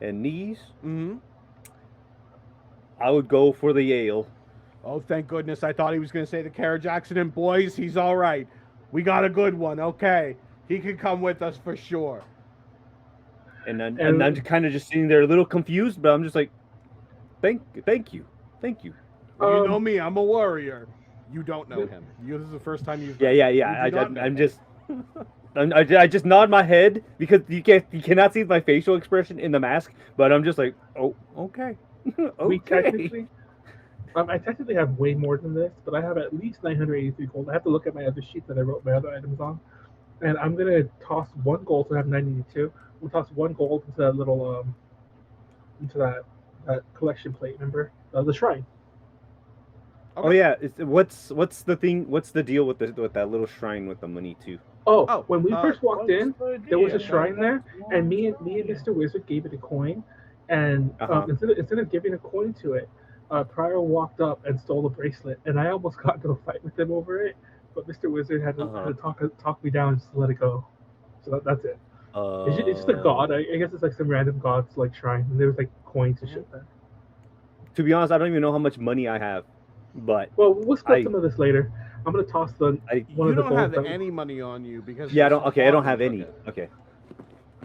and knees. I would go for the ale. Oh, thank goodness. I thought he was going to say the carriage accident. Boys, he's all right. We got a good one, okay? He can come with us for sure. And I'm kind of just sitting there a little confused, but I'm just like, thank you. You know me, I'm a warrior. You don't know him. This is the first time you've... Yeah. I just nod my head because you cannot see my facial expression in the mask, but I'm just like, oh, okay. Okay. I technically have way more than this, but I have at least 983 gold. I have to look at my other sheet that I wrote my other items on, and I'm gonna toss 1 gold, so I have 982. I'm gonna toss 1 gold into that little into that collection plate. Remember the shrine? Okay. Oh yeah, what's the thing? What's the deal with that little shrine with the money too? Oh, when we first walked in, there was a shrine there, and me and Mr. Wizard gave it a coin, and instead of giving a coin to it, Pryor walked up and stole a bracelet, and I almost got into a fight with him over it, but Mr. Wizard had to talk me down just to let it go. So that's it. It's just a god. I guess it's like some random god's like shrine, and there was like coins and shit there. To be honest, I don't even know how much money I have, but we'll split some of this later. I'm gonna toss one of the You don't have any money on you because I don't have any. Okay.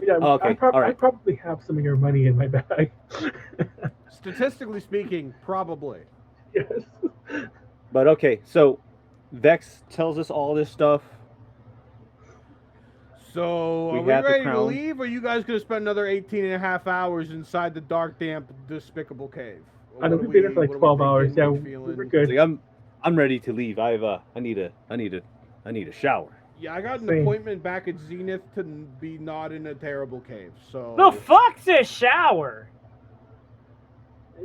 Yeah, okay. I probably have some of your money in my bag. Statistically speaking, probably. Yes. But okay, so Vex tells us all this stuff. So, are we ready to leave, or are you guys going to spend another 18 and a half hours inside the dark, damp, despicable cave? I know we've been there for like 12 hours. Yeah, we're good. Like, I'm ready to leave. I need a shower. Yeah, I got an appointment back at Zenith to be not in a terrible cave. So the fuck's a shower?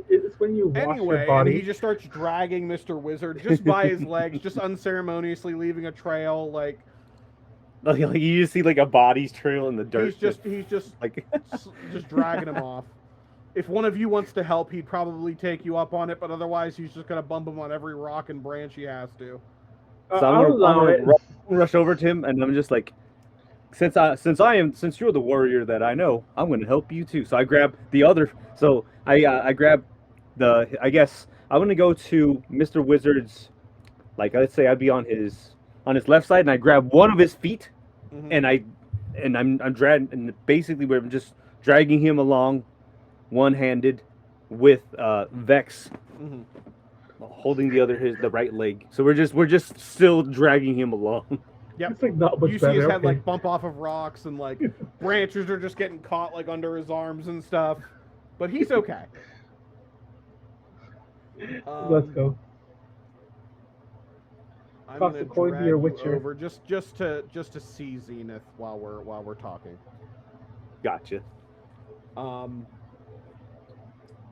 It's when you wash your body. And he just starts dragging Mr. Wizard just by his legs, just unceremoniously leaving a trail, like you just see like a body's trail in the dirt. He's just like just dragging him off. If one of you wants to help, he'd probably take you up on it, but otherwise he's just gonna bump him on every rock and branch he has to. So I'm gonna rush over to him, and I'm just like, since you're the warrior that I know, I'm gonna help you too. So I grab the other. So I grab I guess I'm gonna go to Mr. Wizard's, like let's say I'd be on his left side, and I grab one of his feet, and I'm dragging, and basically we're just dragging him along, one-handed, with Vex. Holding the right leg, so we're just still dragging him along. Yep. It's like not much you better. See his head like bump off of rocks, and like branches are just getting caught like under his arms and stuff, but he's okay. Let's go. I'm Toss gonna the coin to your Witcher. over just to see Zenith while we're talking. Gotcha.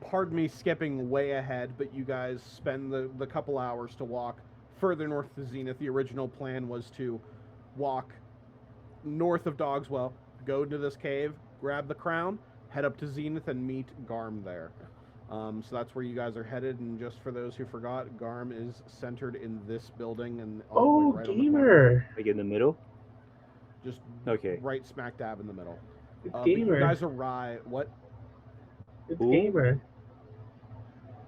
Pardon me skipping way ahead, but you guys spend the couple hours to walk further north to Zenith. The original plan was to walk north of Dogswell, go to this cave, grab the crown, head up to Zenith, and meet Garm there. So that's where you guys are headed, and just for those who forgot, Garm is centered in this building. And right gamer! Like in the middle? Just okay. Right smack dab in the middle. It's gamer. You guys arrive... What? It's gamer.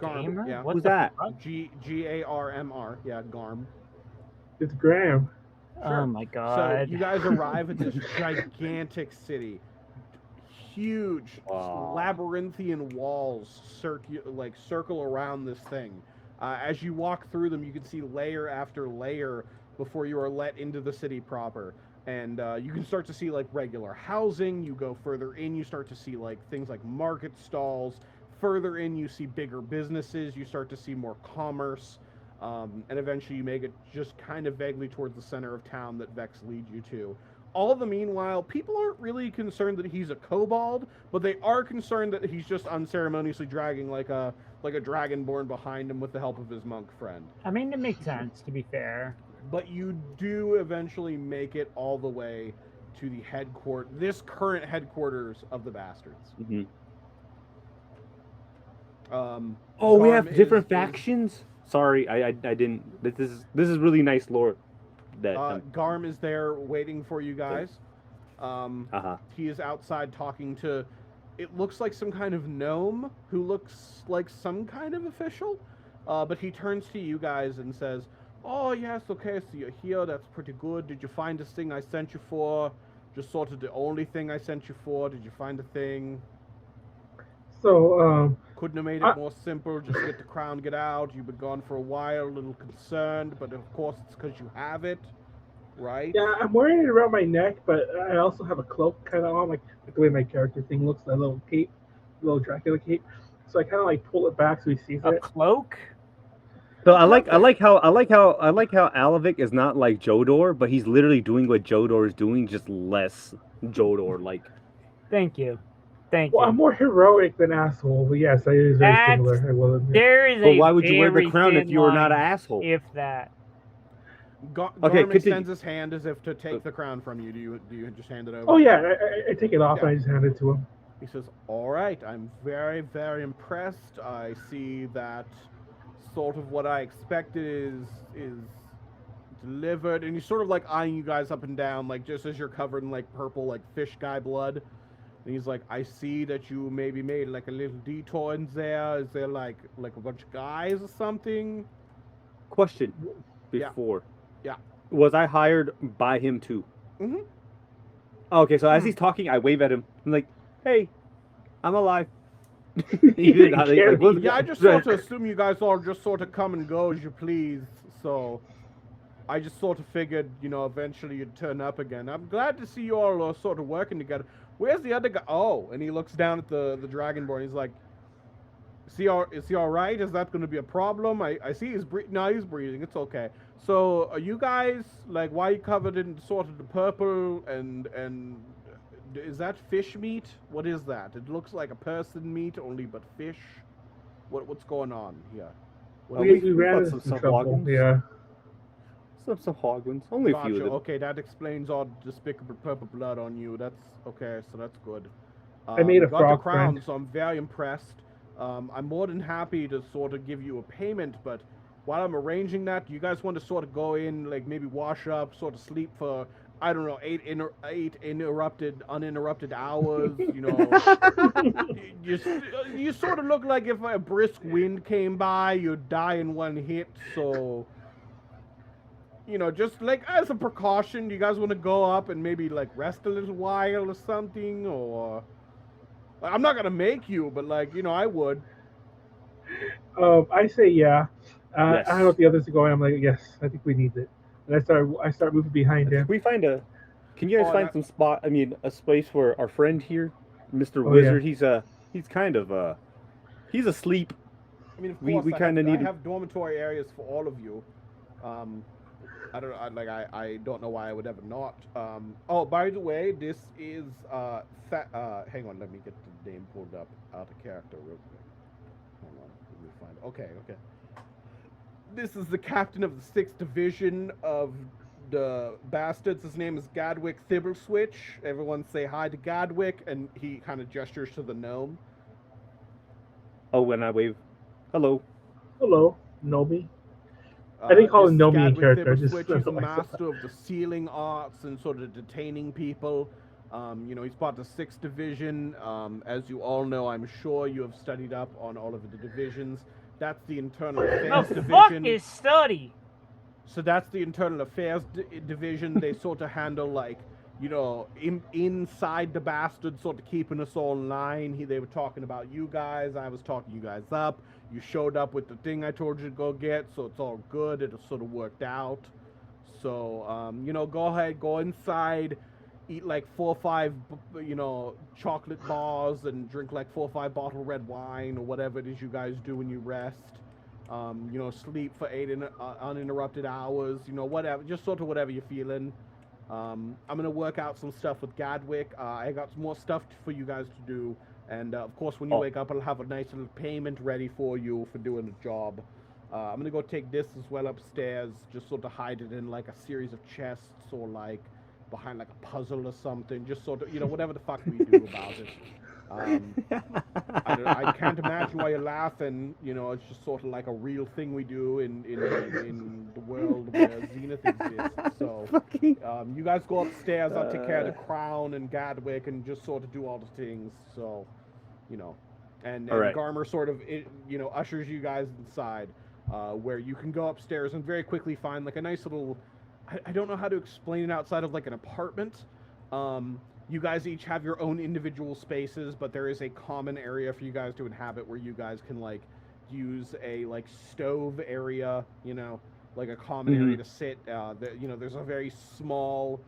Garm, Gamer? yeah. What's that? Garmr, yeah, Garm. It's Graham. Sure. Oh my god. So you guys arrive at this gigantic city. Huge labyrinthian walls circle around this thing. As you walk through them, you can see layer after layer before you are let into the city proper. And you can start to see like regular housing. You go further in, you start to see like things like market stalls. Further in, you see bigger businesses. You start to see more commerce. And eventually you make it just kind of vaguely towards the center of town that Vex leads you to. All the meanwhile, people aren't really concerned that he's a kobold, but they are concerned that he's just unceremoniously dragging like a dragonborn behind him with the help of his monk friend. I mean, it makes sense, to be fair. But you do eventually make it all the way to the this current headquarters of the Bastards. Mm-hmm. We have different factions? Sorry, I didn't. This is really nice lore. Garm is there waiting for you guys. He is outside talking to it looks like some kind of gnome who looks like some kind of official. But he turns to you guys and says, "Oh yes, okay, so you're here. That's pretty good. Did you find this thing I sent you for? Just sort of the only thing I sent you for. Did you find a thing? So, Couldn't have made it more simple. Just get the crown, get out. You've been gone for a while, a little concerned, but of course it's because you have it, right?" yeah, I'm wearing it around my neck, but I also have a cloak kind of on, like the way my character thing looks, that little cape, little Dracula cape. So I kind of like pull it back so he sees A it. cloak? So I like how Alavic is not like Jodor, but he's literally doing what Jodor is doing, just less Jodor like. Thank you. Thank Well, you. I'm more heroic than asshole, but yes, it is very That's- similar. I will admit. There is But a why would you wear the very crown if thin you were not an line, asshole? If that. Garm continue. extends his hand as if to take the crown from you. Do you just hand it over? Oh yeah, I take it off Yeah. and I just hand it to him. He says, "All right, I'm very, very impressed. I see that sort of what I expected is delivered." And he's sort of like eyeing you guys up and down, like just as you're covered in like purple, like fish guy blood. And he's like, "I see that you maybe made like a little detour in there. Is there like a bunch of guys or something?" Question Yeah. before. Yeah. Was I hired by him too? Mhm. Okay, so as he's talking, I wave at him. I'm like, "Hey, I'm alive." He did not- like, what- Yeah, I just sort of assume you guys all just sort of come and go as you please. So I just sort of figured, eventually you'd turn up again. I'm glad to see you all sort of working together. Where's the other guy? Oh, and he looks down at the Dragonborn. He's like, is he all right? Is that going to be a problem? I see he's breathing. No, he's breathing. It's okay. So are you guys, like, why are you covered in sort of the purple and is that fish meat? What is that? It looks like a person meat, only but fish. What's going on here? What We ran fought into some some trouble. Hoggins. Yeah. Some Hoggins. Only a Gotcha. few of them. Okay, that explains all the despicable purple blood on you. That's okay, so that's good. I made a got frog the crown, friend. so I'm very impressed. I'm more than happy to sort of give you a payment, but while I'm arranging that, do you guys want to sort of go in, like maybe wash up, sort of sleep for, I don't know, eight uninterrupted hours, you sort of look like if a brisk wind came by, you'd die in one hit, so just like as a precaution, do you guys want to go up and maybe like rest a little while or something? Or I'm not gonna make you, but like I would. I say yeah. Yes. I don't know what the others are going. I'm like, yes, I think we need it. And I start moving behind him. Can you guys Oh, find some spot? I mean, a space for our friend here, Mr. Oh, Wizard. He's kind of he's asleep. I mean, of We- course, we kinda I need- have dormitory areas for all of you. I don't know why I would ever not. Oh, by the way, this is hang on, let me get the name pulled up out of character real quick. Hold on, let me find. Okay. This is the captain of the 6th Division of the Bastards. His name is Gadwick Thibbleswitch. Everyone say hi to Gadwick, and he kind of gestures to the gnome. Oh, when I wave, hello. Hello, Nomi. I didn't call This him is Nomi in Gadwick character, I just- Thibbleswitch. He's a master of the sealing arts and sort of detaining people. He's part of the 6th Division. As you all know, I'm sure you have studied up on all of the divisions. That's the Internal Affairs The Division. fuck is study? So that's the Internal Affairs Division. They sort of handle, like, inside the Bastards, sort of keeping us all in line. They were talking about you guys. I was talking you guys up. You showed up with the thing I told you to go get, so it's all good. It sort of worked out. So, go ahead, go inside, eat like 4 or 5, chocolate bars and drink like 4 or 5 bottle red wine or whatever it is you guys do when you rest. Sleep for 8 uninterrupted hours, whatever, just sort of whatever you're feeling. I'm going to work out some stuff with Gadwick. I got some more stuff for you guys to do. And, of course, when you wake up, I'll have a nice little payment ready for you for doing the job. I'm going to go take this as well upstairs, just sort of hide it in, like, a series of chests or, like, behind, like, a puzzle or something. Just sort of, whatever the fuck we do about it. I can't imagine why you're laughing. It's just sort of like a real thing we do in the world where Zenith exists. So, you guys go upstairs. I'll take care of the crown and Gadwick and just sort of do all the things. So, you know. And All right. Garmer sort of, ushers you guys inside, where you can go upstairs and very quickly find like a nice little. I don't know how to explain it outside of like an apartment. You guys each have your own individual spaces, but there is a common area for you guys to inhabit where you guys can like use a like stove area, like a common area to sit. There's a very small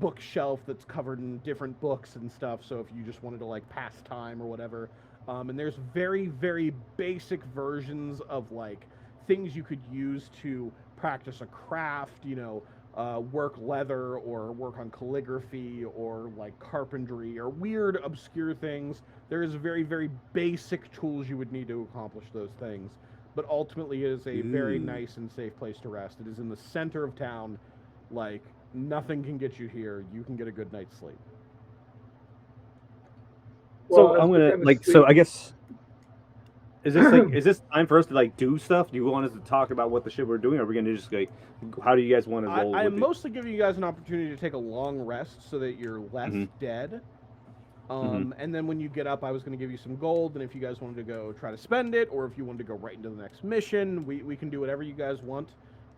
bookshelf that's covered in different books and stuff. So if you just wanted to like pass time or whatever, and there's very, very basic versions of like things you could use to practice a craft, work leather or work on calligraphy or like carpentry or weird obscure things. There is very, very basic tools you would need to accomplish those things. But ultimately it is a very nice and safe place to rest. It is in the center of town. Like, nothing can get you here. You can get a good night's sleep. So I'm gonna like. So I guess is this time for us to like do stuff? Do you want us to talk about what the shit we're doing? Or are we gonna just like, how do you guys want to roll? I am mostly giving you guys an opportunity to take a long rest so that you're less dead. And then when you get up, I was going to give you some gold, and if you guys wanted to go try to spend it, or if you wanted to go right into the next mission, we can do whatever you guys want.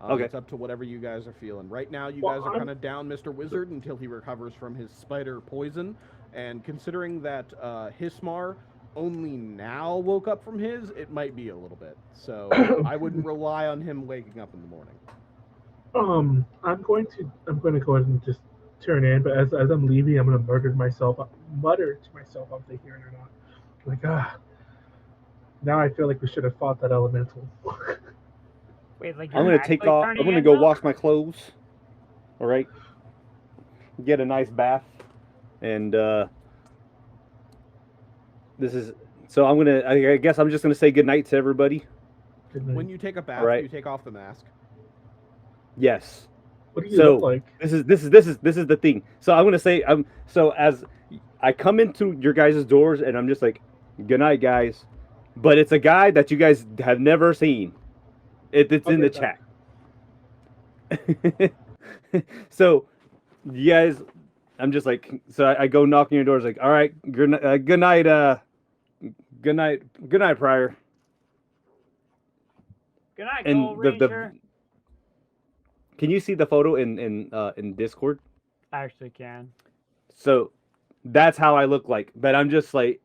Okay. It's up to whatever you guys are feeling. Right now, you guys are kind of down Mr. Wizard until he recovers from his spider poison. And considering that Hismar only now woke up from his, it might be a little bit. So I wouldn't rely on him waking up in the morning. I'm going to go ahead and just turn in, but as I'm leaving, I'm going to mutter to myself, if they hear it or not. Like, now I feel like we should have fought that elemental. Wait, like I'm gonna take off. I'm gonna go wash my clothes. All right. Get a nice bath, and this is. So I'm gonna. I guess I'm just gonna say goodnight to everybody. Good night. When you take a bath, Right. you take off the mask. Yes. What do you look like? This is the thing. So I'm gonna say so as I come into your guys' doors and I'm just like, good night, guys. But it's a guy that you guys have never seen. It's in the chat. So you guys, I'm just like, so I go knock on your doors like, all right, good night, Pryor. Good night, And Gold Ranger. Can you see the photo in Discord? I actually can. So that's how I look like. But I'm just like,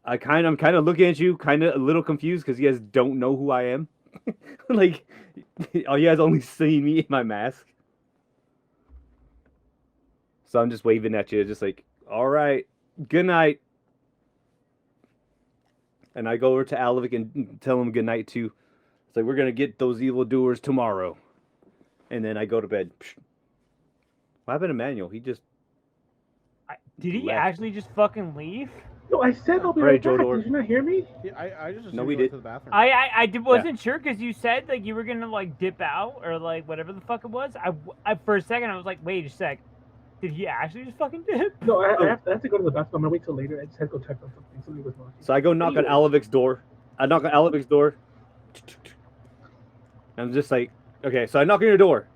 I'm kind of looking at you, kind of a little confused because you guys don't know who I am. Like, you guys only see me in my mask. So I'm just waving at you, just like, all right, good night. And I go over to Alavic and tell him good night too. It's like, we're going to get those evildoers tomorrow. And then I go to bed. What happened to Manuel? He just... Did he left. actually just fucking leave? No, I said I'll be Right, right back. Jodor. Did you not hear me? Yeah, I just No, assumed we you went did. to the bathroom. I wasn't sure because you said like you were gonna like dip out or like whatever the fuck it was. I for a second I was like, wait a sec, did he actually just fucking dip? No, I have to go to the bathroom. I'm gonna wait till later. I just had to go check on something. Somebody was knocking. So I go knock on Alavic's door. I knock on Alavic's door. I'm just like, okay, so I knock on your door.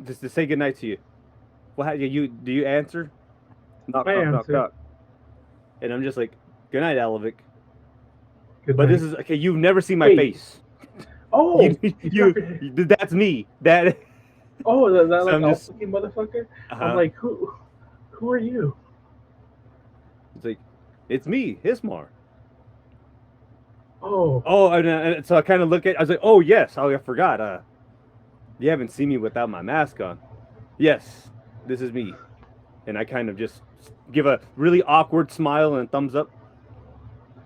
Just to say goodnight to you. What do you answer? Knock, I knock, knock, answer. knock. And I'm just like, good night, Alavic. Good But night. this is okay, you've never seen my Wait. face. Oh, That's me. That oh, that So like I'm a just- fucking motherfucker. Uh-huh. I'm like, who are you? It's like, it's me, Hismar. Oh, Oh, and so I kind of look at. I was like, oh yes, I forgot. You haven't seen me without my mask on. Yes, this is me. And I kind of just give a really awkward smile and a thumbs up.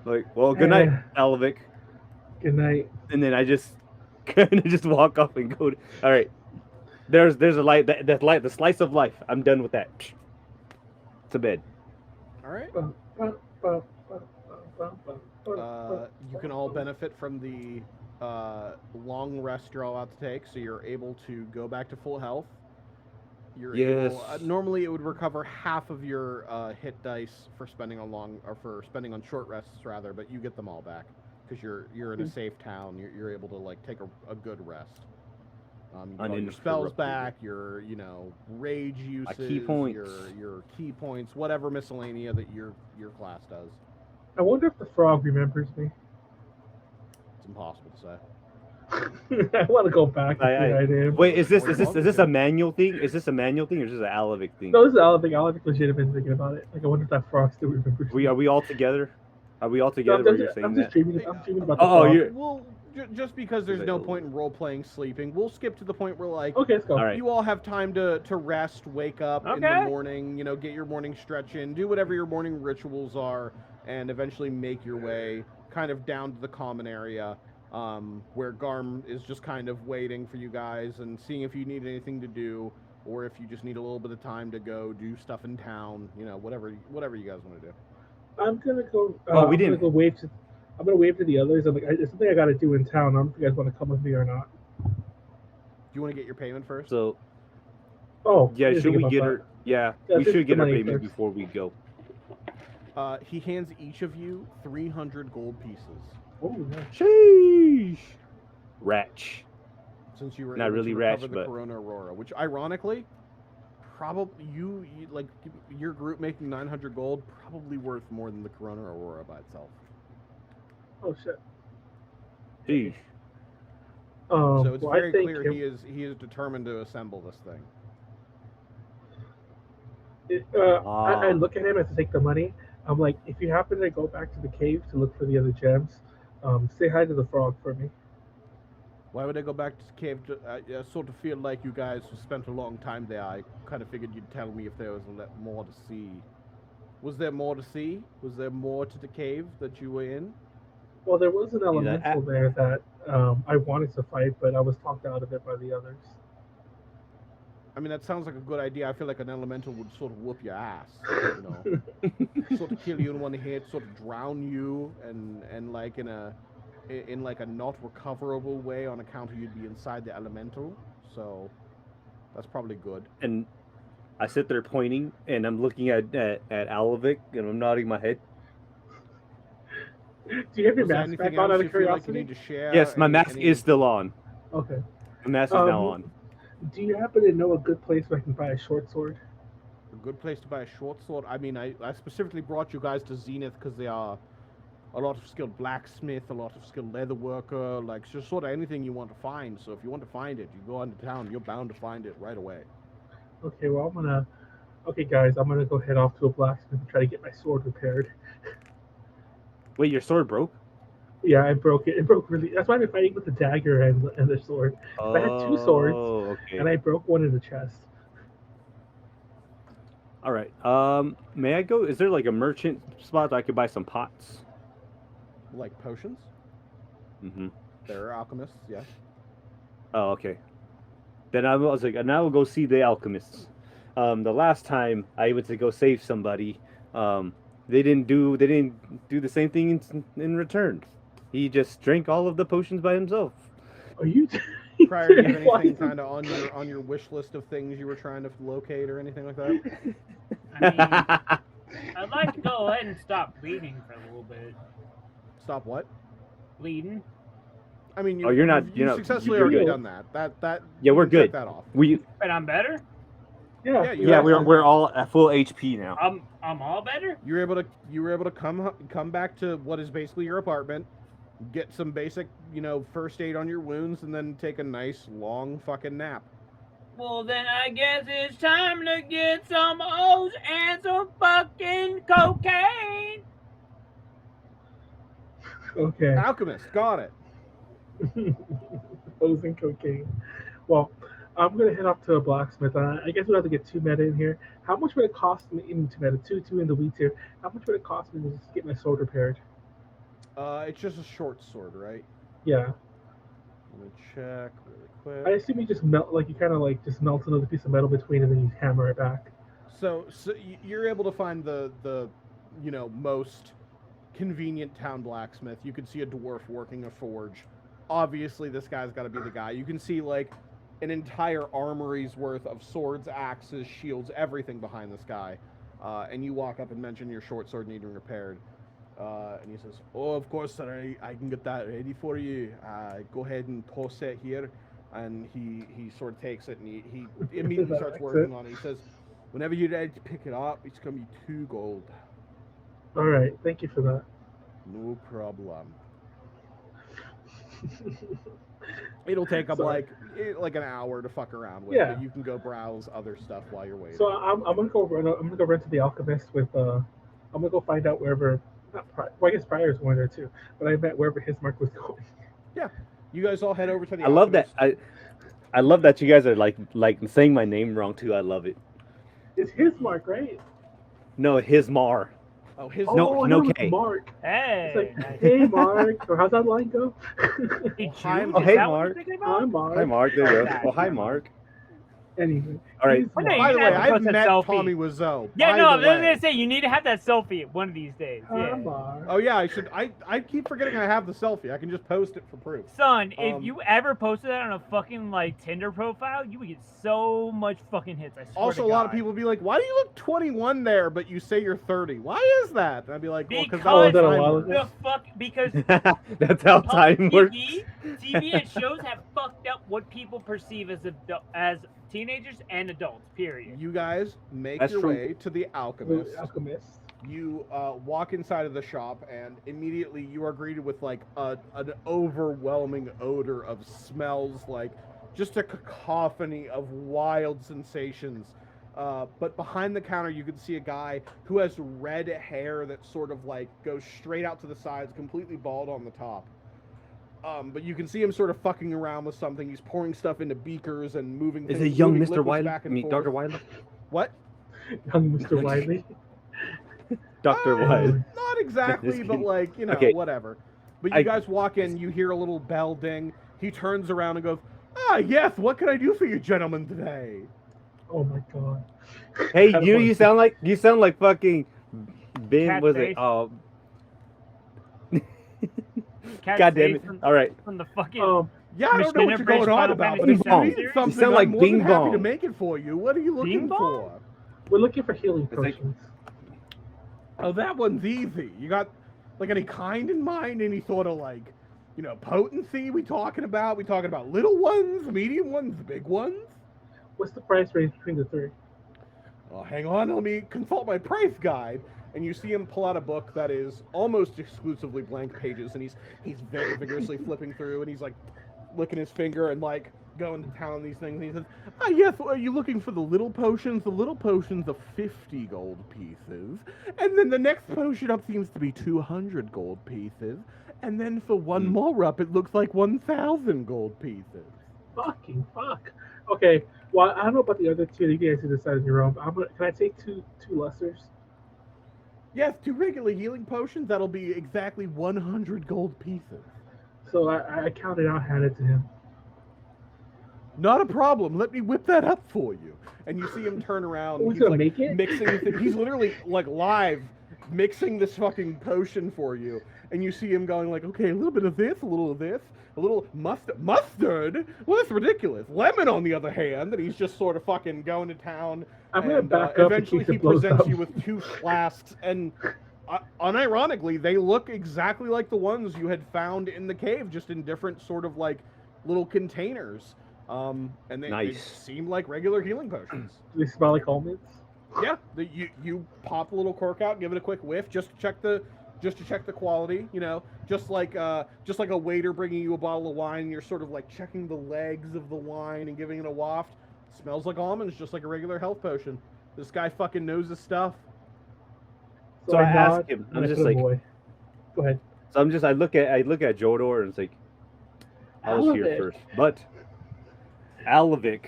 Like, well, good night, Alavic. good night. And then I just kind of just walk off and go. All right, there's a light. That light, the slice of life. I'm done with that. To bed. All right. You You can all benefit from the long rest you're all about to take, so you're able to go back to full health. You're able, Yes. normally it would recover half of your hit dice for spending on short rests rather, but you get them all back because you're in a safe town. You're able to like take a good rest. You get all your spells back, your rage uses, key points. your key points, whatever miscellanea that your class does. I wonder if the frog remembers me. It's impossible to say. I want to go back and see how I am. Wait, is this a manual thing? Is this a manual thing or is this an Alavic thing? No, this is Alavic. Alavic legit been thinking about it. Like, I wonder if that frog still remembers me. Are we all together? Are we all No, together? Where you're saying I'm that? just dreaming about the Oh, frog. you're. Well, just because there's no point in role-playing sleeping, we'll skip to the point where, like, Okay, let's go. All right. you all have time to rest, wake up in the morning, get your morning stretch in, do whatever your morning rituals are, and eventually make your way kind of down to the common area, where Garm is just kind of waiting for you guys and seeing if you need anything to do, or if you just need a little bit of time to go do stuff in town, whatever you guys want to do. I'm gonna go. Oh, we didn't. I'm gonna wave to the others. I'm like, it's something I gotta do in town. I don't know if you guys want to come with me or not. Do you want to get your payment first? So. Oh. Yeah, should we get her? Yeah, we should get our payment first before we go. He hands each of you 300 gold pieces. Oh, nice. Sheesh. Ratch. Since you were Not able really to ratch, recover the but Corona Aurora, which ironically, probably your group making 900 gold probably worth more than the Corona Aurora by itself. Oh shit. Sheesh. So it's well, very I think clear he is determined to assemble this thing. I look at him as to take the money. I'm like, if you happen to go back to the cave to look for the other gems, say hi to the frog for me. Why would I go back to the cave? I sort of feel like you guys spent a long time there. I kind of figured you'd tell me if there was more to see. Was there more to see? Was there more to the cave that you were in? Well, there was an elemental there that I wanted to fight, but I was talked out of it by the others. I mean, that sounds like a good idea. I feel like an elemental would sort of whoop your ass, sort of kill you in one hit, sort of drown you, and like in a not recoverable way on account of you'd be inside the elemental. So that's probably good. And I sit there pointing, and I'm looking at Alavic, and I'm nodding my head. Do you have your mask back on out of curiosity? Need to share? Yes, my mask is still on. Okay. The mask is now on. Do you happen to know a good place where I can buy a short sword? A good place to buy a short sword? I mean, I specifically brought you guys to Zenith because they are a lot of skilled blacksmith, a lot of skilled leather worker, like just sort of anything you want to find. So if you want to find it, you go into town, you're bound to find it right away. Okay, well, okay, guys, I'm gonna go head off to a blacksmith and try to get my sword repaired. Wait, your sword broke? Yeah, I broke it. It broke really. That's why I've been fighting with the dagger and the sword. Oh, I had two swords, okay. and I broke one in the chest. All right. May I go? Is there like a merchant spot that I could buy some pots? Like potions? Mm-hmm. There are alchemists, yeah. Oh, okay. Then I was like, now we'll go see the alchemists. The last time I went to go save somebody, they didn't do the same thing in return. He just drank all of the potions by himself. Are you? Pryor, do you have anything kind of on your wish list of things you were trying to locate or anything like that? I mean, I'd like to go ahead and stop bleeding for a little bit. Stop what? Bleeding. I mean, you're not successfully already done that. That yeah, we're good. That off. But I'm better. Yeah, we're all at full HP now. I'm all better. You were able to come back to what is basically your apartment, get some basic, first aid on your wounds, and then take a nice long fucking nap. Well, then I guess it's time to get some O's and some fucking cocaine. Okay. Alchemist, got it. O's and cocaine. Well, I'm gonna head off to a blacksmith. I guess we'll have to get 2 meta in here. How much would it cost me in 2 meta? Two in the weeds here. How much would it cost me to just get my sword repaired? It's just a short sword, right? Yeah. Let me check really quick. I assume you just melt, like you kind of like just melt another piece of metal between, and then you hammer it back. So you're able to find the most convenient town blacksmith. You can see a dwarf working a forge. Obviously, this guy's got to be the guy. You can see like an entire armory's worth of swords, axes, shields, everything behind this guy. And you walk up and mention your short sword needing repaired. And he says, "Oh, of course, sir. I can get that ready for you. Go ahead and toss it here. And he sort of takes it and he immediately starts working on it. He says, whenever you're ready to pick it up, it's going to be 2 gold. All right, thank you for that. No problem. It'll take up Sorry. like an hour to fuck around with, Yeah. but you can go browse other stuff while you're waiting. So I'm gonna go run to the alchemist with I'm gonna go find out wherever. Not Pryor, well, I guess Pryor's going there too, but I bet wherever Hismar was going. Yeah, you guys all head over to the. I love that. alchemist. I love that you guys are like saying my name wrong too. I love it. It's Hismar, right? No, Hismar. Oh, his. No, Oh, I no know it's K. Mark. Hey. It's like, hey, Mark. Or how's that line go? Hey, Hi, June, oh, is hey, that what you're Mark. thinking about? Hi, Mark. Hi, Mark. There you go. Okay. Oh, hi, Mark. Anyway. All right. Hismar. Well, no, By the you way, have to I've post that met selfie. Tommy Wiseau. Yeah, By no, the I was way. gonna say you need to have that selfie one of these days. Hi, Yeah. Mark. Oh yeah, I should. I keep forgetting I have the selfie. I can just post it for proof. Son, if Um, you ever posted that on a fucking like Tinder profile, you would get so much fucking hits. I swear Also, to a lot of God. people be like, "Why do you look 21 there, but you say you're 30? Why is that?" And I'd be like, "Well, Because that was that a time while work." ago? the fuck because That's how time works. TV and shows have fucked up what people perceive as teenagers and adults. Period. You guys make That's your true. way to the alchemist. The alchemist. You walk inside of the shop, and immediately you are greeted with like an overwhelming odor of smells, like just a cacophony of wild sensations. But behind the counter, you can see a guy who has red hair that sort of like goes straight out to the sides, completely bald on the top. But you can see him sort of fucking around with something. He's pouring stuff into beakers and moving. Is things, it young moving Mr. liquids Wiley? back I and mean, forth. Dr. Wiley? What? Young Mr. Wiley. Dr. Uh, Wiley. Not exactly, Just but kidding. like, you know, Okay. whatever. But you guys walk in, you hear a little bell ding. He turns around and goes, "Ah, yes, what can I do for you gentlemen today?" Oh my god. Hey, Kind of you fun. you sound like fucking Ben. Cat Was face. it? Oh, Cat God damn face it! from, All right. from the fucking. Yeah, I don't know what you're going on about, but if you Bong. need You something, sound like I'm more than Bing happy to Bong. make it for you. What are you looking Bing Bong? for? We're looking for healing It's like- potions. Oh, that one's easy. You got like any kind in mind? Any sort of like, you know, potency we talking about? We talking about little ones, medium ones, big ones? What's the price range between the three? Oh, hang on, let me consult my price guide. And you see him pull out a book that is almost exclusively blank pages, and he's very vigorously flipping through, and he's like licking his finger and like going to town on these things. And he says, "Ah, yes, are you looking for the little potions? The little potions are 50 gold pieces, and then the next potion up seems to be 200 gold pieces, and then for one more up, it looks like 1,000 gold pieces." Fucking fuck. Okay. Well, I don't know about the other two. You guys can decide on your own. But can I take two lessers? Yes, 2 regular healing potions. That'll be exactly 100 gold pieces. So I counted out, handed it to him. Not a problem. Let me whip that up for you. And you see him turn around. Oh, he's he's gonna like make it? mixing. He's literally like live mixing this fucking potion for you. And you see him going like, okay, a little bit of this, a little of this, a little mustard. Well, that's ridiculous. Lemon, on the other hand, and he's just sort of fucking going to town. I'm gonna and, back up in eventually, case it he blows presents up. you with 2 flasks, and unironically, they look exactly like the ones you had found in the cave, just in different sort of like little containers. And they Nice. seem like regular healing potions. Do they smell like almonds? Yeah, you pop a little cork out, give it a quick whiff, just to check the quality. You know, just like a waiter bringing you a bottle of wine, and you're sort of like checking the legs of the wine and giving it a waft. Smells like almonds, just like a regular health potion. This guy fucking knows his stuff. So I nod, ask him, and I'm I just put a like- boy. Go ahead. So I look at Jodor and it's like, I was here Alavic. first, but Alavic.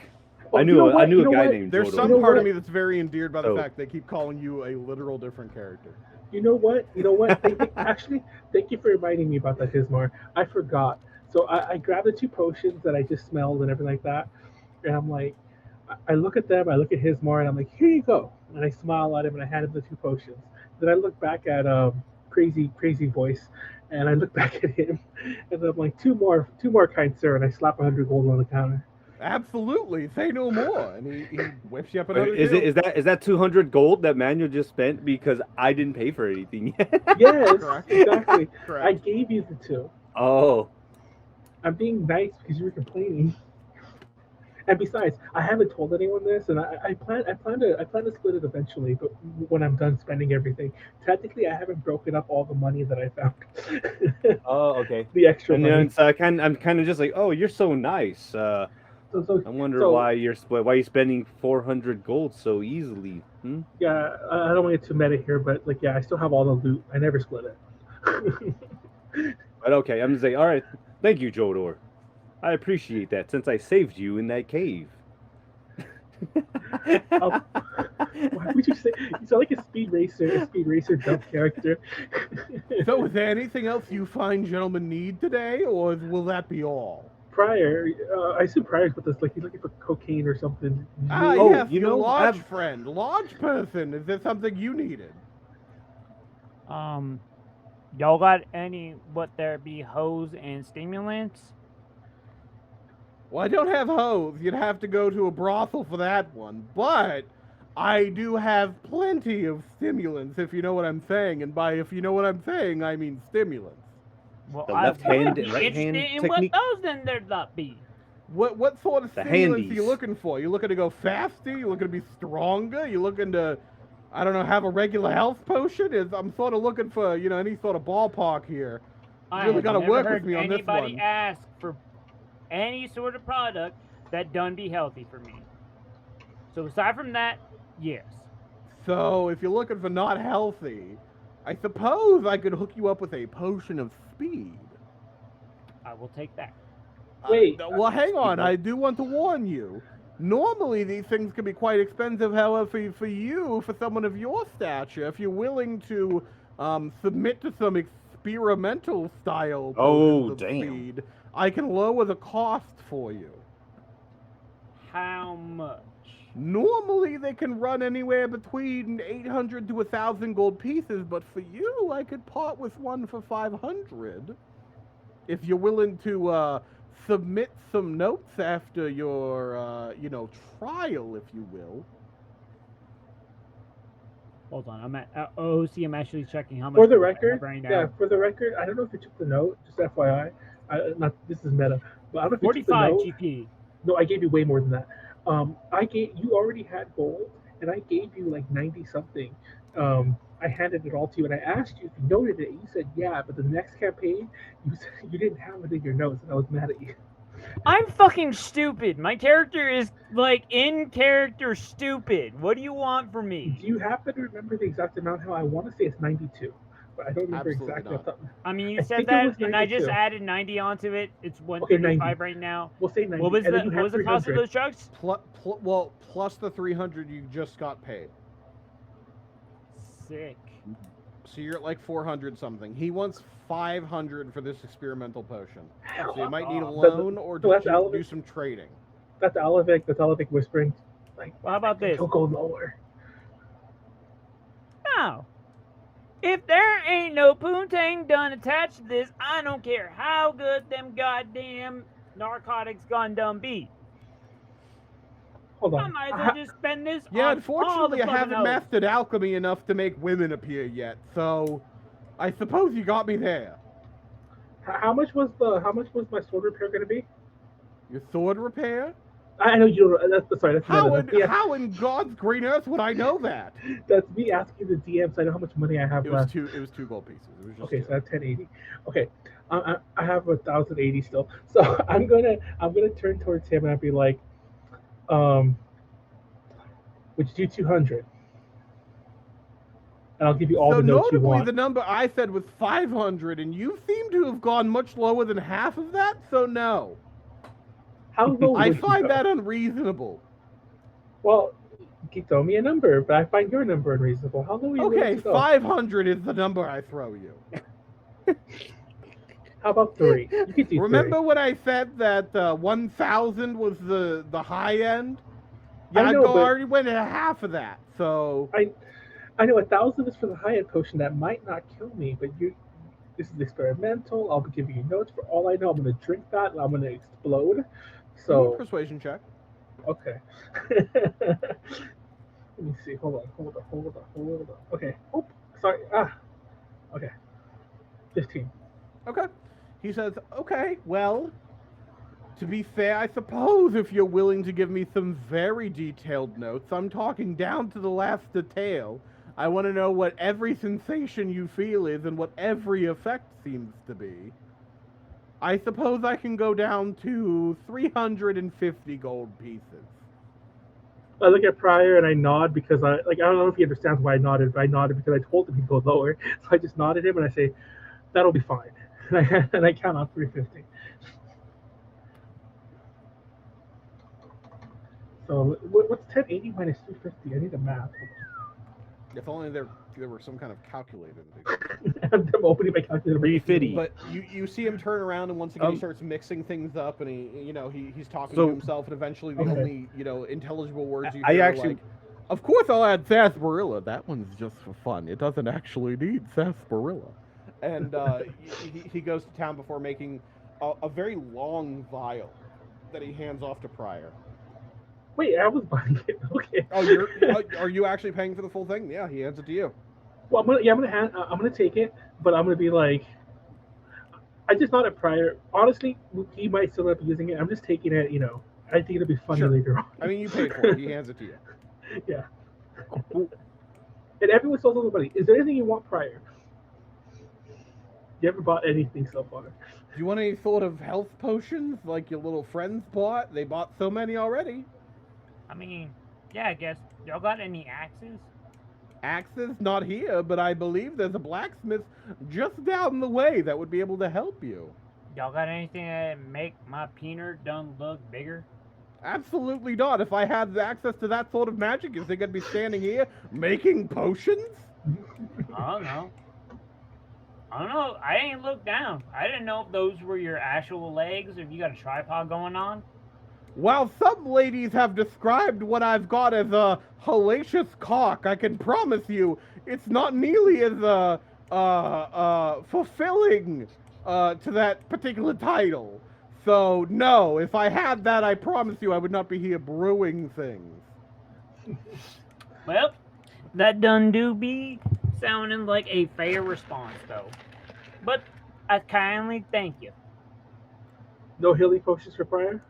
Oh, I you knew know a what? You know guy what? named There's Jodor. some You know part of what? me that's very endeared by the So- fact they keep calling you a literal different character. You know what? Actually, thank you for reminding me about that, Hismar. I forgot. So I grabbed the 2 potions that I just smelled and everything like that, and I'm like, I look at them, I look at Hismar, and I'm like, here you go. And I smile at him, and I hand him the 2 potions. Then I look back at crazy voice, and I look back at him, and I'm like, two more, kind sir, and I slap 100 gold on the counter. Absolutely, say no more. And he whips you up another. Is that 200 gold that Manuel just spent because I didn't pay for anything yet? Yes, Correct. exactly. Correct. I gave you the 2. Oh, I'm being nice because you were complaining. And besides, I haven't told anyone this, and I plan to split it eventually. But when I'm done spending everything, technically, I haven't broken up all the money that I found. Oh, okay. The extra And money. then so I'm kind of just like, oh, you're so nice. So I wonder why you're spending 400 gold so easily. Hmm? yeah, I don't want to get too meta here, but like yeah, I still have all the loot. I never split it. But okay, I'm just like, all right, thank you, Jodor. I appreciate that since I saved you in that cave. Oh, why would you say you sound like a speed racer jump character? So, is there anything else you fine gentlemen need today, or will that be all? Pryor, I assume Pryor's with us. Like he's looking for cocaine or something. Ah, Oh, yes, you your know, lodge I've- friend, lodge person. Is there something you needed? Y'all got any, what there be hose and stimulants? Well, I don't have hose. You'd have to go to a brothel for that one. But I do have plenty of stimulants, if you know what I'm saying. And by if you know what I'm saying, I mean stimulants. Well, The I left hand would and be right hand interested in technique? what those then there'd not be. What sort of The stimulants are you handies. looking for? You looking to go faster? You looking to be stronger? You looking to, I don't know, have a regular health potion? I'm sort of looking for, any sort of ballpark here. I really have gotta never work with heard me on this anybody one. ask for any sort of product that done be healthy for me. So aside from that, yes. So if you're looking for not healthy, I suppose I could hook you up with a potion of speed. I will take that. Wait. Well, hang on. I do want to warn you. Normally, these things can be quite expensive. However, for you, for someone of your stature, if you're willing to submit to some experimental style potions of damn. speed, I can lower the cost for you. How much? Normally, they can run anywhere between 800 to 1,000 gold pieces, but for you, I could part with one for 500. If you're willing to submit some notes after your, trial, if you will. Hold on, I'm at OC. I'm actually checking how much. For the gold I have record, right now. yeah, for the record, I don't know if you took the note. Just FYI, this is meta, but I don't know if you took the 45 note. GP. No, I gave you way more than that. You already had gold, and I gave you like 90 something. I handed it all to you, and I asked you if you noted it. You said yeah, but the next campaign, you said you didn't have it in your notes, and I was mad at you. I'm fucking stupid. My character is like in character stupid. What do you want from me? Do you happen to remember the exact amount? How I want to say it's 92, but I don't remember Absolutely exactly. not. Off the top. I mean, you I said think it that, was and I just 92. added 90 onto it. It's Okay, 135 90. right now. We'll say 90. What was and then the you have what was the cost of 300. those trucks? Plus the 300 you just got paid. Sick. So you're at like 400 something. He wants 500 for this experimental potion. So you might need a loan or So that's do Alavic. some trading. That's Alavic. That's Alavic whispering. Like, Well, how about this? he'll go lower. Now, if there ain't no poontang done attached to this, I don't care how good them goddamn narcotics gone done be. Hold I on. might as well just spend this Yeah, on all the unfortunately, I fucking haven't hoes. mastered alchemy enough to make women appear yet. So, I suppose you got me there. How much was my sword repair going to be? Your sword repair? I know you don't. That's sorry. That's How meta. in, That's me, how in God's green earth would I know that? that's me asking the DM, so I know how much money I have It was left. two gold pieces. It was just Okay, two. so I have 1080. Okay, I have 1,080 still. So I'm gonna turn towards him and I'd be like, would you do 200? And I'll give you all So the notes you notably, want. the number I said was 500, and you seem to have gone much lower than half of that. So no, How low I would you find go? that unreasonable. Well, you throw me a number, but I find your number unreasonable. How low are you willing Okay, to go? 500 is the number I throw you. How about 3? You could do Remember when I said that 1,000 was the high end? Yeah, I know, but- already went at half of that. So 3. I know 1,000 is for the high end potion that might not kill me, but this is experimental. I'll be giving you notes. For all I know, I'm gonna drink that and I'm gonna explode. do a So persuasion check. okay. Let me see. Hold on. Okay. Oh, sorry. Okay. 15. Okay. He says, okay, well, To be fair, I suppose if you're willing to give me some very detailed notes, I'm talking down to the last detail. I want to know what every sensation you feel is and what every effect seems to be. I suppose I can go down to 350 gold pieces. I look at Pryor and I nod because I don't know if he understands why I nodded, but I nodded because I told him he'd go lower. So I just nodded him and I say, "That'll be fine." And I count on 350. So what's 1080 minus 350? I need a math. If only there were some kind of calculator. I'm opening my calculator. 350. But you see him turn around and once again he starts mixing things up and he's talking to himself and eventually the only intelligible words you hear are like, of course I'll add sarsaparilla. That one's just for fun. It doesn't actually need sarsaparilla. And he goes to town before making a very long vial that he hands off to Pryor. Wait, I was buying it. Okay. Oh, are you actually paying for the full thing? Yeah, he hands it to you. Well, I'm gonna take it, but I'm gonna be like, I just thought at Pryor. Honestly, he might still not be using it. I'm just taking it. I think it'll be funny later on. I mean, you paid for it. He hands it to you. Yeah. And everyone tells everybody, is there anything you want, Pryor? You ever bought anything so far? Do you want any sort of health potions like your little friends bought? They bought so many already. I mean, yeah, I guess. Y'all got any axes? Axes? Not here, but I believe there's a blacksmith just down the way that would be able to help you. Y'all got anything that make my peener done look bigger? Absolutely not. If I had access to that sort of magic, you think I'd be standing here making potions? I don't know. I ain't looked down. I didn't know if those were your actual legs or if you got a tripod going on. While some ladies have described what I've got as a hellacious cock, I can promise you it's not nearly as fulfilling to that particular title. So, no, if I had that, I promise you I would not be here brewing things. Well, that done do be sounding like a fair response, though. But I kindly thank you. No healing potions for Pryor?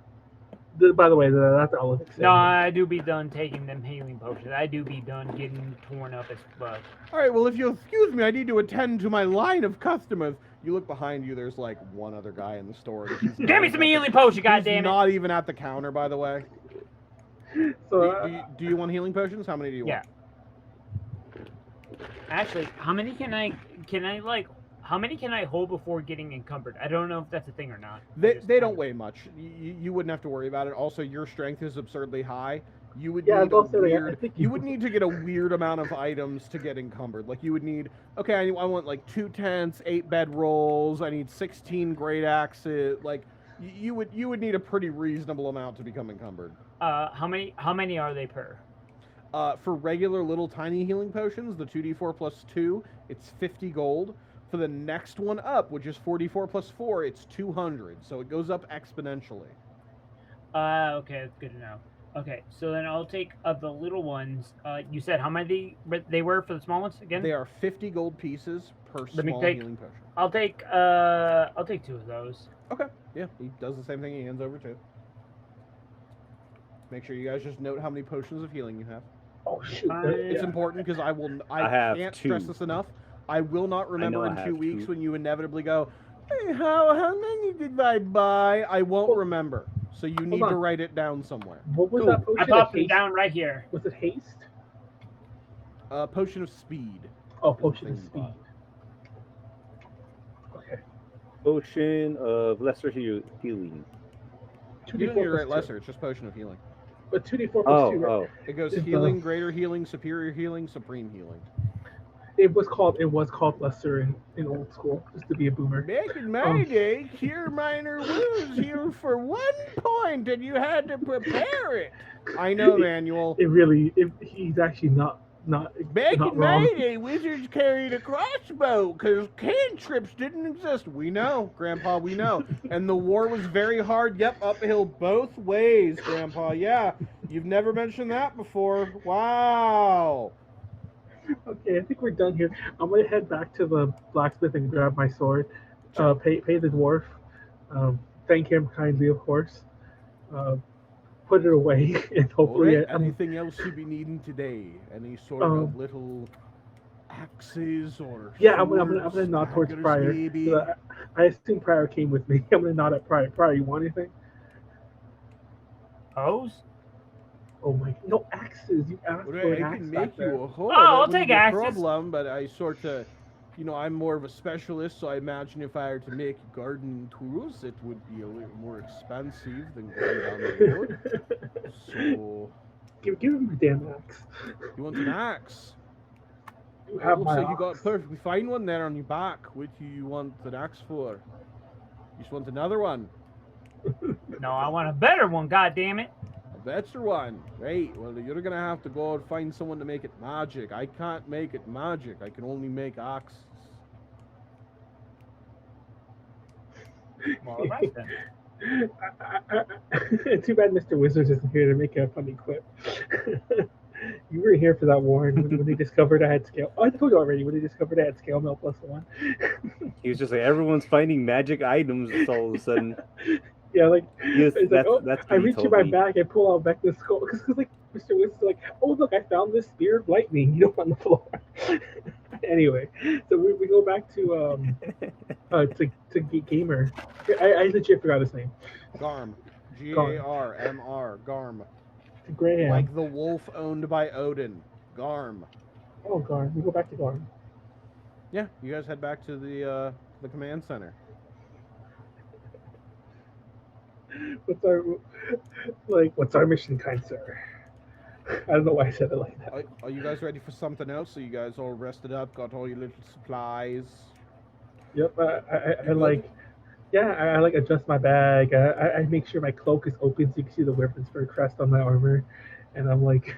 By the way, that's Alavic. No, I do be done taking them healing potions. I do be done getting torn up as fuck. All right, well, if you'll excuse me, I need to attend to my line of customers. You look behind you, there's like one other guy in the store. Give me some healing potion, goddammit! He's not even at the counter, by the way. So, do you want healing potions? How many do you want? Actually, how many can I hold before getting encumbered? I don't know if that's a thing or not. They don't weigh much. You wouldn't have to worry about it. Also, your strength is absurdly high. You would need to get a weird amount of items to get encumbered. Like you would need, okay, I want like 2 tents, 8 bedrolls. I need 16 great axes. Like you would need a pretty reasonable amount to become encumbered. How many are they per? For regular little tiny healing potions, the 2d4 plus 2, it's 50 gold. For the next one up, which is 44 plus 4, it's 200. So it goes up exponentially. Okay, that's good to know. Okay, so then I'll take the little ones. You said how many they were for the small ones again? They are 50 gold pieces per small healing potion. I'll take 2 of those. Okay, yeah, he does the same thing. He hands over 2. Make sure you guys just note how many potions of healing you have. Oh shoot! It's important because I can't stress this enough. I will not remember in 2 weeks when you inevitably go, hey, how many did I buy? I won't remember. So you need to write it down somewhere. What was that potion? I popped it down right here. Was it haste? Potion of speed. Oh, potion of speed. Okay. Potion of lesser healing. You don't need to write lesser, it's just potion of healing. But 2d4 plus 2, right? Oh. It goes healing, greater healing, superior healing, supreme healing. It was called lesser in old school, just to be a boomer. Back in my day, cure minor wounds healed for 1 point, and you had to prepare it. I know, Manuel. He's actually not Back not in wrong. my day, wizards carried a crossbow because cantrips didn't exist. We know, Grandpa, we know. And the war was very hard. Yep, uphill both ways, Grandpa. Yeah, you've never mentioned that before. Wow. Okay, I think we're done here. I'm gonna head back to the blacksmith and grab my sword. Pay the dwarf. thank him kindly, of course. Put it away, and hopefully, Alright, anything else you be needing today? Any sort of little axes or yeah, swords, I'm gonna nod towards daggers, Pryor. maybe? 'Cause I assume Pryor came with me. I'm gonna nod at Pryor. Pryor, you want anything? Hose? Oh my, no axes. You asked for Alright, an I axe can back make there. you a hoe. Oh, that I'll wouldn't take be a axes. problem, but I sort of, I'm more of a specialist, so I imagine if I were to make garden tools, it would be a little more expensive than going down the road. So, Give him the damn axe. you want an axe? You have Looks my like you got a axe. perfectly fine one there on your back. What do you want an axe for? You just want another one? No, I want a better one, goddammit. A better one? Right, well, you're gonna have to go and find someone to make it magic. I can't make it magic. I can only make axes. Well, all right then. Too bad Mr. Wizard isn't here to make a funny quip. You were here for that, Warren, when they discovered I had scale. Oh, I told you already, when they discovered I had scale mail +1. He was just like, everyone's finding magic items all of a sudden. Yeah, like, Yes, it's like, oh, that's I what he reach in told my me. bag, I pull out back the skull, because like, Mr. Wizard's like, oh, look, I found this spear of lightning, on the floor. Anyway, so we go back to Gamer. I legit forgot his name. Garm. G-A-R-M-R. Garm. To Graham. Like the wolf owned by Odin. Garm. Oh, Garm. We go back to Garm. Yeah, you guys head back to the command center. What's our mission, kind sir? I don't know why I said it like that. Are you guys ready for something else? Are you guys all rested up? Got all your little supplies? Yep. I like. Yeah, I like adjust my bag. I make sure my cloak is open so you can see the weapons for crest on my armor, and I'm like,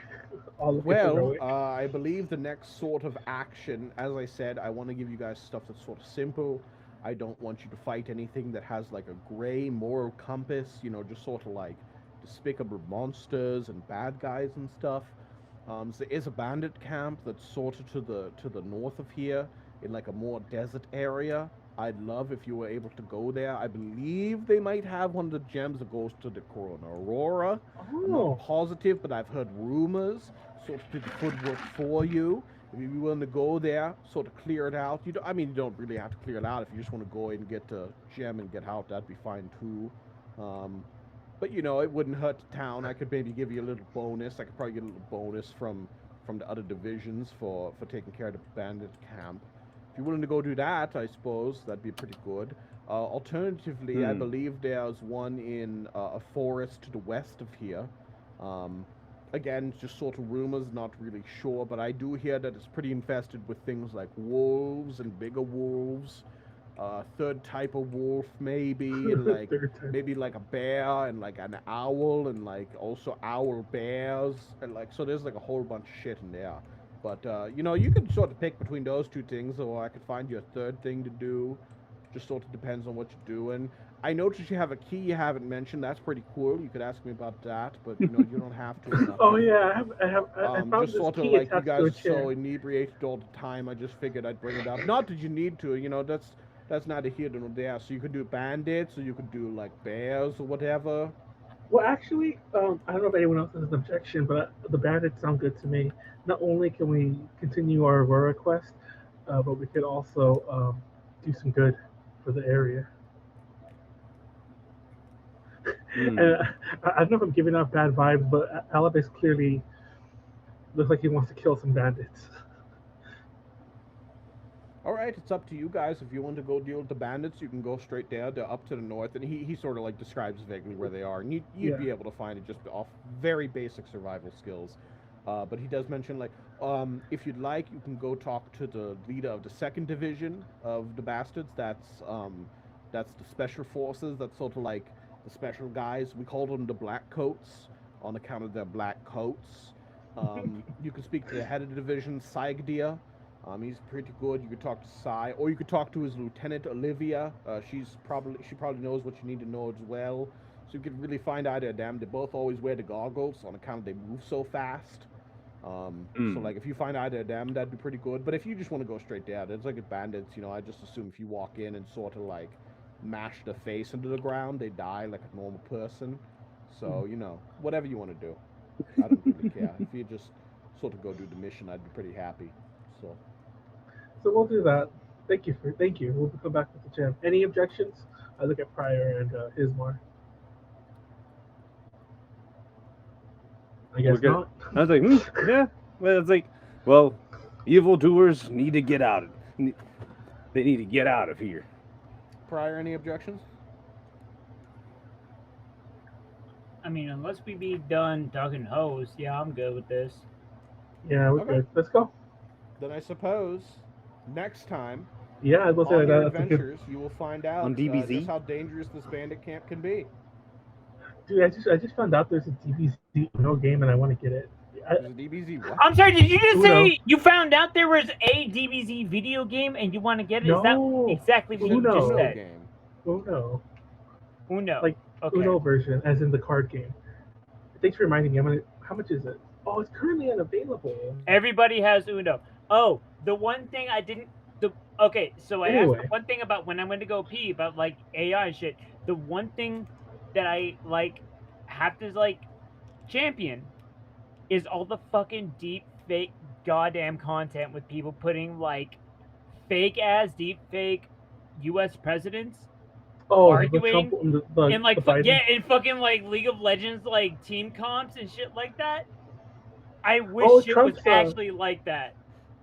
all of Well, it. I believe the next sort of action, as I said, I want to give you guys stuff that's sort of simple. I don't want you to fight anything that has like a gray moral compass, just sort of like despicable monsters and bad guys and stuff. So there is a bandit camp that's sort of to the north of here in like a more desert area. I'd love if you were able to go there. I believe they might have one of the gems that goes to the Corona Aurora. I'm not positive, but I've heard rumors. Sort of did the footwork for you. If you'd be willing to go there, sort of clear it out. You don't really have to clear it out. If you just want to go in and get the gem and get out, that'd be fine too. But it wouldn't hurt the town. I could maybe give you a little bonus. I could probably get a little bonus from the other divisions for taking care of the bandit camp. If you're willing to go do that, I suppose that'd be pretty good. Alternatively, I believe there's one in a forest to the west of here. Again, just sort of rumors, not really sure, but I do hear that it's pretty infested with things like wolves and bigger wolves, third type of wolf maybe, and like maybe like a bear and like an owl and like also owl bears and like so there's like a whole bunch of shit in there. But you can sort of pick between those two things, or I could find you a third thing to do. Just sort of depends on what you're doing. I noticed you have a key you haven't mentioned. That's pretty cool. You could ask me about that, but you don't have to. Oh yeah, I found just this sort of key like you attached guys to a are chair. so inebriated all the time. I just figured I'd bring it up. Not that you need to. That's neither here nor there. So you could do bandits, or you could do like bears or whatever. Well, actually, I don't know if anyone else has an objection, but the bandits sound good to me. Not only can we continue our Aurora quest, but we could also do some good for the area. And I don't know if I'm giving off bad vibes, but Alavic clearly looks like he wants to kill some bandits. All right, it's up to you guys. If you want to go deal with the bandits, you can go straight there. They're up to the north, and he sort of like describes vaguely where they are, and you'd be able to find it just off very basic survival skills. But he does mention like, if you'd like, you can go talk to the leader of the 2nd Division of the Bastards. That's the special forces. That's sort of like the special guys. We call them the Black Coats on account of their black coats. You can speak to the head of the division, Saigdia. He's pretty good. You could talk to Sai, or you could talk to his lieutenant, Olivia. She probably knows what you need to know as well. So you could really find either of them. They both always wear the goggles on account of they move so fast. So like if you find either of them, that'd be pretty good. But if you just want to go straight there, there's like a bandits. I just assume if you walk in and sort of like mashed a face into the ground, they die like a normal person. So, you know, whatever you want to do. I don't really care. If you just sort of go do the mission, I'd be pretty happy. So we'll do that. Thank you. We'll come back with the gem. Any objections? I look at Pryor and Hismar. I guess We're good. not. I was like, yeah. Well, it's like, well, evildoers need to get out. They need to get out of here. Pryor, any objections? I mean, unless we be done talking hoes, yeah, I'm good with this. Yeah, we're Okay. good. Let's go. Then I suppose next time Yeah, I will say on your that's a good. adventures, you will find out On DBZ? just how dangerous this bandit camp can be. Dude, I just found out there's a DBZ Uno game and I want to get it. There's a DBZ what? I'm sorry, did you just Uno. say you found out there was a DBZ video game and you want to get it? Is No. that exactly what you Uno. just Uno said? game. Uno. Uno. Like, okay. Uno version, as in the card game. Thanks for reminding me. How much is it? Oh, it's currently unavailable. Everybody has Uno. Oh, the one thing I didn't. Okay, so I Anyway. asked one thing about when I went to go pee about like AI and shit. The one thing that I like have to like champion is all the fucking deep fake goddamn content with people putting like fake ass deep fake U.S. presidents Oh, arguing the in like Biden. yeah in fucking like League of Legends like team comps and shit like that. I wish Oh, it was Trump's, actually like that.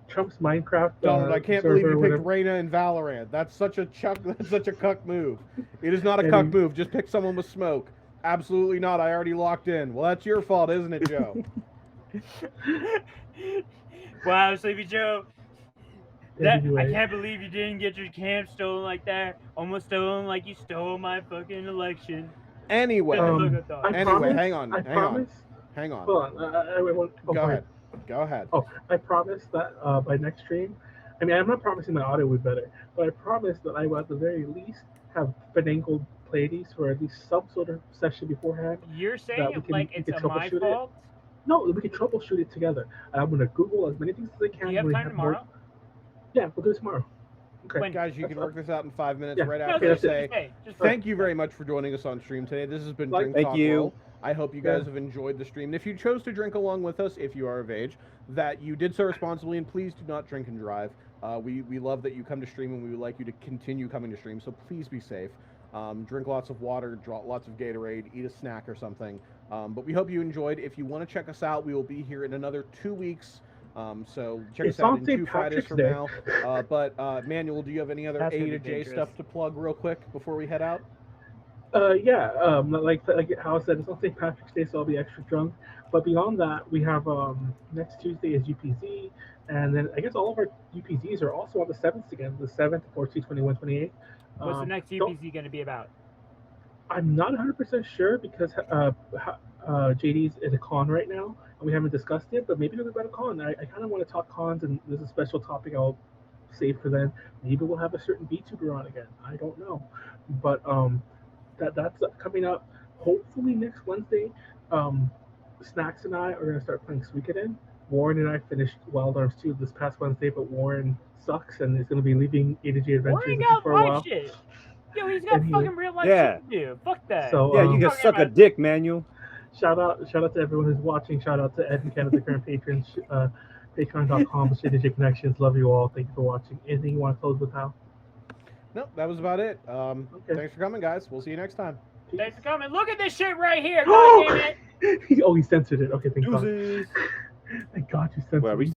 Trump's Minecraft. Donald, I can't server, believe you picked whatever. Reyna in Valorant. That's such a cuck move. It is not a And cuck he- move. Just pick someone with smoke. Absolutely not. I already locked in. Well, that's your fault, isn't it, Joe? Wow, Sleepy Joe. That, Anyway. I can't believe you didn't get your camp stolen like that. Almost stolen like you stole my fucking election. Anyway, Look at that. I anyway, promise, hang on, I hang on, promise. hang on. Hold on. I won't. Oh, Go ahead. Go ahead. Oh, I promise that by next stream, I mean, I'm not promising my audio will be better, but I promise that I will at the very least have finagled Pleiades for at least some sort of session beforehand. You're That saying we it can- like we it's can my troubleshoot it. fault? No, we can troubleshoot it together. I'm gonna Google as many things as I can. Do you have when we time more- tomorrow? Yeah, we'll do it tomorrow. Okay. When? Guys, you That's can work this out in 5 minutes Yeah. right No, after I that's it. say Just thank you very much for joining us on stream today. This has been Like- Drink Thank Talk you. World. I hope you guys Yeah. have enjoyed the stream. And if you chose to drink along with us, if you are of age, that you did so responsibly, and please do not drink and drive. We love that you come to stream, and we would like you to continue coming to stream, so please be safe. Drink lots of water, draw lots of Gatorade, eat a snack or something. But we hope you enjoyed. If you want to check us out, we will be here in another 2 weeks. So check It's us out on in St. 2 Fridays Patrick's from Day. now. But Manuel, do you have any other That's A gonna to be J dangerous. stuff to plug real quick before we head out? Yeah, like how I said, it's on St. Patrick's Day, so I'll be extra drunk. But beyond that, we have next Tuesday is UPZ, and then I guess all of our UPZs are also on the 7th again, the 7th, 14th, 21, 28th. What's the next don't- UPC going to be about? I'm not 100% sure because JD's at a con right now, and we haven't discussed it, but maybe it'll be about a con. I kind of want to talk cons, and there's a special topic I'll save for then. Maybe we'll have a certain VTuber on again. I don't know. But that's coming up hopefully next Wednesday. Snacks and I are going to start playing Suikoden. Warren and I finished Wild Arms 2 this past Wednesday, but Warren sucks and is going to be leaving A to G Adventures Warren I think, got for a while. life shit. Yo, he's got And he- fucking real life Yeah. shit to do. Fuck that. So, Yeah, you can talking suck a about- dick, Manuel. Shout out to everyone who's watching. Shout out to Ed and Ken, the current patrons. Patreon.com/JDJ Connections. Love you all. Thank you for watching. Anything you want to close with, Hal? Nope, that was about it. Okay. Thanks for coming, guys. We'll see you next time. Thanks for coming. Look at this shit right here. God damn it. Oh, he censored it. Okay, thank God. Deuces. Thank God you censored Well, it. we